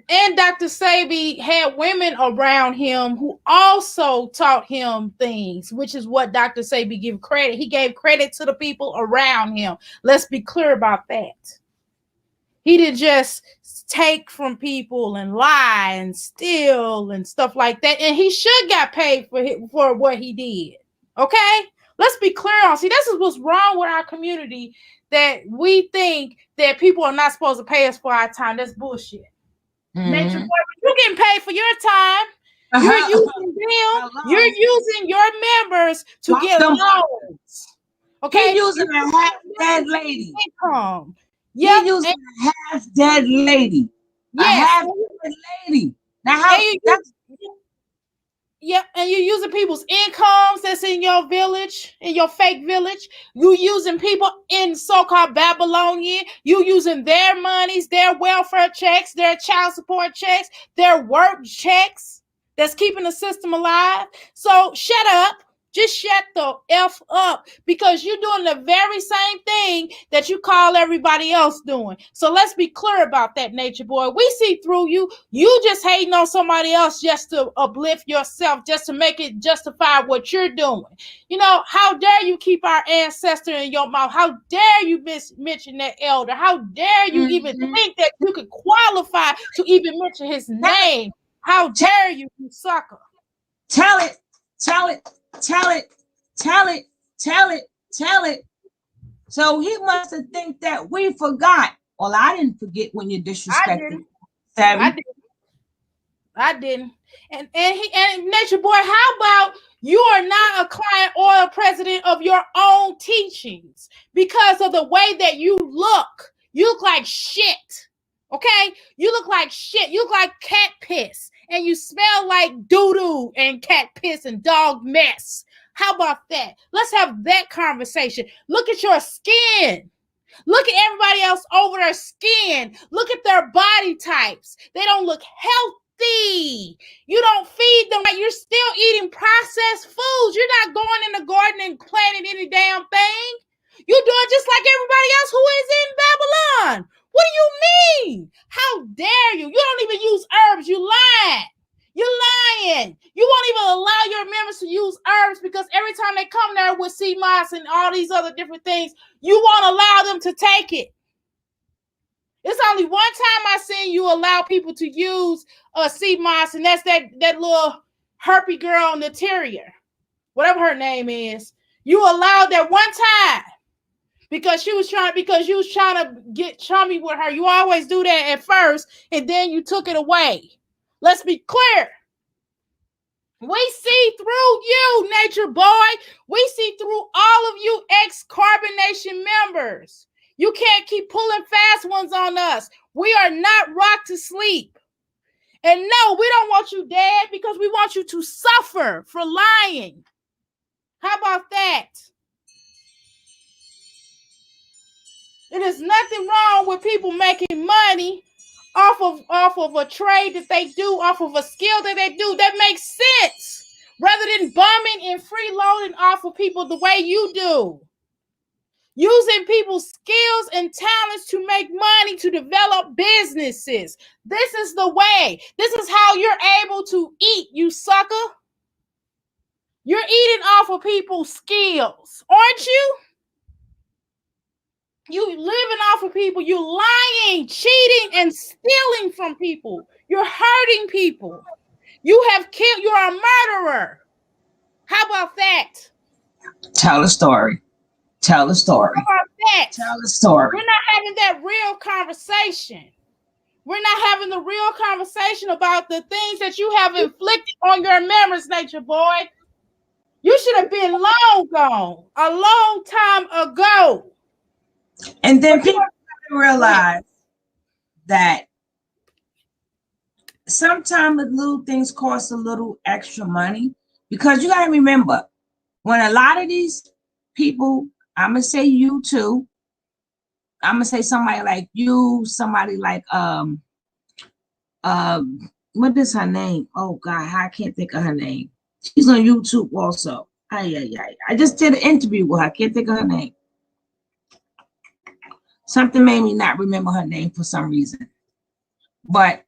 S3: And Dr. Sebi had women around him who also taught him things, which is what Dr. Sebi gave credit. He gave credit to the people around him. Let's be clear about that. He didn't just take from people and lie and steal and stuff like that. And he should got paid for what he did. Okay? Let's be clear on. See, this is what's wrong with our community, that we think that people are not supposed to pay us for our time. That's bullshit. Natureboy, you're getting paid for your time. You're using them. You're using your members to get loans. Okay,
S1: You're using a half-dead lady.
S3: Income.
S1: Yeah, you're using a half-dead lady.
S3: Yes.
S1: A half-dead lady. Now, how?
S3: Yep, and you're using people's incomes that's in your village, in your fake village. You using people in so-called Babylonian. You using their monies, their welfare checks, their child support checks, their work checks that's keeping the system alive. So shut up. Just shut the F up, because you're doing the very same thing that you call everybody else doing. So let's be clear about that, Natureboy. We see through you. You just hating on somebody else just to uplift yourself, just to make it justify what you're doing. You know, how dare you keep our ancestor in your mouth? How dare you mention that elder? How dare you even think that you could qualify to even mention his name? How dare you, you sucker?
S1: Tell it. Tell it. Tell it, tell it, tell it, tell it. So he must have think that we forgot. Well, I didn't forget when you disrespected Savvy.
S3: I didn't. And Natureboy, how about you are not a client or a president of your own teachings because of the way that you look? You look like shit. Okay? You look like shit. You look like cat piss. And you smell like doo-doo and cat piss and dog mess. How about that? Let's have that conversation. Look at your skin. Look at everybody else over their skin. Look at their body types. They don't look You don't feed them right. You're still eating processed foods. You're not going in the garden and planting any damn thing. You're doing just like everybody else who is in Babylon. What do you mean? How dare you? You don't even use herbs. You lying. You're lying. You won't even allow your members to use herbs because every time they come there with sea moss and all these other different things, you won't allow them to take it. It's only one time I seen you allow people to use sea moss, and that's that little herpy girl on the terrier, whatever her name is. You allowed that one time because you was trying to get chummy with her. You always do that at first, and then you took it away. Let's be clear. We see through you, Nature Boy. We see through all of you ex-Carbonation members. You can't keep pulling fast ones on us. We are not rocked to sleep. And no, we don't want you dead because we want you to suffer for lying. How about that? It is nothing wrong with people making money off of a trade that they do, off of a skill that they do. That makes sense. Rather than bumming and freeloading off of people the way you do. Using people's skills and talents to make money to develop businesses. This is the way. This is how you're able to eat, you sucker. You're eating off of people's skills, aren't you? You living off of people. You lying, cheating, and stealing from people. You're hurting people. You have killed. You're a murderer. How about that?
S1: Tell a story. Tell a story.
S3: How about that?
S1: Tell a story.
S3: We're not having that real conversation. We're not having the real conversation about the things that you have inflicted on your members, Nature Boy. You should have been long gone, a long time ago.
S1: And then people realize that sometimes the little things cost a little extra money, because you got to remember, when a lot of these people, I'm going to say you too, I'm going to say somebody like you, somebody like, what is her name? Oh God, I can't think of her name. She's on YouTube also. I just did an interview with her. I can't think of her name. Something made me not remember her name for some reason. But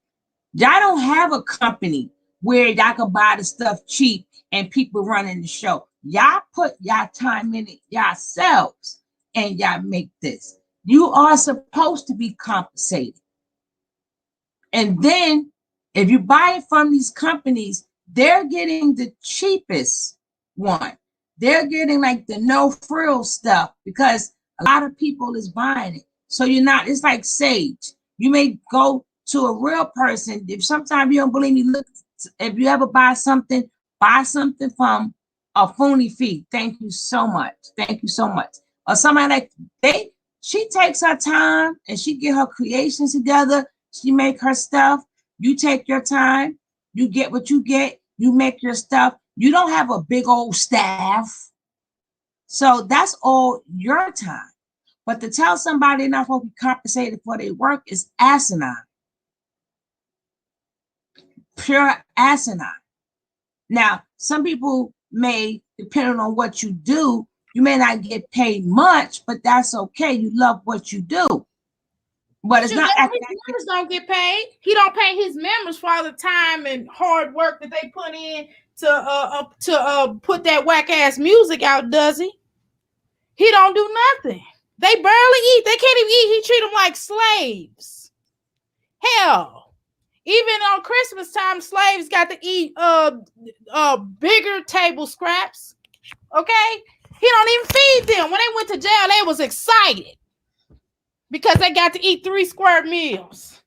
S1: y'all don't have a company where y'all can buy the stuff cheap and people running the show. Y'all put y'all time in it yourselves and y'all make this. You are supposed to be compensated. And then if you buy it from these companies, they're getting the cheapest one. They're getting like the no frill stuff because a lot of people is buying it. So you're not, it's like Sage. You may go to a real person. If sometimes you don't believe me, look, if you ever buy something from a phony fee. Thank you so much. Thank you so much. Or somebody like she takes her time and she get her creations together. She make her stuff. You take your time. You get what you get. You make your stuff. You don't have a big old staff. So that's all your time. But to tell somebody they're not going to be compensated for their work is asinine. Pure asinine. Now, some people may, depending on what you do, you may not get paid much, but that's okay. You love what you do. But it's not
S3: his members don't get paid. He don't pay his members for all the time and hard work that they put in to put that whack ass music out, does he? He don't do nothing. They barely eat. They can't even eat. He treat them like slaves. Hell, even on Christmas time, slaves got to eat bigger table scraps. Okay, he don't even feed them. When they went to jail, they was excited because they got to eat 3 square meals.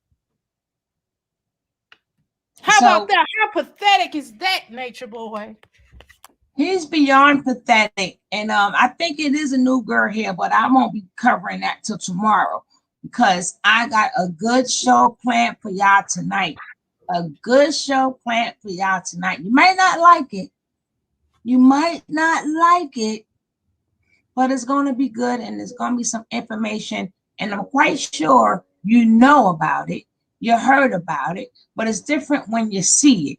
S3: How about that? How pathetic is that, Nature Boy?
S1: He's beyond pathetic. And I think it is a new girl here, but I won't be covering that till tomorrow because I got a good show planned for y'all tonight. A good show planned for y'all tonight. You might not like it. You might not like it, but it's going to be good and there's going to be some information. And I'm quite sure you know about it you heard about it, but it's different when you see it.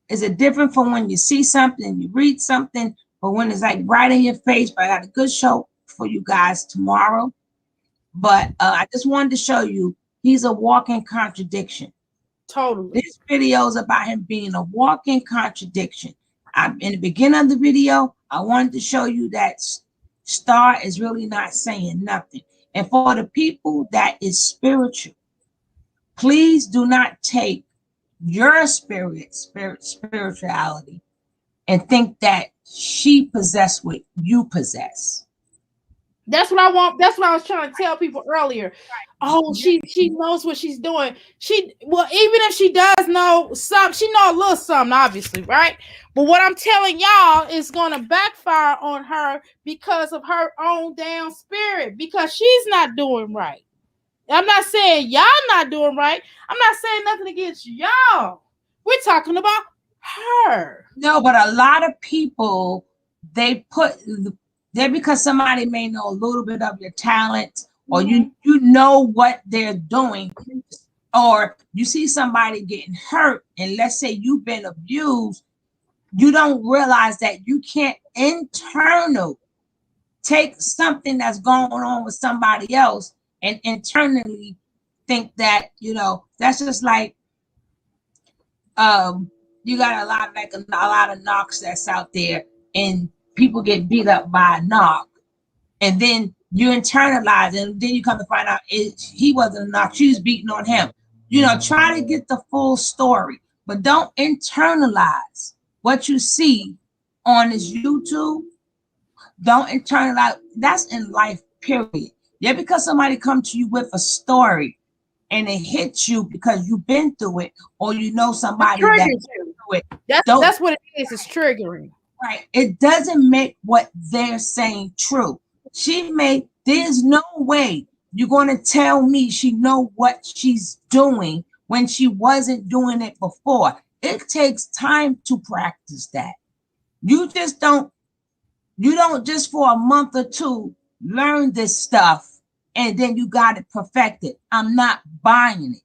S1: Is it different from when you see something, you read something, but when it's like right in your face? But I got a good show for you guys tomorrow. But I just wanted to show you he's a walking contradiction.
S3: Totally.
S1: This video is about him being a walking contradiction. In the beginning of the video, I wanted to show you that Star is really not saying nothing. And for the people that is spiritual, please do not take your spirituality and think that she possessed what you possess.
S3: That's what I want. That's what I was trying to tell people earlier. Oh, she knows what she's doing. Even if she does know some, she know a little something, obviously, right? But what I'm telling y'all is going to backfire on her because of her own damn spirit, because she's not doing right. I'm not saying y'all not doing right. I'm not saying nothing against y'all. We're talking about her.
S1: No, but a lot of people, because somebody may know a little bit of your talent, or you know what they're doing, or you see somebody getting hurt, and let's say you've been abused, you don't realize that you can't take something that's going on with somebody else and internally think that, that's just like you got a lot of knocks that's out there, and people get beat up by a knock, and then you internalize, and then you come to find out he wasn't a knock, she was beating on him. Try to get the full story, but don't internalize what you see on this YouTube. Don't internalize. That's in life, period. Yeah, because somebody comes to you with a story and it hits you because you've been through it, or somebody that's been through it.
S3: That's what it is. It's triggering.
S1: Right. It doesn't make what they're saying true. There's no way you're going to tell me she know what she's doing when she wasn't doing it before. It takes time to practice that. You don't just for a month or two learn this stuff and then you got it perfected. I'm not buying it.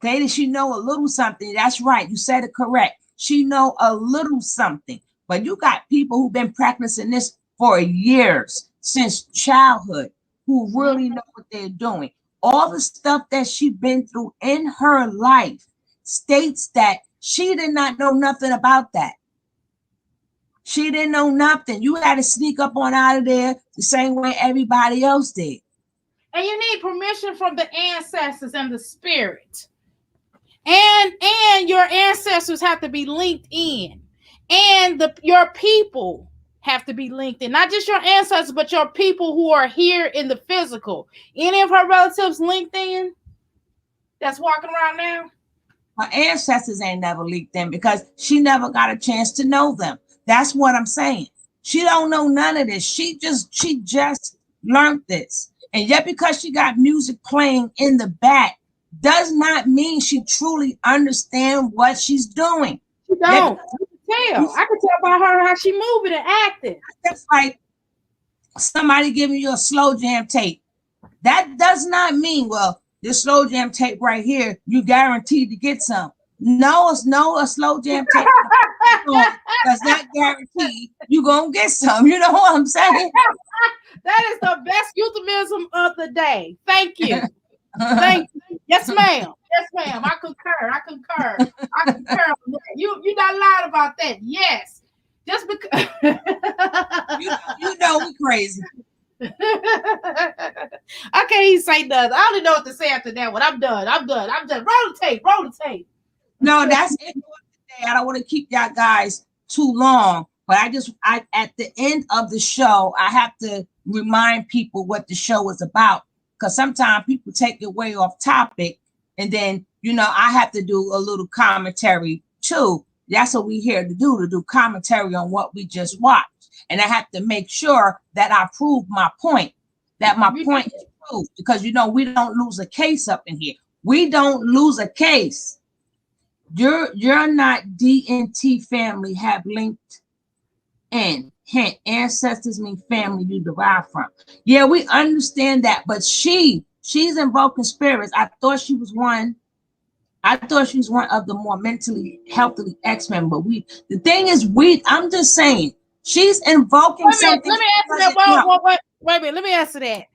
S1: Okay, she know a little something. That's right. You said it correct. She know a little something. But you got people who've been practicing this for years, since childhood, who really know what they're doing. All the stuff that she's been through in her life states that she did not know nothing about that. She didn't know nothing. You had to sneak up on out of there the same way everybody else did.
S3: And you need permission from the ancestors and the spirit. And your ancestors have to be linked in. And your people have to be linked in. Not just your ancestors, but your people who are here in the physical. Any of her relatives linked in that's walking around now?
S1: Her ancestors ain't never linked in because she never got a chance to know them. That's what I'm saying. She don't know none of this. She just learned this. And yet because she got music playing in the back does not mean she truly understands what she's doing.
S3: She don't. I can tell by her how she moving and acting.
S1: That's like somebody giving you a slow jam tape. That does not mean, well, this slow jam tape right here, you guaranteed to get some. No, a slow jam tape does not guarantee you gonna get some. You know what I'm saying?
S3: That is the best euphemism of the day. Thank you. Thank you. Yes, ma'am. Yes, ma'am. I concur. You not lying about that. Yes. Just because
S1: you know we crazy.
S3: I can't even say nothing. I don't even know what to say after that one. I'm done. Roll the tape. No,
S1: that's it for today. I don't want to keep y'all guys too long, but I at the end of the show, I have to remind people what the show is about, because sometimes people take it way off topic, and then I have to do a little commentary too. That's what we're here to do commentary on what we just watched. And I have to make sure that I prove my point, that my point is proved, because we don't lose a case up in here. We don't lose a case. You're not DNT family have linked in. Hint, ancestors mean family you derive from. Yeah, we understand that, but she she's invoking spirits. I thought she was one of the more mentally healthy X-Men, but the thing is, I'm just saying, she's invoking something.
S3: Let me answer that. Wait a minute. Let me answer that.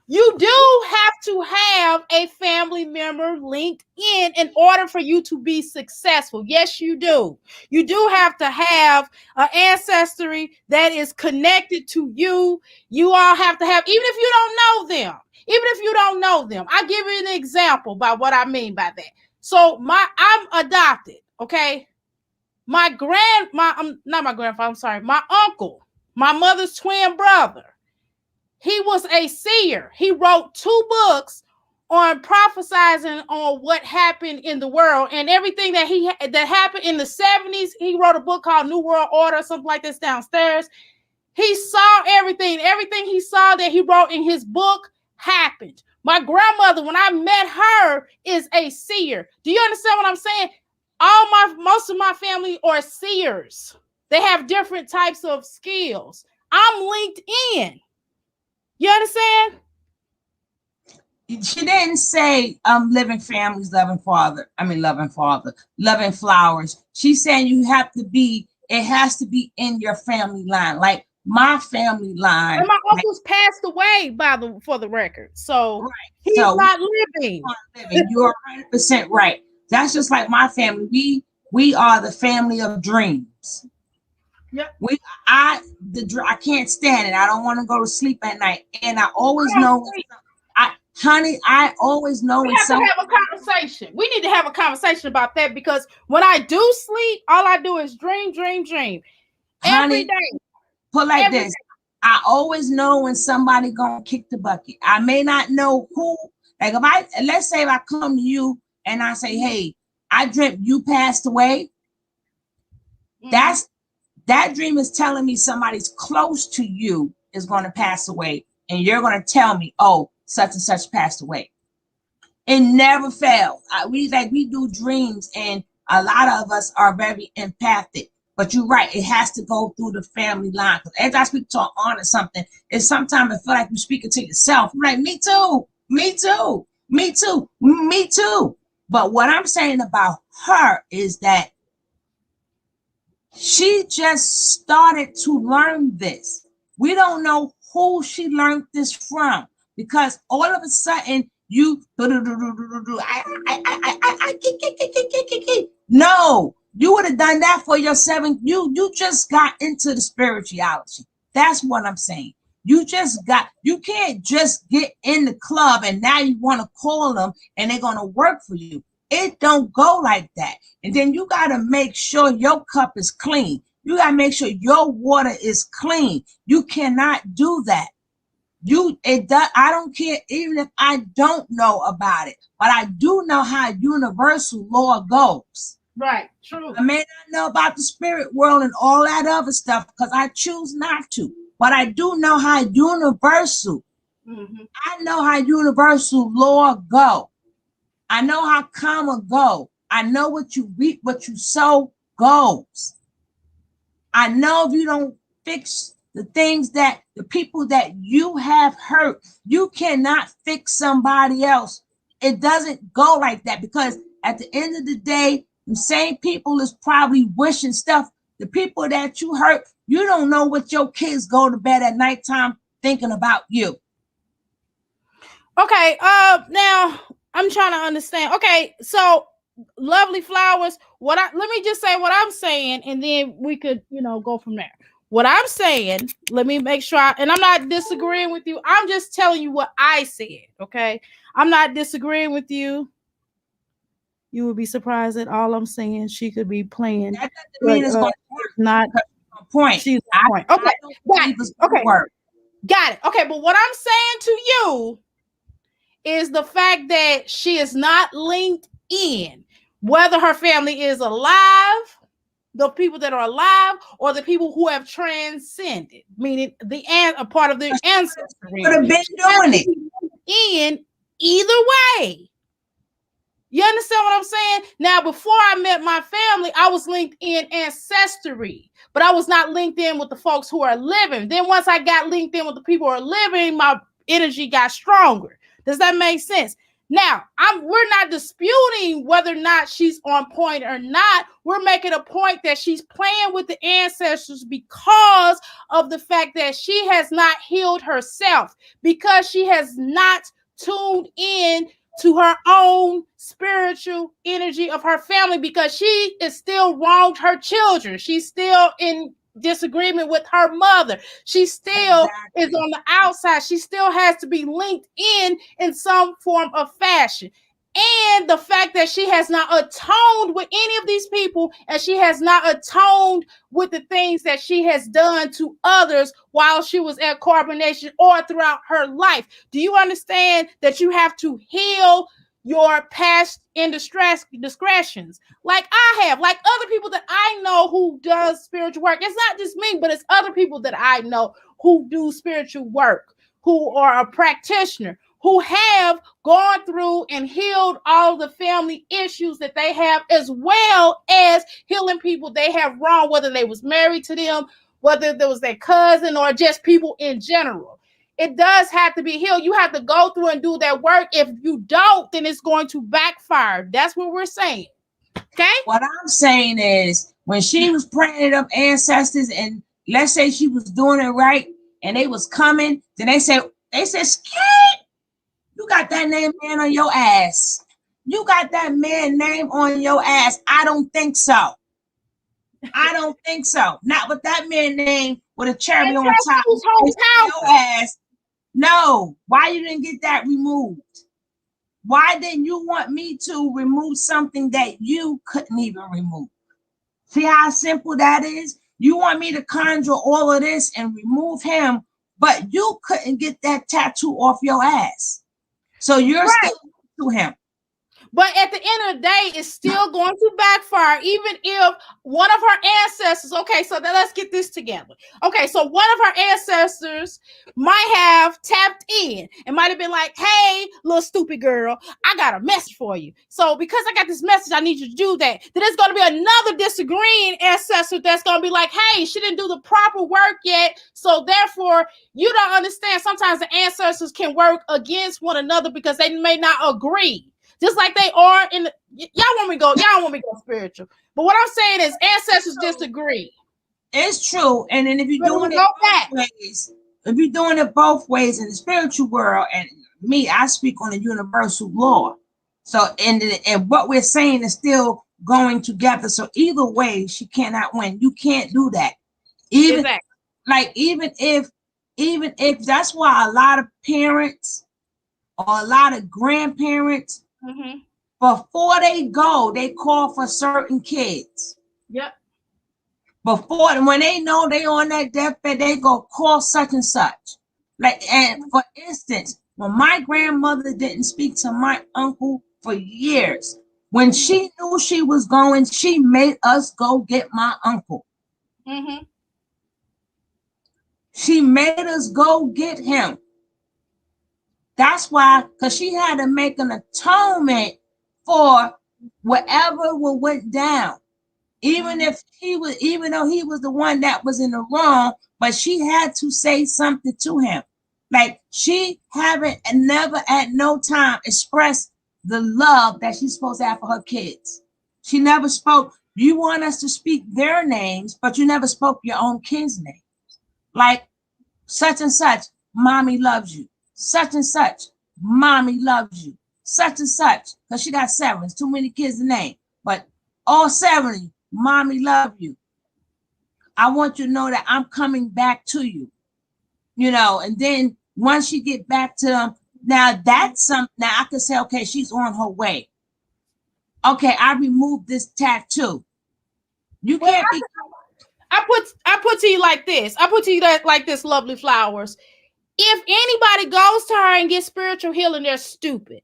S3: You do have to have a family member linked in order for you to be successful. Yes, you do. You do have to have an ancestry that is connected to you. You all have to have, even if you don't know them. Even if you don't know them. I'll give you an example by what I mean by that. So I'm adopted, okay? My uncle, my mother's twin brother, he was a seer. He wrote 2 books on prophesizing on what happened in the world and everything that happened in the 70s. He wrote a book called New World Order, something like this downstairs. He saw everything. Everything he saw that he wrote in his book happened. My grandmother, when I met her, is a seer. Do you understand what I'm saying? Most of my family are seers. They have different types of skills. I'm linked in. You understand?
S1: She didn't say living families, loving flowers. She's saying it has to be in your family line. Like my family line.
S3: And my uncle's passed away for the record. So
S1: right.
S3: He's not living.
S1: You're 100% right. That's just like my family. We are the family of dreams.
S3: Yep.
S1: I can't stand it. I don't want to go to sleep at night. And I always know I always know
S3: we have to have a conversation. We need to have a conversation about that, because when I do sleep, all I do is dream. Every day.
S1: Put like this. I always know when somebody gonna kick the bucket. I may not know who. Like let's say if I come to you and I say, hey, I dreamt you passed away. Mm-hmm. That dream is telling me somebody's close to you is going to pass away, and you're going to tell me, oh, such and such passed away. It never fails. We do dreams, and a lot of us are very empathic. But you're right, it has to go through the family line. Because as I speak to on or something, it's sometimes I feel like you're speaking to yourself. I'm like, me too. But what I'm saying about her is that she just started to learn this. We don't know who she learned this from, because all of a sudden you no, you would have done that for your 7. You just got into the spirituality. That's what I'm saying. You can't just get in the club and now you want to call them and they're going to work for you. It don't go like that. And then you got to make sure your cup is clean. You got to make sure your water is clean. You cannot do that. I don't care, even if I don't know about it, but I do know how universal law goes.
S3: Right, true.
S1: I may not know about the spirit world and all that other stuff because I choose not to, but I do know how universal. Mm-hmm. I know how universal law go. I know how karma go. I know what you reap, what you sow goes. I know if you don't fix the things that the people that you have hurt, you cannot fix somebody else. It doesn't go like that, because at the end of the day, the same people is probably wishing stuff. The people that you hurt, you don't know what your kids go to bed at nighttime thinking about you.
S3: Okay, now I'm trying to understand. Okay, so lovely flowers. Let me just say what I'm saying, and then we could, go from there. What I'm saying, let me make sure, and I'm not disagreeing with you. I'm just telling you what I said, okay? I'm not disagreeing with you. You would be surprised at all I'm saying. She could be playing.
S1: That doesn't mean it's going to work.
S3: Not
S1: a point.
S3: She's a point. Okay, got it. Okay, got it. Okay, but what I'm saying to you is the fact that she is not linked in, whether her family is alive, the people that are alive, or the people who have transcended, meaning a part of the ancestry.
S1: Would have been doing it
S3: in either way. You understand what I'm saying? Now, before I met my family, I was linked in ancestry, but I was not linked in with the folks who are living. Then once I got linked in with the people who are living, my energy got stronger. Does that make sense? Now, we're not disputing whether or not she's on point or not. We're making a point that she's playing with the ancestors because of the fact that she has not healed herself, because she has not tuned in to her own spiritual energy of her family, because she is still wronged her children. She's still in disagreement with her mother. She still is on the outside. She still has to be linked in some form of fashion. And the fact that she has not atoned with any of these people, and she has not atoned with the things that she has done to others while she was at carbonation or throughout her life. Do you understand that you have to heal your past indiscretions, like I have, like other people that I know who does spiritual work? It's not just me, but it's other people that I know who do spiritual work, who are a practitioner, who have gone through and healed all the family issues that they have, as well as healing people they have wronged, whether they was married to them, whether there was their cousin, or just people in general. It does have to be healed. You have to go through and do that work. If you don't, then it's going to backfire. That's what we're saying. Okay?
S1: What I'm saying is, when she was praying up ancestors, and let's say she was doing it right, and they was coming, then they said, Skate, you got that name man on your ass. You got that man name on your ass. I don't think so. I don't think so. Not with that man name with a cherry on top. Your ass. No. Why you didn't get that removed? Why didn't you want me to remove something that you couldn't even remove? See how simple that is? You want me to conjure all of this and remove him, but you couldn't get that tattoo off your ass. So you're still to him.
S3: But at the end of the day, it's still going to backfire, even if one of her ancestors, okay, so then let's get this together. Okay, so one of her ancestors might have tapped in and might have been like, hey, little stupid girl, I got a message for you. So because I got this message, I need you to do that. Then there's going to be another disagreeing ancestor that's going to be like, hey, she didn't do the proper work yet. So therefore, you don't understand. Sometimes the ancestors can work against one another because they may not agree. Just like they are in the, y'all want me to go spiritual. But what I'm saying is ancestors disagree.
S1: It's true. And then if you're doing it both ways, if you're doing it both ways in the spiritual world, and me, I speak on the universal law. So and what we're saying is still going together. So either way, she cannot win. You can't do that. Even if that's why a lot of parents or a lot of grandparents, before they go, they call for certain kids.
S3: Yep.
S1: When they know they on that deathbed, they go call such and such. Like, and for instance, when my grandmother didn't speak to my uncle for years, when she knew she was going, she made us go get my uncle. She made us go get him. That's why, because she had to make an atonement for whatever went down. Even though he was the one that was in the wrong, but she had to say something to him. Like, she never at no time expressed the love that she's supposed to have for her kids. She never spoke. You want us to speak their names, but you never spoke your own kids' names. Like, such and such, mommy loves you. Such and such, mommy loves you. Such and such, because she got 7. It's too many kids to name. But all 7 of you, mommy love you. I want you to know that I'm coming back to you. You know, and then once you get back to them, now that's something. Now I can say, okay, she's on her way. Okay, I removed this tattoo. You can't be.
S3: I put to you like this. I put to you like this, lovely flowers. If anybody goes to her and gets spiritual healing, they're stupid.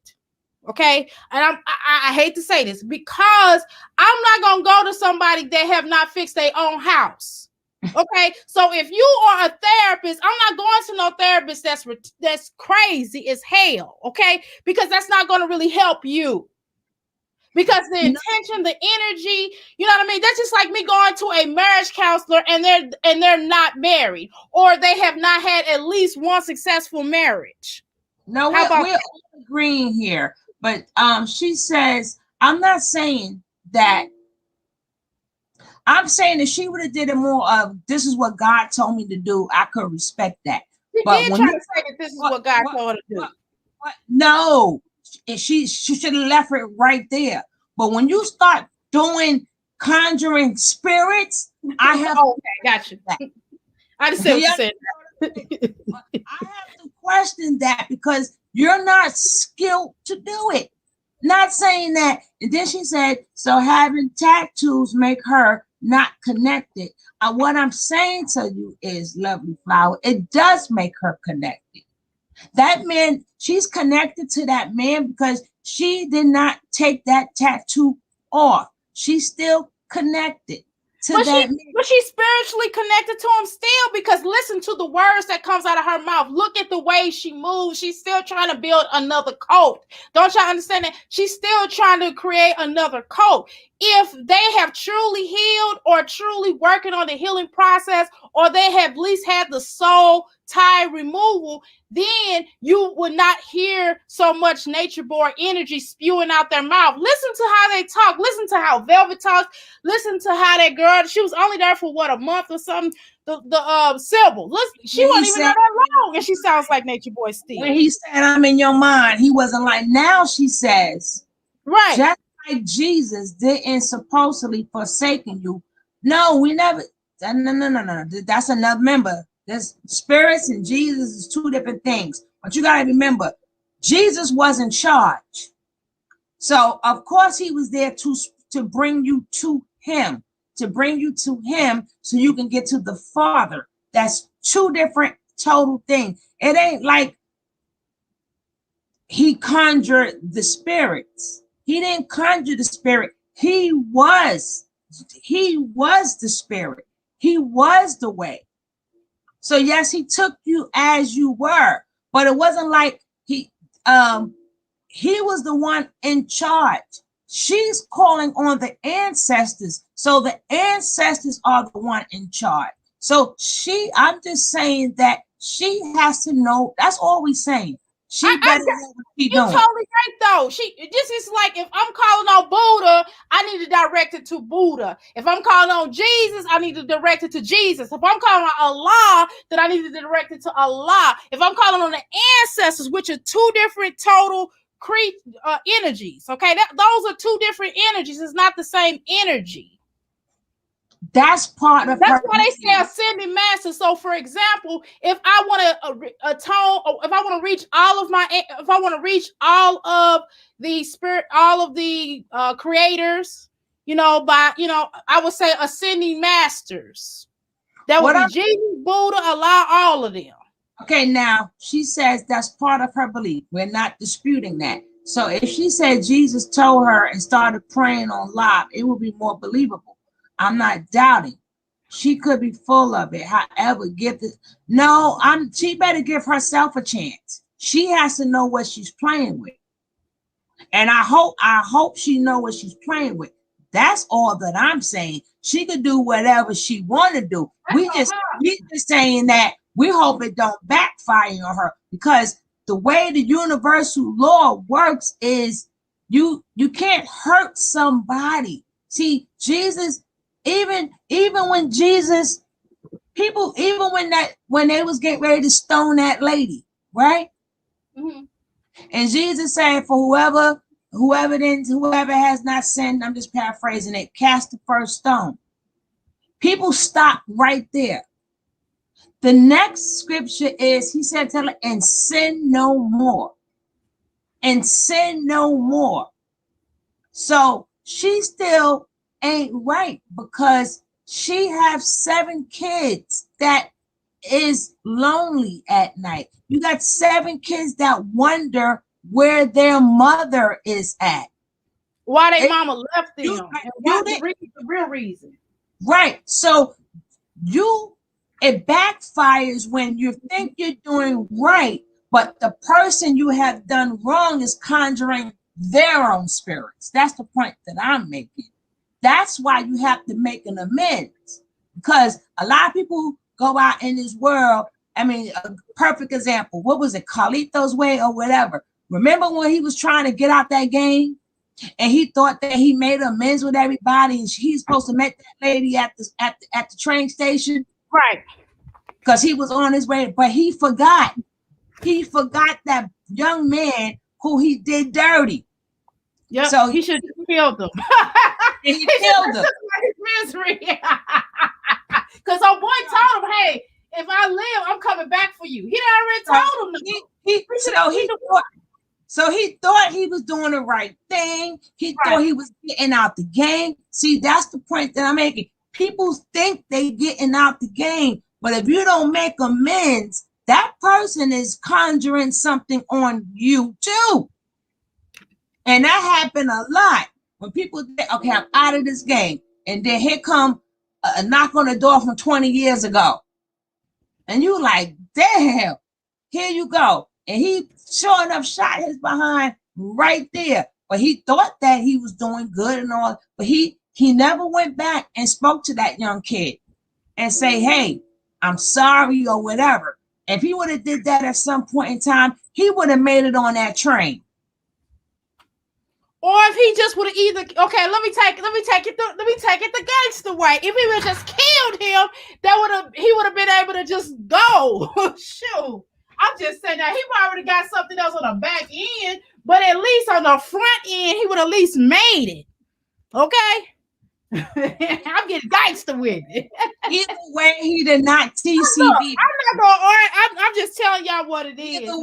S3: Okay, and I hate to say this, because I'm not gonna go to somebody that have not fixed their own house. Okay, so if you are a therapist, I'm not going to no therapist that's crazy as hell. Okay, because that's not going to really help you. Because the intention, the energy, you know what I mean? That's just like me going to a marriage counselor and they're not married, or they have not had at least one successful marriage.
S1: No,
S3: How about
S1: we're all agreeing here. But she says, I'm not saying that. I'm saying if she would have did it more of this is what God told me to do, I could respect that.
S3: she
S1: But
S3: did
S1: when
S3: try
S1: you
S3: to say that this is what God told her to do.
S1: no, she should have left it right there. But when you start doing conjuring spirits, I have
S3: okay, got you. I just said what you said.
S1: I have to question that because you're not skilled to do it. Not saying that. And then she said, so having tattoos make her not connected. What I'm saying to you is, lovely flower, it does make her connected. That man, she's connected to that man because she did not take that tattoo off. She's still connected to that man.
S3: But she's spiritually connected to him still, because listen to the words that comes out of her mouth. Look at the way she moves. She's still trying to build another cult. Don't y'all understand that? She's still trying to create another cult. If they have truly healed or truly working on the healing process, or they have at least had the soul tie removal, then you would not hear so much nature boy energy spewing out their mouth. Listen to how they talk. Listen to how Velvet talks. Listen to how that girl, she was only there for what, a month or something. The Sybil, listen, she wasn't even there that long, and she sounds like Nature Boy still.
S1: When he said, I'm in your mind, he wasn't like, now she says,
S3: right.
S1: Just like Jesus didn't supposedly forsaken you. No, we never. No. That's another member. There's spirits and Jesus is two different things. But you got to remember, Jesus was in charge. So, of course, he was there to bring you to him, so you can get to the Father. That's two different total things. It ain't like he conjured the spirits. He didn't conjure the spirit. He was the spirit. He was the way. So yes, he took you as you were, but it wasn't like he was the one in charge. She's calling on the ancestors. So the ancestors are the one in charge. So I'm just saying that she has to know. That's all we're saying. She better know what she's doing.
S3: You're totally right, though. This is like, if I'm calling on Buddha, I need to direct it to Buddha. If I'm calling on Jesus, I need to direct it to Jesus. If I'm calling on Allah, then I need to direct it to Allah. If I'm calling on the ancestors, which are two different total energies, okay? Those are two different energies. It's not the same energy.
S1: That's part of
S3: that's why they say ascending master. So, for example, if I want to atone, or if I want to reach all of the spirit, all of the creators, I would say ascending masters. That would be Jesus, Buddha, Allah, all of them.
S1: Okay, now she says that's part of her belief. We're not disputing that. So if she said Jesus told her and started praying on live, it would be more believable. I'm not doubting. She could be full of it. However, she better give herself a chance. She has to know what she's playing with. And I hope she know what she's playing with. That's all that I'm saying. She could do whatever she want to do. We just saying that we hope it don't backfire on her, because the way the universal law works is you can't hurt somebody. See, Jesus, even when Jesus, people, even when they was getting ready to stone that lady, right?
S3: Mm-hmm.
S1: And Jesus said, for whoever has not sinned, I'm just paraphrasing it, cast the first stone. People stop right there. The next scripture is, he said, tell her, and sin no more. And sin no more. So she still ain't right, because she have 7 kids that is lonely at night. You got 7 kids that wonder where their mother is at.
S3: Why their mama left them. The real reason.
S1: Right. So it backfires when you think you're doing right, but the person you have done wrong is conjuring their own spirits. That's the point that I'm making. That's why you have to make an amends, because a lot of people go out in this world I mean, a perfect example. What was it, Carlito's Way or whatever? Remember when he was trying to get out that game, and he thought that he made amends with everybody, and he's supposed to meet that lady at the train station,
S3: Right.
S1: because he was on his way, but he forgot. He forgot that young man who he did dirty.
S3: Yep.
S1: So
S3: he should have killed him.
S1: he killed him.
S3: His misery. Because our boy told him, "Hey, if I live, I'm coming back for you." He already told him.
S1: So he thought he was doing the right thing. He thought he was getting out the game. See, that's the point that I'm making. People think they getting out the game, but if you don't make amends, that person is conjuring something on you too. And that happened a lot when people think, okay, I'm out of this game, and then here come a knock on the door from 20 years ago, and you like, damn, here you go. And he sure enough shot his behind right there. But he thought that he was doing good and all, but he never went back and spoke to that young kid and say, hey, I'm sorry or whatever. If he would have did that at some point in time, he would have made it on that train.
S3: Or if he just would have either, okay, let me take it the gangster way. If he would have just killed him, he would have been able to just go. Shoot. I'm just saying that he already got something else on the back end, but at least on the front end, he would at least made it. Okay? I'm getting gangster with it.
S1: Either way, he did not TCB.
S3: Look, I'm not going. I'm just telling y'all what it is.
S1: Either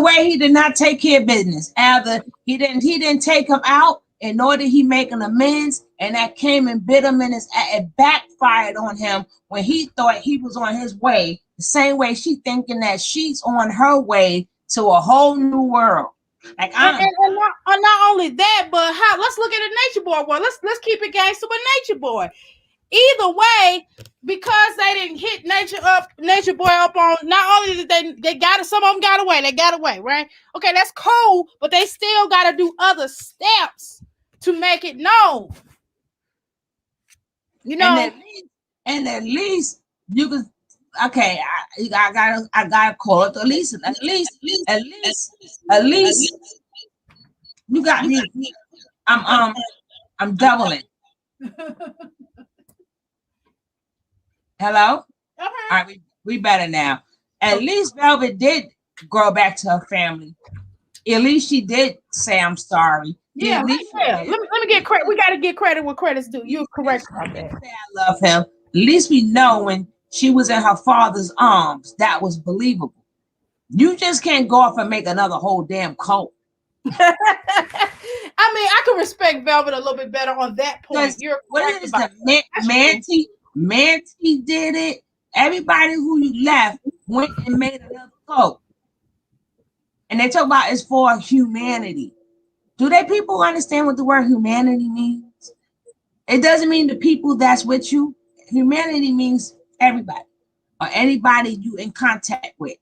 S1: way, he did not take care of business. Either he didn't take him out, and nor did he make an amends, and that came and bit him in his. It backfired on him when he thought he was on his way. The same way she thinking that she's on her way to a whole new world. Like
S3: and not only that, but let's look at the Nature Boy one. Let's keep it gangster with Nature Boy. Either way, because they didn't hit Nature Boy up on, not only did they got it, some of them got away, right? Okay, that's cool, but they still got to do other steps to make it known. You know,
S1: and at least you can. Okay, I gotta call it at least you got me. I'm doubling. Hello?
S3: Okay.
S1: All right, we better now. At least Velvet did grow back to her family. At least she did say I'm sorry.
S3: Yeah, Let me get credit. We gotta get credit where credit's due. You're correct about that.
S1: I love him. At least we know when she was in her father's arms, that was believable. You just can't go off and make another whole damn cult.
S3: I mean, I can respect Velvet a little bit better on that point. You're
S1: what is the Manti did it. Everybody who you left went and made another cult. And they talk about it's for humanity. Do they people understand what the word humanity means? It doesn't mean the people that's with you. Humanity means everybody or anybody you in contact with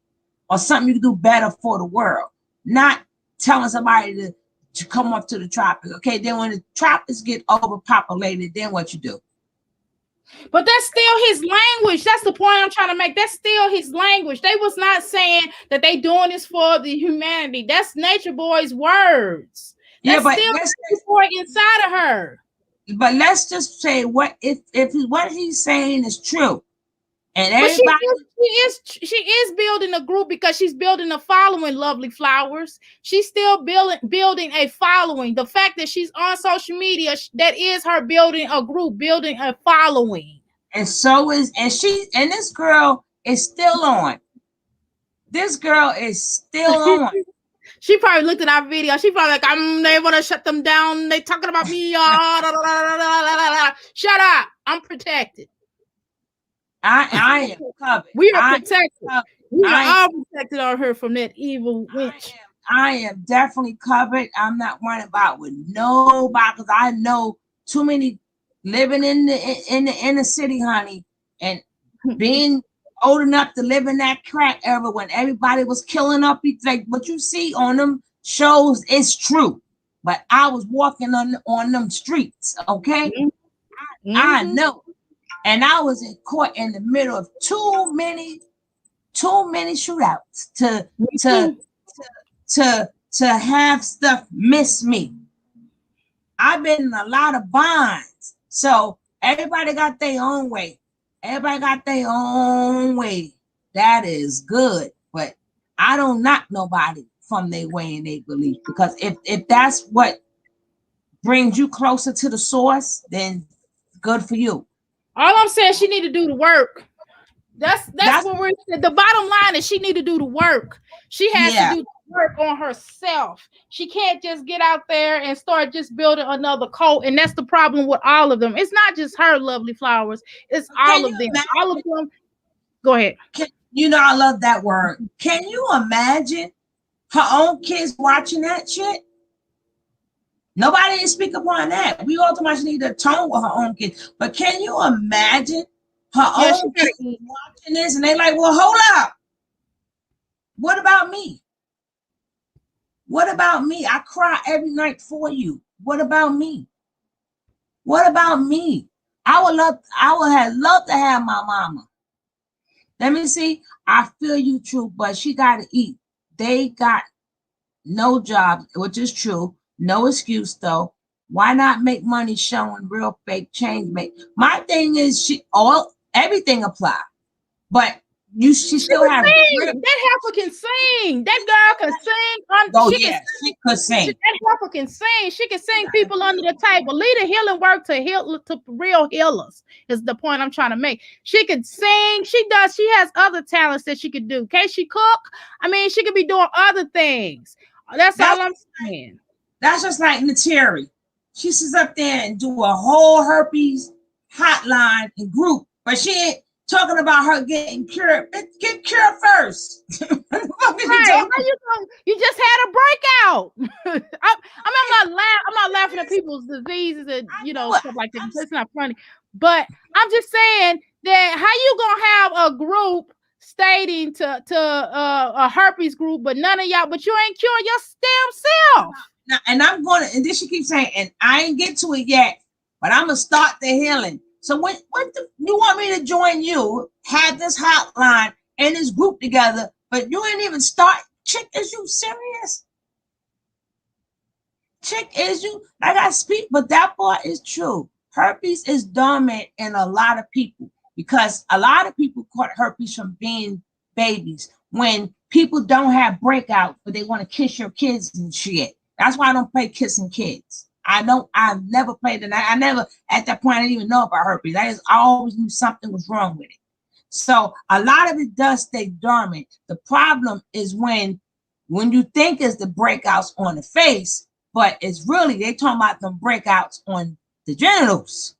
S1: or something you can do better for the world. Not telling somebody to come up to the tropics. Okay, then when the tropics get overpopulated, then what you do?
S3: But that's still his language. That's the point I'm trying to make. That's still his language. They was not saying that they doing this for the humanity. That's Nature Boy's words. That's still Nature Boy inside of her.
S1: But let's just say what if what he's saying is true. And everybody,
S3: she is building a group because she's building a following, Lovely Flowers. She's still building a following. The fact that she's on social media, that is her building a group, building a following.
S1: And so is, and this girl is still on. This girl is still on.
S3: She probably looked at our video. She probably like, they want to shut them down. They talking about me. Shut up. I'm protected.
S1: I am covered.
S3: We are protected. We are all protected on her from that evil witch.
S1: I am definitely covered. I'm not worried about with nobody because I know too many living in the inner city, honey, and being old enough to live in that crack era when everybody was killing up. Like what you see on them shows is true. But I was walking on them streets, okay? I I know. And I was in court in the middle of too many shootouts to have stuff miss me. I've been in a lot of bonds. So everybody got their own way. Everybody got their own way. That is good. But I don't knock nobody from their way and their belief. Because if that's what brings you closer to the source, then good for you.
S3: All I'm saying, she need to do the work. That's what we're saying. The bottom line is she need to do the work. She has to do the work on herself. She can't just get out there and start just building another cult. And that's the problem with all of them. It's not just her, Lovely Flowers. It's all of them. All of them. Go ahead.
S1: You know, I love that word. Can you imagine her own kids watching that shit? Nobody didn't speak upon that. We all too much need to atone with her own kids. But can you imagine her own kids watching this and they like, well, hold up. What about me? What about me? I cry every night for you. What about me? What about me? I would have loved to have my mama. Let me see. I feel you, true, but she got to eat. They got no job, which is true. No excuse though. Why not make money showing real fake change make? My thing is everything apply, but she still has
S3: that heifer can sing. That girl can sing.
S1: She could sing.
S3: That heifer can sing. She can sing people under the table. Lead the healing work to real healers is the point I'm trying to make. She could sing. She does. She has other talents that she could do. Can she cook? I mean, she could be doing other things. That's all I'm saying.
S1: That's just like Nateri. She sits up there and do a whole herpes hotline and group, but she ain't talking about her getting cured. Get cured first.
S3: Right. You just had a breakout. I'm not laughing at people's diseases and stuff like that. It's not funny. But I'm just saying that how you gonna have a group stating to a herpes group, but none of y'all, but you ain't cured your damn self.
S1: Now, and then she keeps saying, and I ain't get to it yet, but I'm gonna start the healing. So you want me to join you, have this hotline and this group together, but you ain't even start? Chick, is you serious? Chick, is you? I gotta speak, but that part is true. Herpes is dominant in a lot of people because a lot of people caught herpes from being babies. When people don't have breakouts, but they want to kiss your kids and shit. That's why I don't play kissing kids. I've never played it. I never, at that point, I didn't even know about herpes. I always knew something was wrong with it. So a lot of it does stay dormant. The problem is when you think it's the breakouts on the face, but it's really, they talking about them breakouts on the genitals.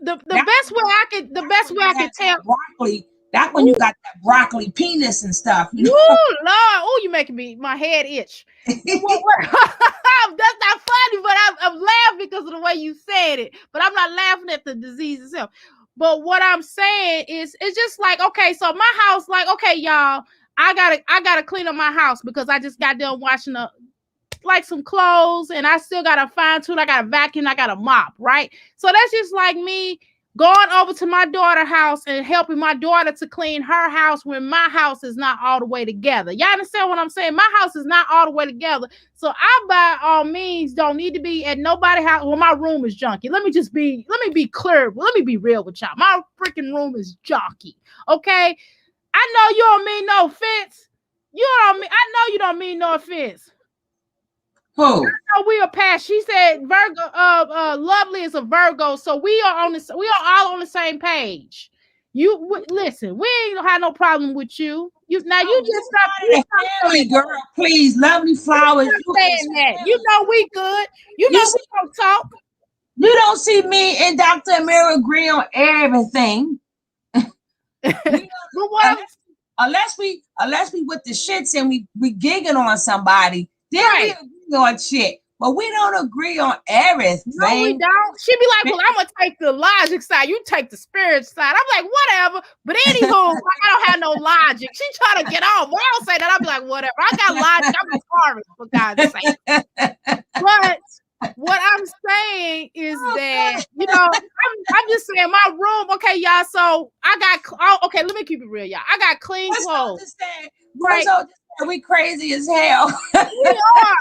S3: The best way I could tell.
S1: Broccoli. That's when you got that broccoli penis and stuff.
S3: Ooh, Lord. Oh, you making my head itch. That's not funny, but I'm laughing because of the way you said it. But I'm not laughing at the disease itself. But what I'm saying is, it's just like, okay, so my house, like, okay, y'all, I gotta clean up my house because I just got done washing up like some clothes and I still got a fine tune. I got a vacuum, I got a mop, right? So that's just like me going over to my daughter's house and helping my daughter to clean her house when my house is not all the way together. Y'all understand what I'm saying? My house is not all the way together. So I, by all means, don't need to be at nobody's house. Well, my room is junky. Let me be clear. Let me be real with y'all. My freaking room is junky. Okay? I know you don't mean no offense. I know you don't mean no offense.
S1: Who?
S3: I know we are past. She said Virgo, Lovely is a Virgo, so we are all on the same page. Listen, we ain't have no problem with you. You just stop.
S1: Family, girl, please, Lovely Flowers.
S3: Saying that. You know we good. You know we don't talk.
S1: You don't see me and Dr. Amira agree on everything. Unless we with the shits and we gigging on somebody, then we agree on shit. But we don't agree on everything.
S3: No, we don't. She be like, well, I'm gonna take the logic side, you take the spirit side. I'm like, whatever. But anywho, I don't have no logic. She try to get off. When I don't say that, I'll be like, whatever. I got logic. I'm sorry, for God's sake. But what I'm saying is that, I'm I'm just saying my room. Okay, y'all. So I got. Okay, let me keep it real, y'all. I got clean clothes.
S1: Right. We crazy as hell.
S3: We are.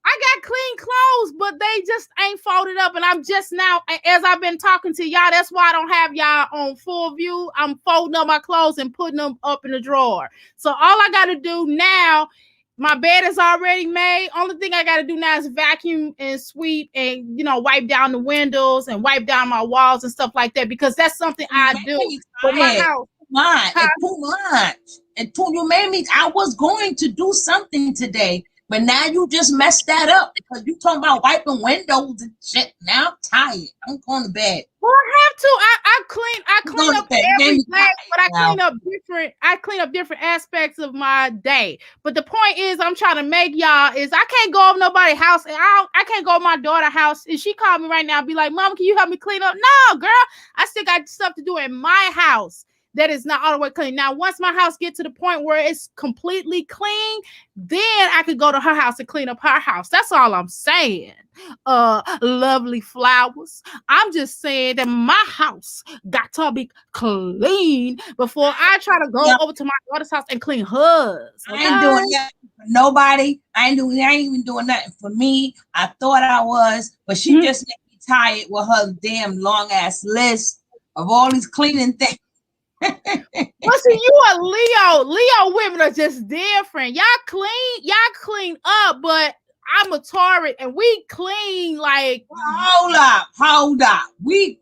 S3: I got clean clothes, but they just ain't folded up. And I'm just now, as I've been talking to y'all, that's why I don't have y'all on full view. I'm folding up my clothes and putting them up in the drawer. So all I got to do now, my bed is already made. Only thing I got to do now is vacuum and sweep and, wipe down the windows and wipe down my walls and stuff like that, because that's something I do. But my house.
S1: You made me. I was going to do something today. But now you just messed that up because you talking about wiping windows and shit. Now I'm tired. I'm going to bed.
S3: Well, I have to. I clean up every day, but I clean up different aspects of my day. But the point is, I'm trying to make y'all is I can't go over nobody's house, and I can't go to my daughter's house. And she called me right now, be like, "Mom, can you help me clean up?" No, girl, I still got stuff to do in my house that is not all the way clean. Now, once my house gets to the point where it's completely clean, then I could go to her house and clean up her house. That's all I'm saying. Lovely flowers. I'm just saying that my house got to be clean before I try to go over to my daughter's house and clean hers. Okay?
S1: I ain't doing that for nobody. I ain't even doing nothing for me. I thought I was, but she just made me tired with her damn long ass list of all these cleaning things.
S3: Well, see, you are Leo. Leo women are just different. Y'all clean up, but I'm a Taurus and we clean like.
S1: Hold up. We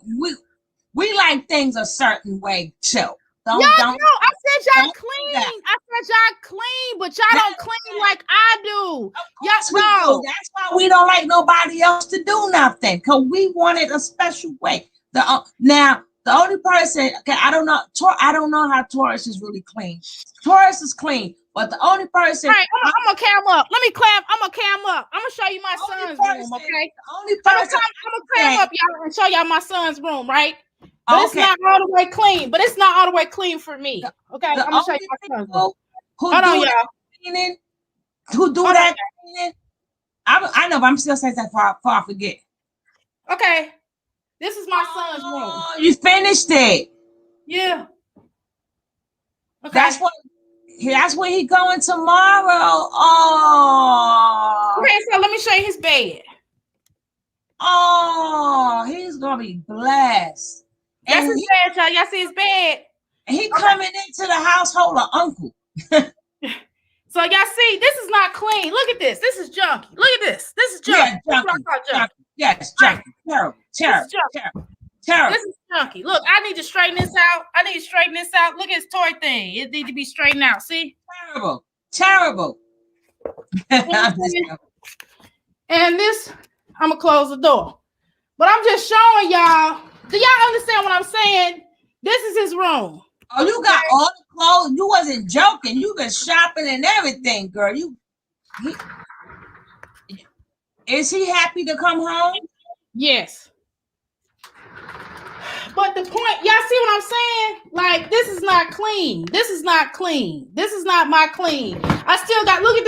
S1: like things a certain way too.
S3: I said y'all clean. I said y'all clean, but y'all don't clean like I do.
S1: Yes, we do. That's why we don't like nobody else to do nothing, because we want it a special way. Now. The only person, okay, I don't know how Taurus is really clean. Taurus is clean, but the only person.
S3: All right, I'm gonna cam up. Let me clam. I'm gonna cam up. I'm gonna show you my son's room, okay?
S1: The only person.
S3: I'm gonna clam up, y'all, and show y'all my son's room, right? But it's not all the way clean. But it's not all the way clean for me. Okay, I'm gonna show you my son's room. Hold on, y'all.
S1: Who do that cleaning? I know, but I'm still saying that before I forget.
S3: Okay. This is my son's room.
S1: You finished it.
S3: Yeah. Okay.
S1: That's where he going tomorrow. Oh.
S3: Okay, so let me show you his bed.
S1: Oh, he's gonna be blessed.
S3: That's his bed, y'all. Y'all see his bed?
S1: And he coming into the household of uncle.
S3: So y'all see, this is not clean. Look at this. This is junky. Look at this. This is junky.
S1: Yeah, junky. Yes, junky. Terrible.
S3: This is junky. Look, I need to straighten this out. Look at his toy thing. It needs to be straightened out. See?
S1: Terrible.
S3: And this, I'm gonna close the door. But I'm just showing y'all. Do y'all understand what I'm saying? This is his room.
S1: Oh, you got all the clothes. You wasn't joking. You been shopping and everything, girl. Is he happy to come home?
S3: Yes. But the point, y'all see what I'm saying? Like, this is not clean. This is not my clean. I still got, look at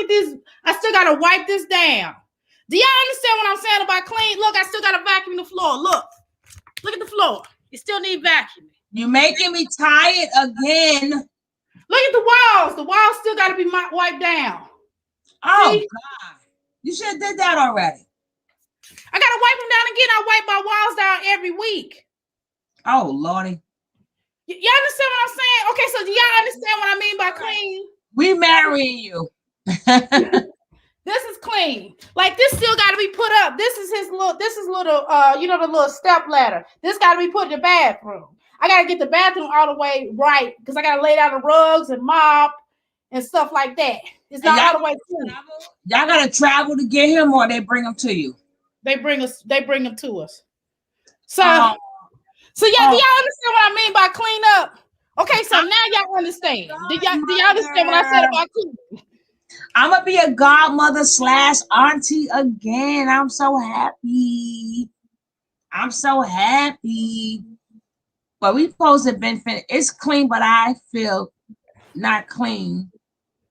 S3: this. I still got to wipe this down. Do y'all understand what I'm saying about clean? Look, I still got to vacuum the floor. Look at the floor. It still need vacuuming.
S1: You're making me tired again.
S3: Look at the walls. The walls still got to be wiped down.
S1: Oh,
S3: see?
S1: God. You should have did that already.
S3: I got to wipe them down again. I wipe my walls down every week.
S1: Oh, Lordy.
S3: Y'all understand what I'm saying? Okay, so do y'all understand what I mean by clean?
S1: We marrying you.
S3: This is clean. Like, this still got to be put up. This is little, the little step ladder. This got to be put in the bathroom. I got to get the bathroom all the way right because I got to lay down the rugs and mop and stuff like that. It's not all the way clean.
S1: Y'all got to travel to get him, or they bring him to you?
S3: They bring them to us. So y'all, do y'all understand what I mean by clean up? Okay, so now y'all understand. Do y'all understand what I said about clean?
S1: I'm gonna be a godmother / auntie again. I'm so happy. But we supposed to have been finished. It's clean, but I feel not clean.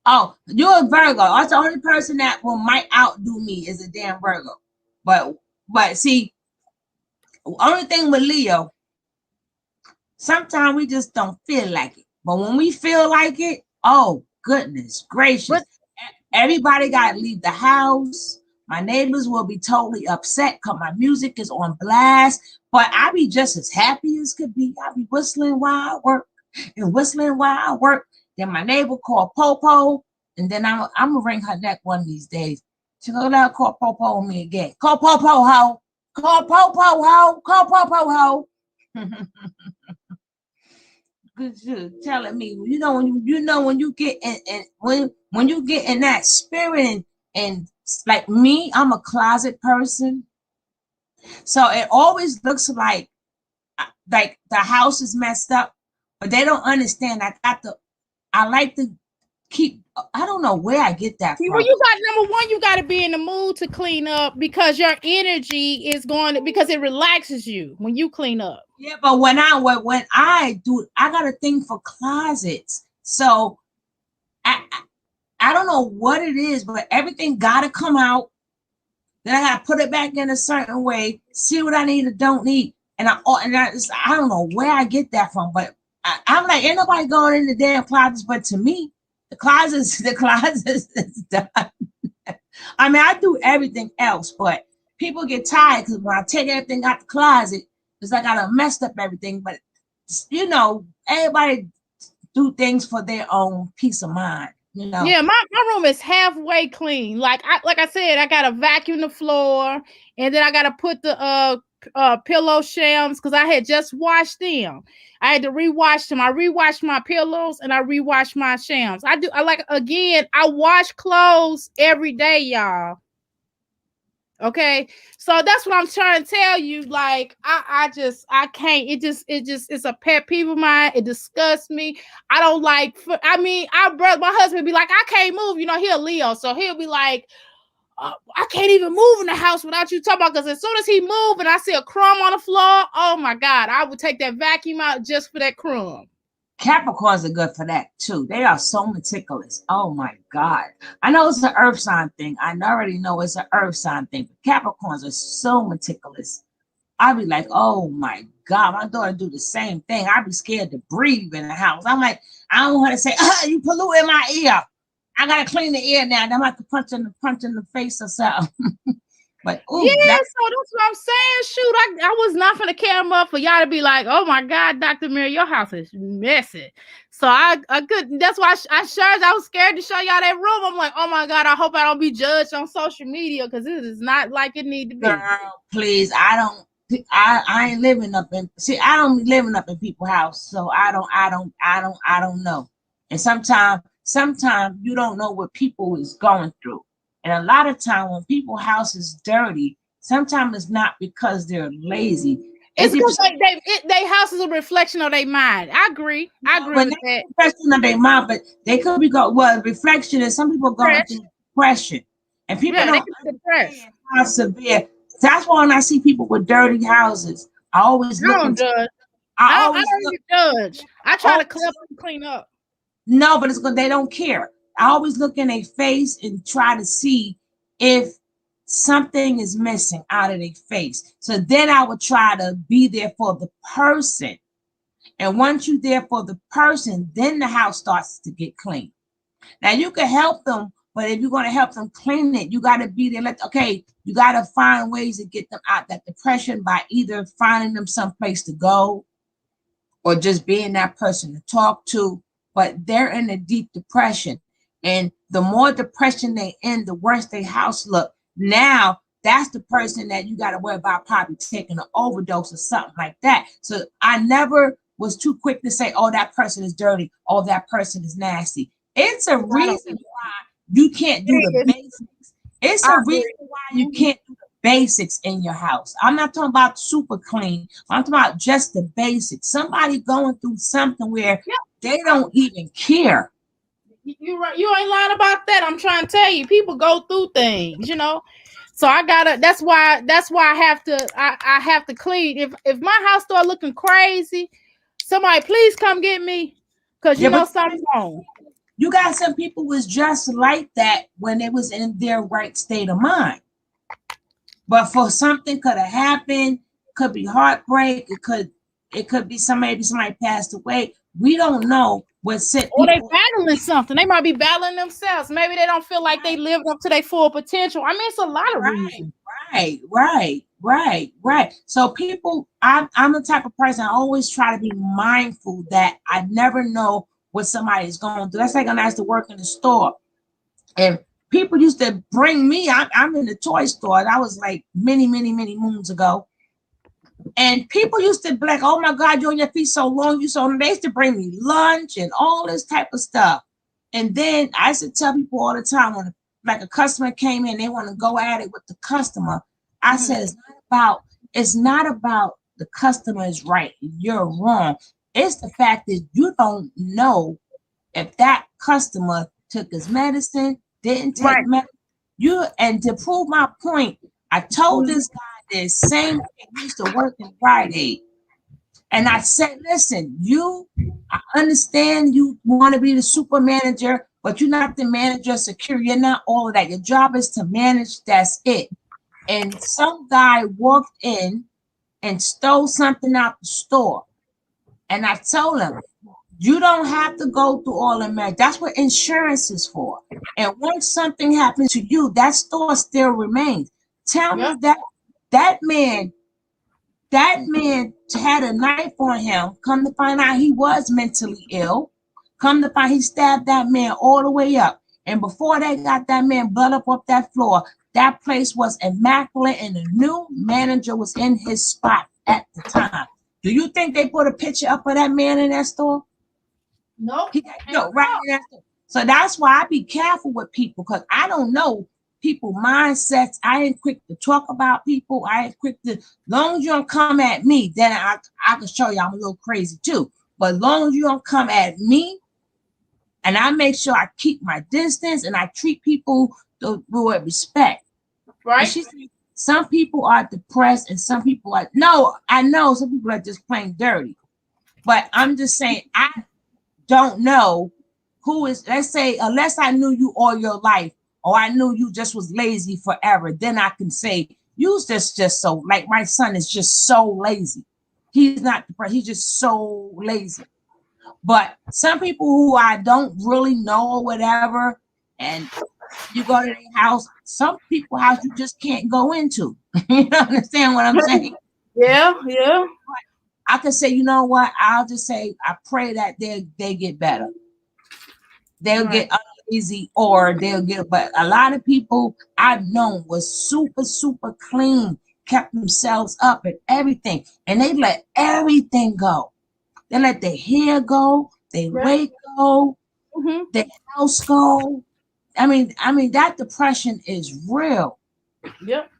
S1: Oh, you're a Virgo. That's the only person that might outdo me is a damn Virgo. But see, only thing with Leo, Sometimes we just don't feel like it. But when we feel like it, oh goodness gracious. Everybody got to leave the house. My neighbors will be totally upset because my music is on blast. But I be just as happy as could be. I be whistling while I work and whistling while I work. Then my neighbor called Popo, and then I'm gonna wring her neck one of these days. She go down, call Popo on me again. Call Popo ho. Call Popo ho. Call Popo ho. Telling me, when you get in, when you get in that spirit, and like me, I'm a closet person, so it always looks like the house is messed up, but they don't understand. I like to keep. I don't know where I get that from.
S3: Well, you got number one, you got to be in the mood to clean up because your energy is because it relaxes you when you clean up.
S1: Yeah, but when I do, I got a thing for closets. So I don't know what it is, but everything got to come out. Then I got to put it back in a certain way, see what I need or don't need. And I don't know where I get that from, but I'm like, ain't nobody going in the damn closets, but to me, the closets is done. I mean, I do everything else, but people get tired because when I take everything out the closet, it's like I done messed up everything. But everybody do things for their own peace of mind.
S3: Yeah, my room is halfway clean. Like I said, I gotta vacuum the floor, and then I gotta put the pillow shams because I had just washed them. I had to rewash them. I rewashed my pillows and I rewashed my shams. I wash clothes every day, y'all. Okay, so that's what I'm trying to tell you. Like, I can't. It's a pet peeve of mine. It disgusts me. I don't like. My husband be like, I can't move. He a Leo, so he'll be like, I can't even move in the house without you talking about. Because as soon as he move and I see a crumb on the floor, oh my God, I would take that vacuum out just for that crumb.
S1: Capricorns are good for that too. They are so meticulous. Oh my God. I know it's an earth sign thing. I already know it's an earth sign thing. But Capricorns are so meticulous. I'll be like, oh my God, my daughter do the same thing. I'd be scared to breathe in the house. I'm like, I don't want to say, you pollute in my ear. I gotta clean the ear now. I'm like to punch in the face or something. But
S3: so that's what I'm saying. Shoot, I was not gonna camera for y'all to be like, oh my God, Dr. Mary, your house is messy. So I couldn't. That's why I was scared to show y'all that room. I'm like, oh my God, I hope I don't be judged on social media because this is not like it need to be.
S1: Girl, please, I ain't living up in. See, I don't be living up in people's house, so I don't know. And sometimes you don't know what people is going through. And a lot of time when people's house is dirty, sometimes it's not because they're lazy.
S3: It's because their house is a reflection of their mind. I agree. I agree with that.
S1: Reflection of their mind, but they could be reflection is some people going through depression. And people don't understand how severe. That's why when I see people with dirty houses, I always look.
S3: I don't judge. I don't judge. I try to clean up.
S1: No, but it's because they don't care. I always look in their face and try to see if something is missing out of their face. So then I would try to be there for the person. And once you're there for the person, then the house starts to get clean. Now you can help them, but if you're going to help them clean it, you got to be there. You got to find ways to get them out that depression by either finding them someplace to go or just being that person to talk to. But they're in a deep depression. And the more depression they in, the worse their house look. Now, that's the person that you got to worry about probably taking an overdose or something like that. So I never was too quick to say, oh, that person is dirty. Oh, that person is nasty. It's a reason why you can't do the basics. It's a reason why you can't do the basics in your house. I'm not talking about super clean. I'm talking about just the basics. Somebody going through something where they don't even care.
S3: You right. You ain't lying about that. I'm trying to tell you, people go through things, So I gotta. That's why I have to. I have to clean. If my house start looking crazy, somebody please come get me, because something's wrong.
S1: You got some people was just like that when they was in their right state of mind, but for something could have happened, could be heartbreak. It could It could be somebody passed away. We don't know what sent
S3: Or they
S1: people.
S3: battling something. They might be battling themselves. Maybe they don't feel like they lived up to their full potential. I mean, it's a lot of reasons.
S1: Right. So people, I'm the type of person, I always try to be mindful that I never know what somebody's going through. That's like when I used to work in the store. And people used to bring me, I'm in the toy store. That was like many moons ago. And people used to be like, oh my God, you're on your feet so long. They used to bring me lunch and all this type of stuff. And then I used to tell people all the time when like a customer came in, they want to go at it with the customer. I said, it's not about the customer is right, you're wrong. It's the fact that you don't know if that customer took his medicine, didn't take medicine. And to prove my point, I told this guy the same thing. He used to work in Friday. And I said, listen, I understand you want to be the super manager, but you're not the manager of security. You're not all of that. Your job is to manage. That's it. And some guy walked in and stole something out the store. And I told him, you don't have to go through all of that. That's what insurance is for. And once something happens to you, that store still remains. Tell me that man had a knife on him. Come to find out he was mentally ill. Come to find he stabbed that man all the way up. And before they got that man blood up that floor, that place was immaculate and the new manager was in his spot at the time. Do you think they put a picture up of that man in that store?
S3: Nope.
S1: Right in that store. So that's why I be careful with people, because I don't know people mindsets. I ain't quick to talk about people. I ain't quick to, long as you don't come at me, then I can show you I'm a little crazy too. But as long as you don't come at me, and I make sure I keep my distance and I treat people with respect.
S3: Right.
S1: Some people are depressed and some people are, no, I know some people are just plain dirty. But I'm just saying, I don't know who is, let's say, unless I knew you all your life, or I knew you just was lazy forever, then I can say, you just so, like my son is just so lazy. He's not depressed, he's just so lazy. But some people who I don't really know or whatever, and you go to their house, some people's house you just can't go into. You understand what I'm saying?
S3: Yeah.
S1: I could say, you know what? I'll just say, I pray that they get better. They'll get uneasy, or they'll get, but a lot of people I've known was super clean, kept themselves up and everything, and they let everything go. They let their hair go, their weight go, their house go. I mean, that depression is real.
S3: Yep.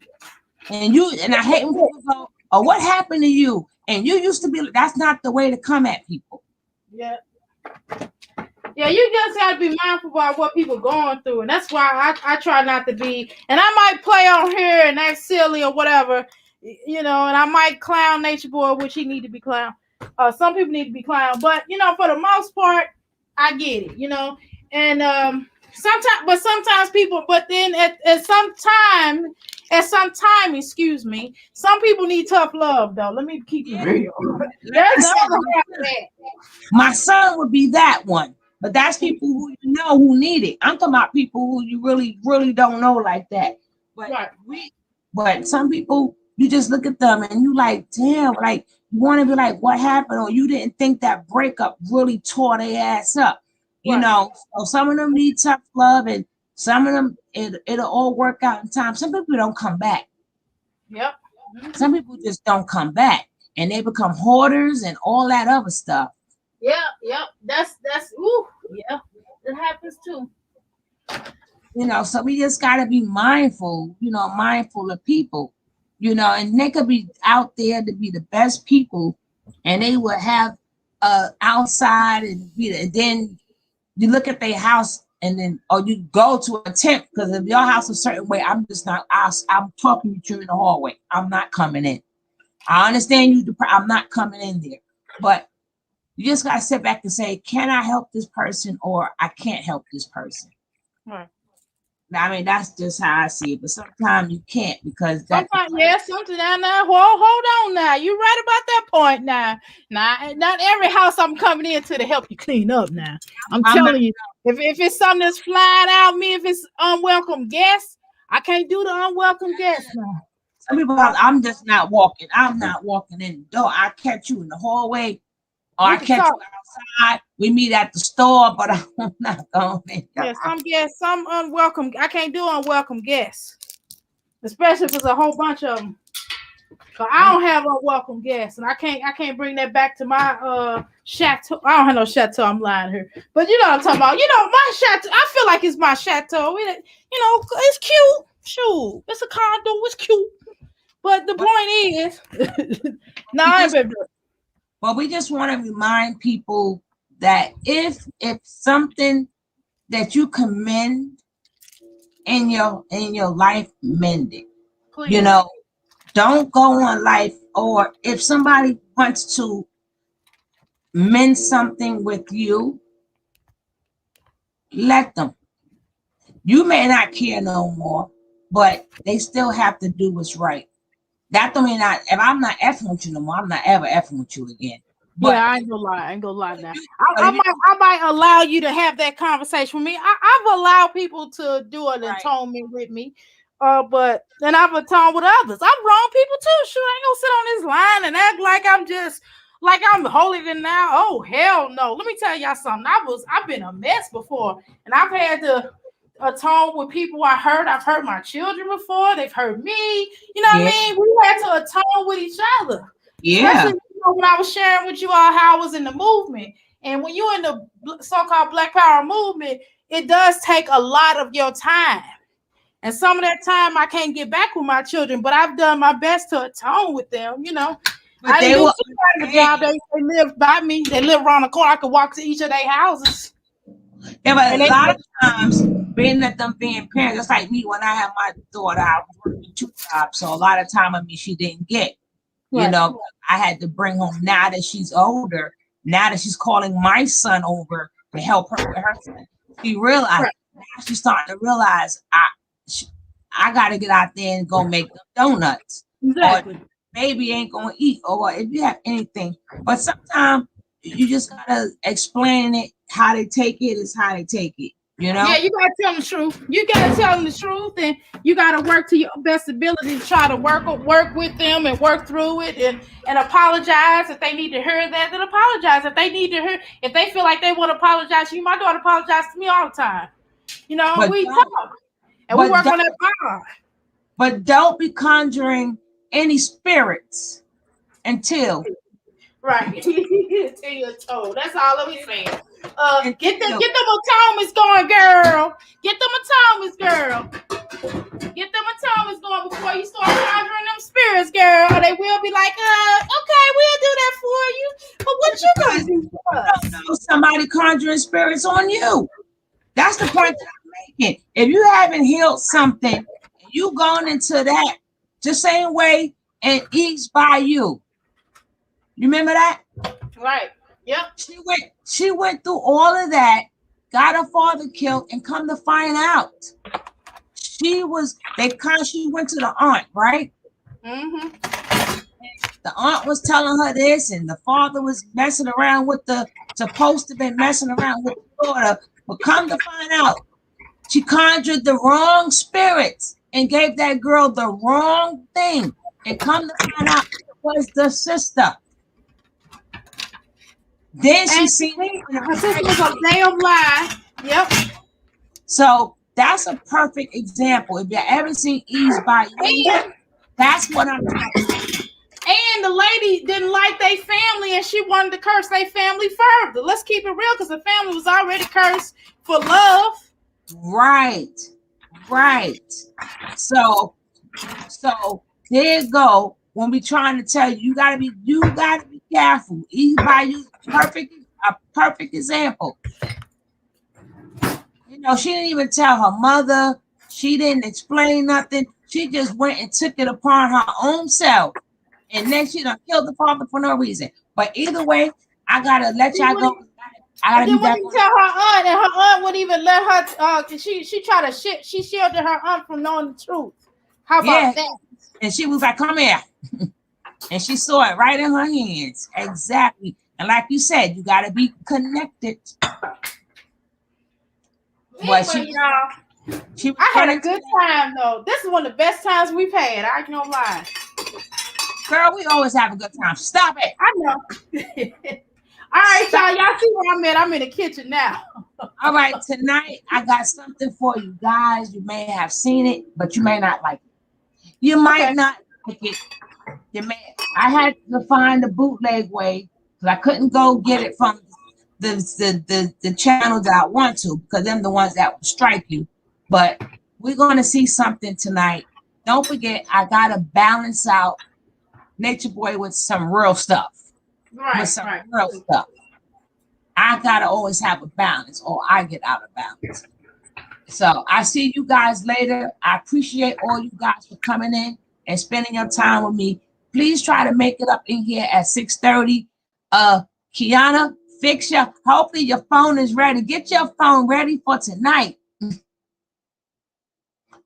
S1: And I hate when people go, oh, what happened to you? And you used to be, that's not the way to come at people.
S3: Yeah. Yeah, you just got to be mindful about what people going through. And that's why I try not to be, and I might play on here and act silly or whatever, you know, and I might clown Natureboy, which he need to be clown. Some people need to be clown, but, you know, for the most part, I get it, you know. And sometimes people, but then at some time, excuse me, some people need tough love, though. Let me keep it real. There's another half of that.
S1: My son would be that one. But that's people who you know who need it. I'm talking about people who you really don't know like that. But some people, you just look at them and you like, damn, like you want to be like, what happened? Or you didn't think that breakup really tore their ass up. You know, so some of them need tough love, and some of them it'll all work out in time. Some people don't come back.
S3: Yep.
S1: Some people just don't come back, and they become hoarders and all that other stuff.
S3: Yep. That's yeah. It happens too.
S1: You know, so we just gotta be mindful, mindful of people, and they could be out there to be the best people, and they will have outside and then you look at their house and then, or you go to a tent, because if your house is a certain way, I'm talking to you in the hallway. I'm not coming in. I understand you, I'm not coming in there, but you just got to sit back and say, can I help this person, or I can't help this person?
S3: Right.
S1: I mean, that's just how I see it. But sometimes you can't because that.
S3: Sometimes, yeah, something down there. Hold on now. You're right about that point now. Now, not every house I'm coming into to help you clean up now. I'm telling you, if it's something that's flying out me, if it's unwelcome guests, I can't do the unwelcome guests now.
S1: Some people, I'm just not walking. I'm not walking in the door. I catch you in the hallway, or I catch you outside. We meet at the store, but I'm not going in.
S3: Yeah, some guests, some unwelcome. I can't do unwelcome guests, especially if it's a whole bunch of them. Cause I don't have unwelcome guests, and I can't bring that back to my chateau. I don't have no chateau. I'm lying here, but you know what I'm talking about. You know my chateau. I feel like it's my chateau. It's cute. Shoot, it's a condo. It's cute. But the point is,
S1: But we just want to remind people that if something that you commend in your life, mend it. Please. You know, don't go on life, or if somebody wants to mend something with you, let them. You may not care no more, but they still have to do what's right. That don't mean if I'm not effing with you no more, I'm not ever effing with you again. But,
S3: yeah, I ain't gonna lie now. I might allow you to have that conversation with me. I've allowed people to do an atonement with me. But then I've atoned with others. I've wronged people too. Sure, I ain't gonna sit on this line and act like I'm just like I'm holier than thou. Oh hell no. Let me tell y'all something. I've been a mess before, and I've had to atone with people I hurt. I've hurt my children before. They've hurt me. You know what I mean? We had to atone with each other.
S1: Yeah.
S3: Especially, when I was sharing with you all how I was in the movement. And when you're in the so-called Black Power movement, it does take a lot of your time. And some of that time I can't get back with my children, but I've done my best to atone with them, you know. But they live by me. They live around the corner. I could walk to each of their houses.
S1: Yeah, but a lot of times, being parents, just like me, when I had my daughter, I was working 2 jobs. So a lot of time of me, she didn't get. You know, I had to bring home. Now that she's older, now that she's calling my son over to help her with her son, she realized, now she's starting to realize, I got to get out there and go make donuts.
S3: Exactly.
S1: Or baby ain't going to eat, or if you have anything. But sometimes you just got to explain it. How they take it is how they take it. You know?
S3: Yeah, you gotta tell them the truth. You gotta tell them the truth, and you gotta work to your best ability to try to work with them and work through it, and apologize if they need to hear that. Then apologize if they need to hear. If they feel like they want to apologize to you, my daughter apologizes to me all the time. You know, we talk and we work on that bond.
S1: But don't be conjuring any spirits until
S3: until you're told. That's all I'm saying. Get them atonements going, girl. Get them atonements, girl. Get them atonements going before you start conjuring them spirits, girl. They will be like, okay, we'll do that for you. But what you gonna do for us?
S1: No, somebody conjuring spirits on you. That's the point that I'm making. If you haven't healed something, you going into that the same way and eats by you. You remember that?
S3: Right. Yep.
S1: She went through all of that, got her father killed, and come to find out, she went to the aunt, right?
S3: Mm-hmm.
S1: The aunt was telling her this, and the father was messing around with supposed to be messing around with the daughter, but come to find out, she conjured the wrong spirits and gave that girl the wrong thing, and come to find out it was the sister. Then she seen
S3: her sister was a damn lie. Yep.
S1: So that's a perfect example. If you ever seen Ease by You, that's what I'm talking about.
S3: And the lady didn't like their family, and she wanted to curse their family further. Let's keep it real, because the family was already cursed for love.
S1: Right. So there you go. When we trying to tell you, you gotta be careful. Ease by You, a perfect example. You know, she didn't even tell her mother. She didn't explain nothing. She just went and took it upon her own self. And then she done killed the father for no reason. But either way, I gotta let y'all go. I
S3: And
S1: gotta
S3: then
S1: be back
S3: when you
S1: on.
S3: tell her aunt, and her aunt wouldn't even let her. She tried to she shielded her aunt from knowing the truth. How about
S1: Yeah,
S3: that?
S1: and she was like, "Come here," and she saw it right in her hands. Exactly, and like you said, you gotta be connected. But
S3: Anyway, y'all,
S1: she was
S3: I had a
S1: running.
S3: good time though. This is one of the best times we've had. I ain't gonna lie.
S1: Girl, we always have a good time. Stop it.
S3: I know. All right, y'all. Y'all see where I'm at? I'm in the kitchen now.
S1: All right, tonight I got something for you guys. You may have seen it, but you may not like it. You might
S3: Okay.
S1: not like it. You may. I had to find the bootleg way because I couldn't go get it from the channels that I want to because them the ones that will strike you. But we're going to see something tonight. Don't forget, I gotta balance out Natureboy with some real stuff. With some real stuff. I gotta always have a balance, or I get out of balance. So I see you guys later. I appreciate all you guys for coming in and spending your time with me. Please try to make it up in here at 6:30. Kiana, fix your. Hopefully your phone is ready. Get your phone ready for tonight.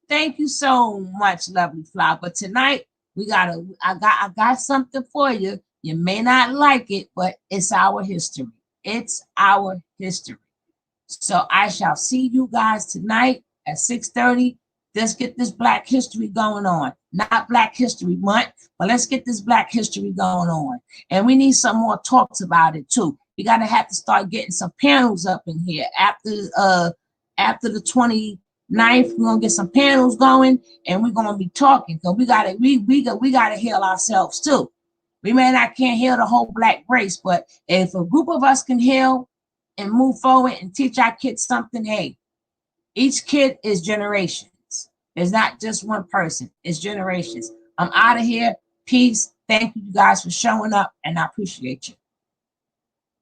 S1: Thank you so much, lovely fly. But tonight I got something for you. You may not like it, but it's our history. It's our history. So I shall see you guys tonight at 6:30. Let's get this Black History going on. Not Black History Month, but let's get this Black History going on. And we need some more talks about it too. We gotta have to start getting some panels up in here after the 29th. We're gonna get some panels going and we're gonna be talking because we gotta heal ourselves too. We may not can't heal the whole Black race, but if a group of us can heal and move forward and teach our kids something, hey, each kid is generations. It's not just one person, it's generations. I'm out of here. Peace. Thank you guys for showing up, and I appreciate you.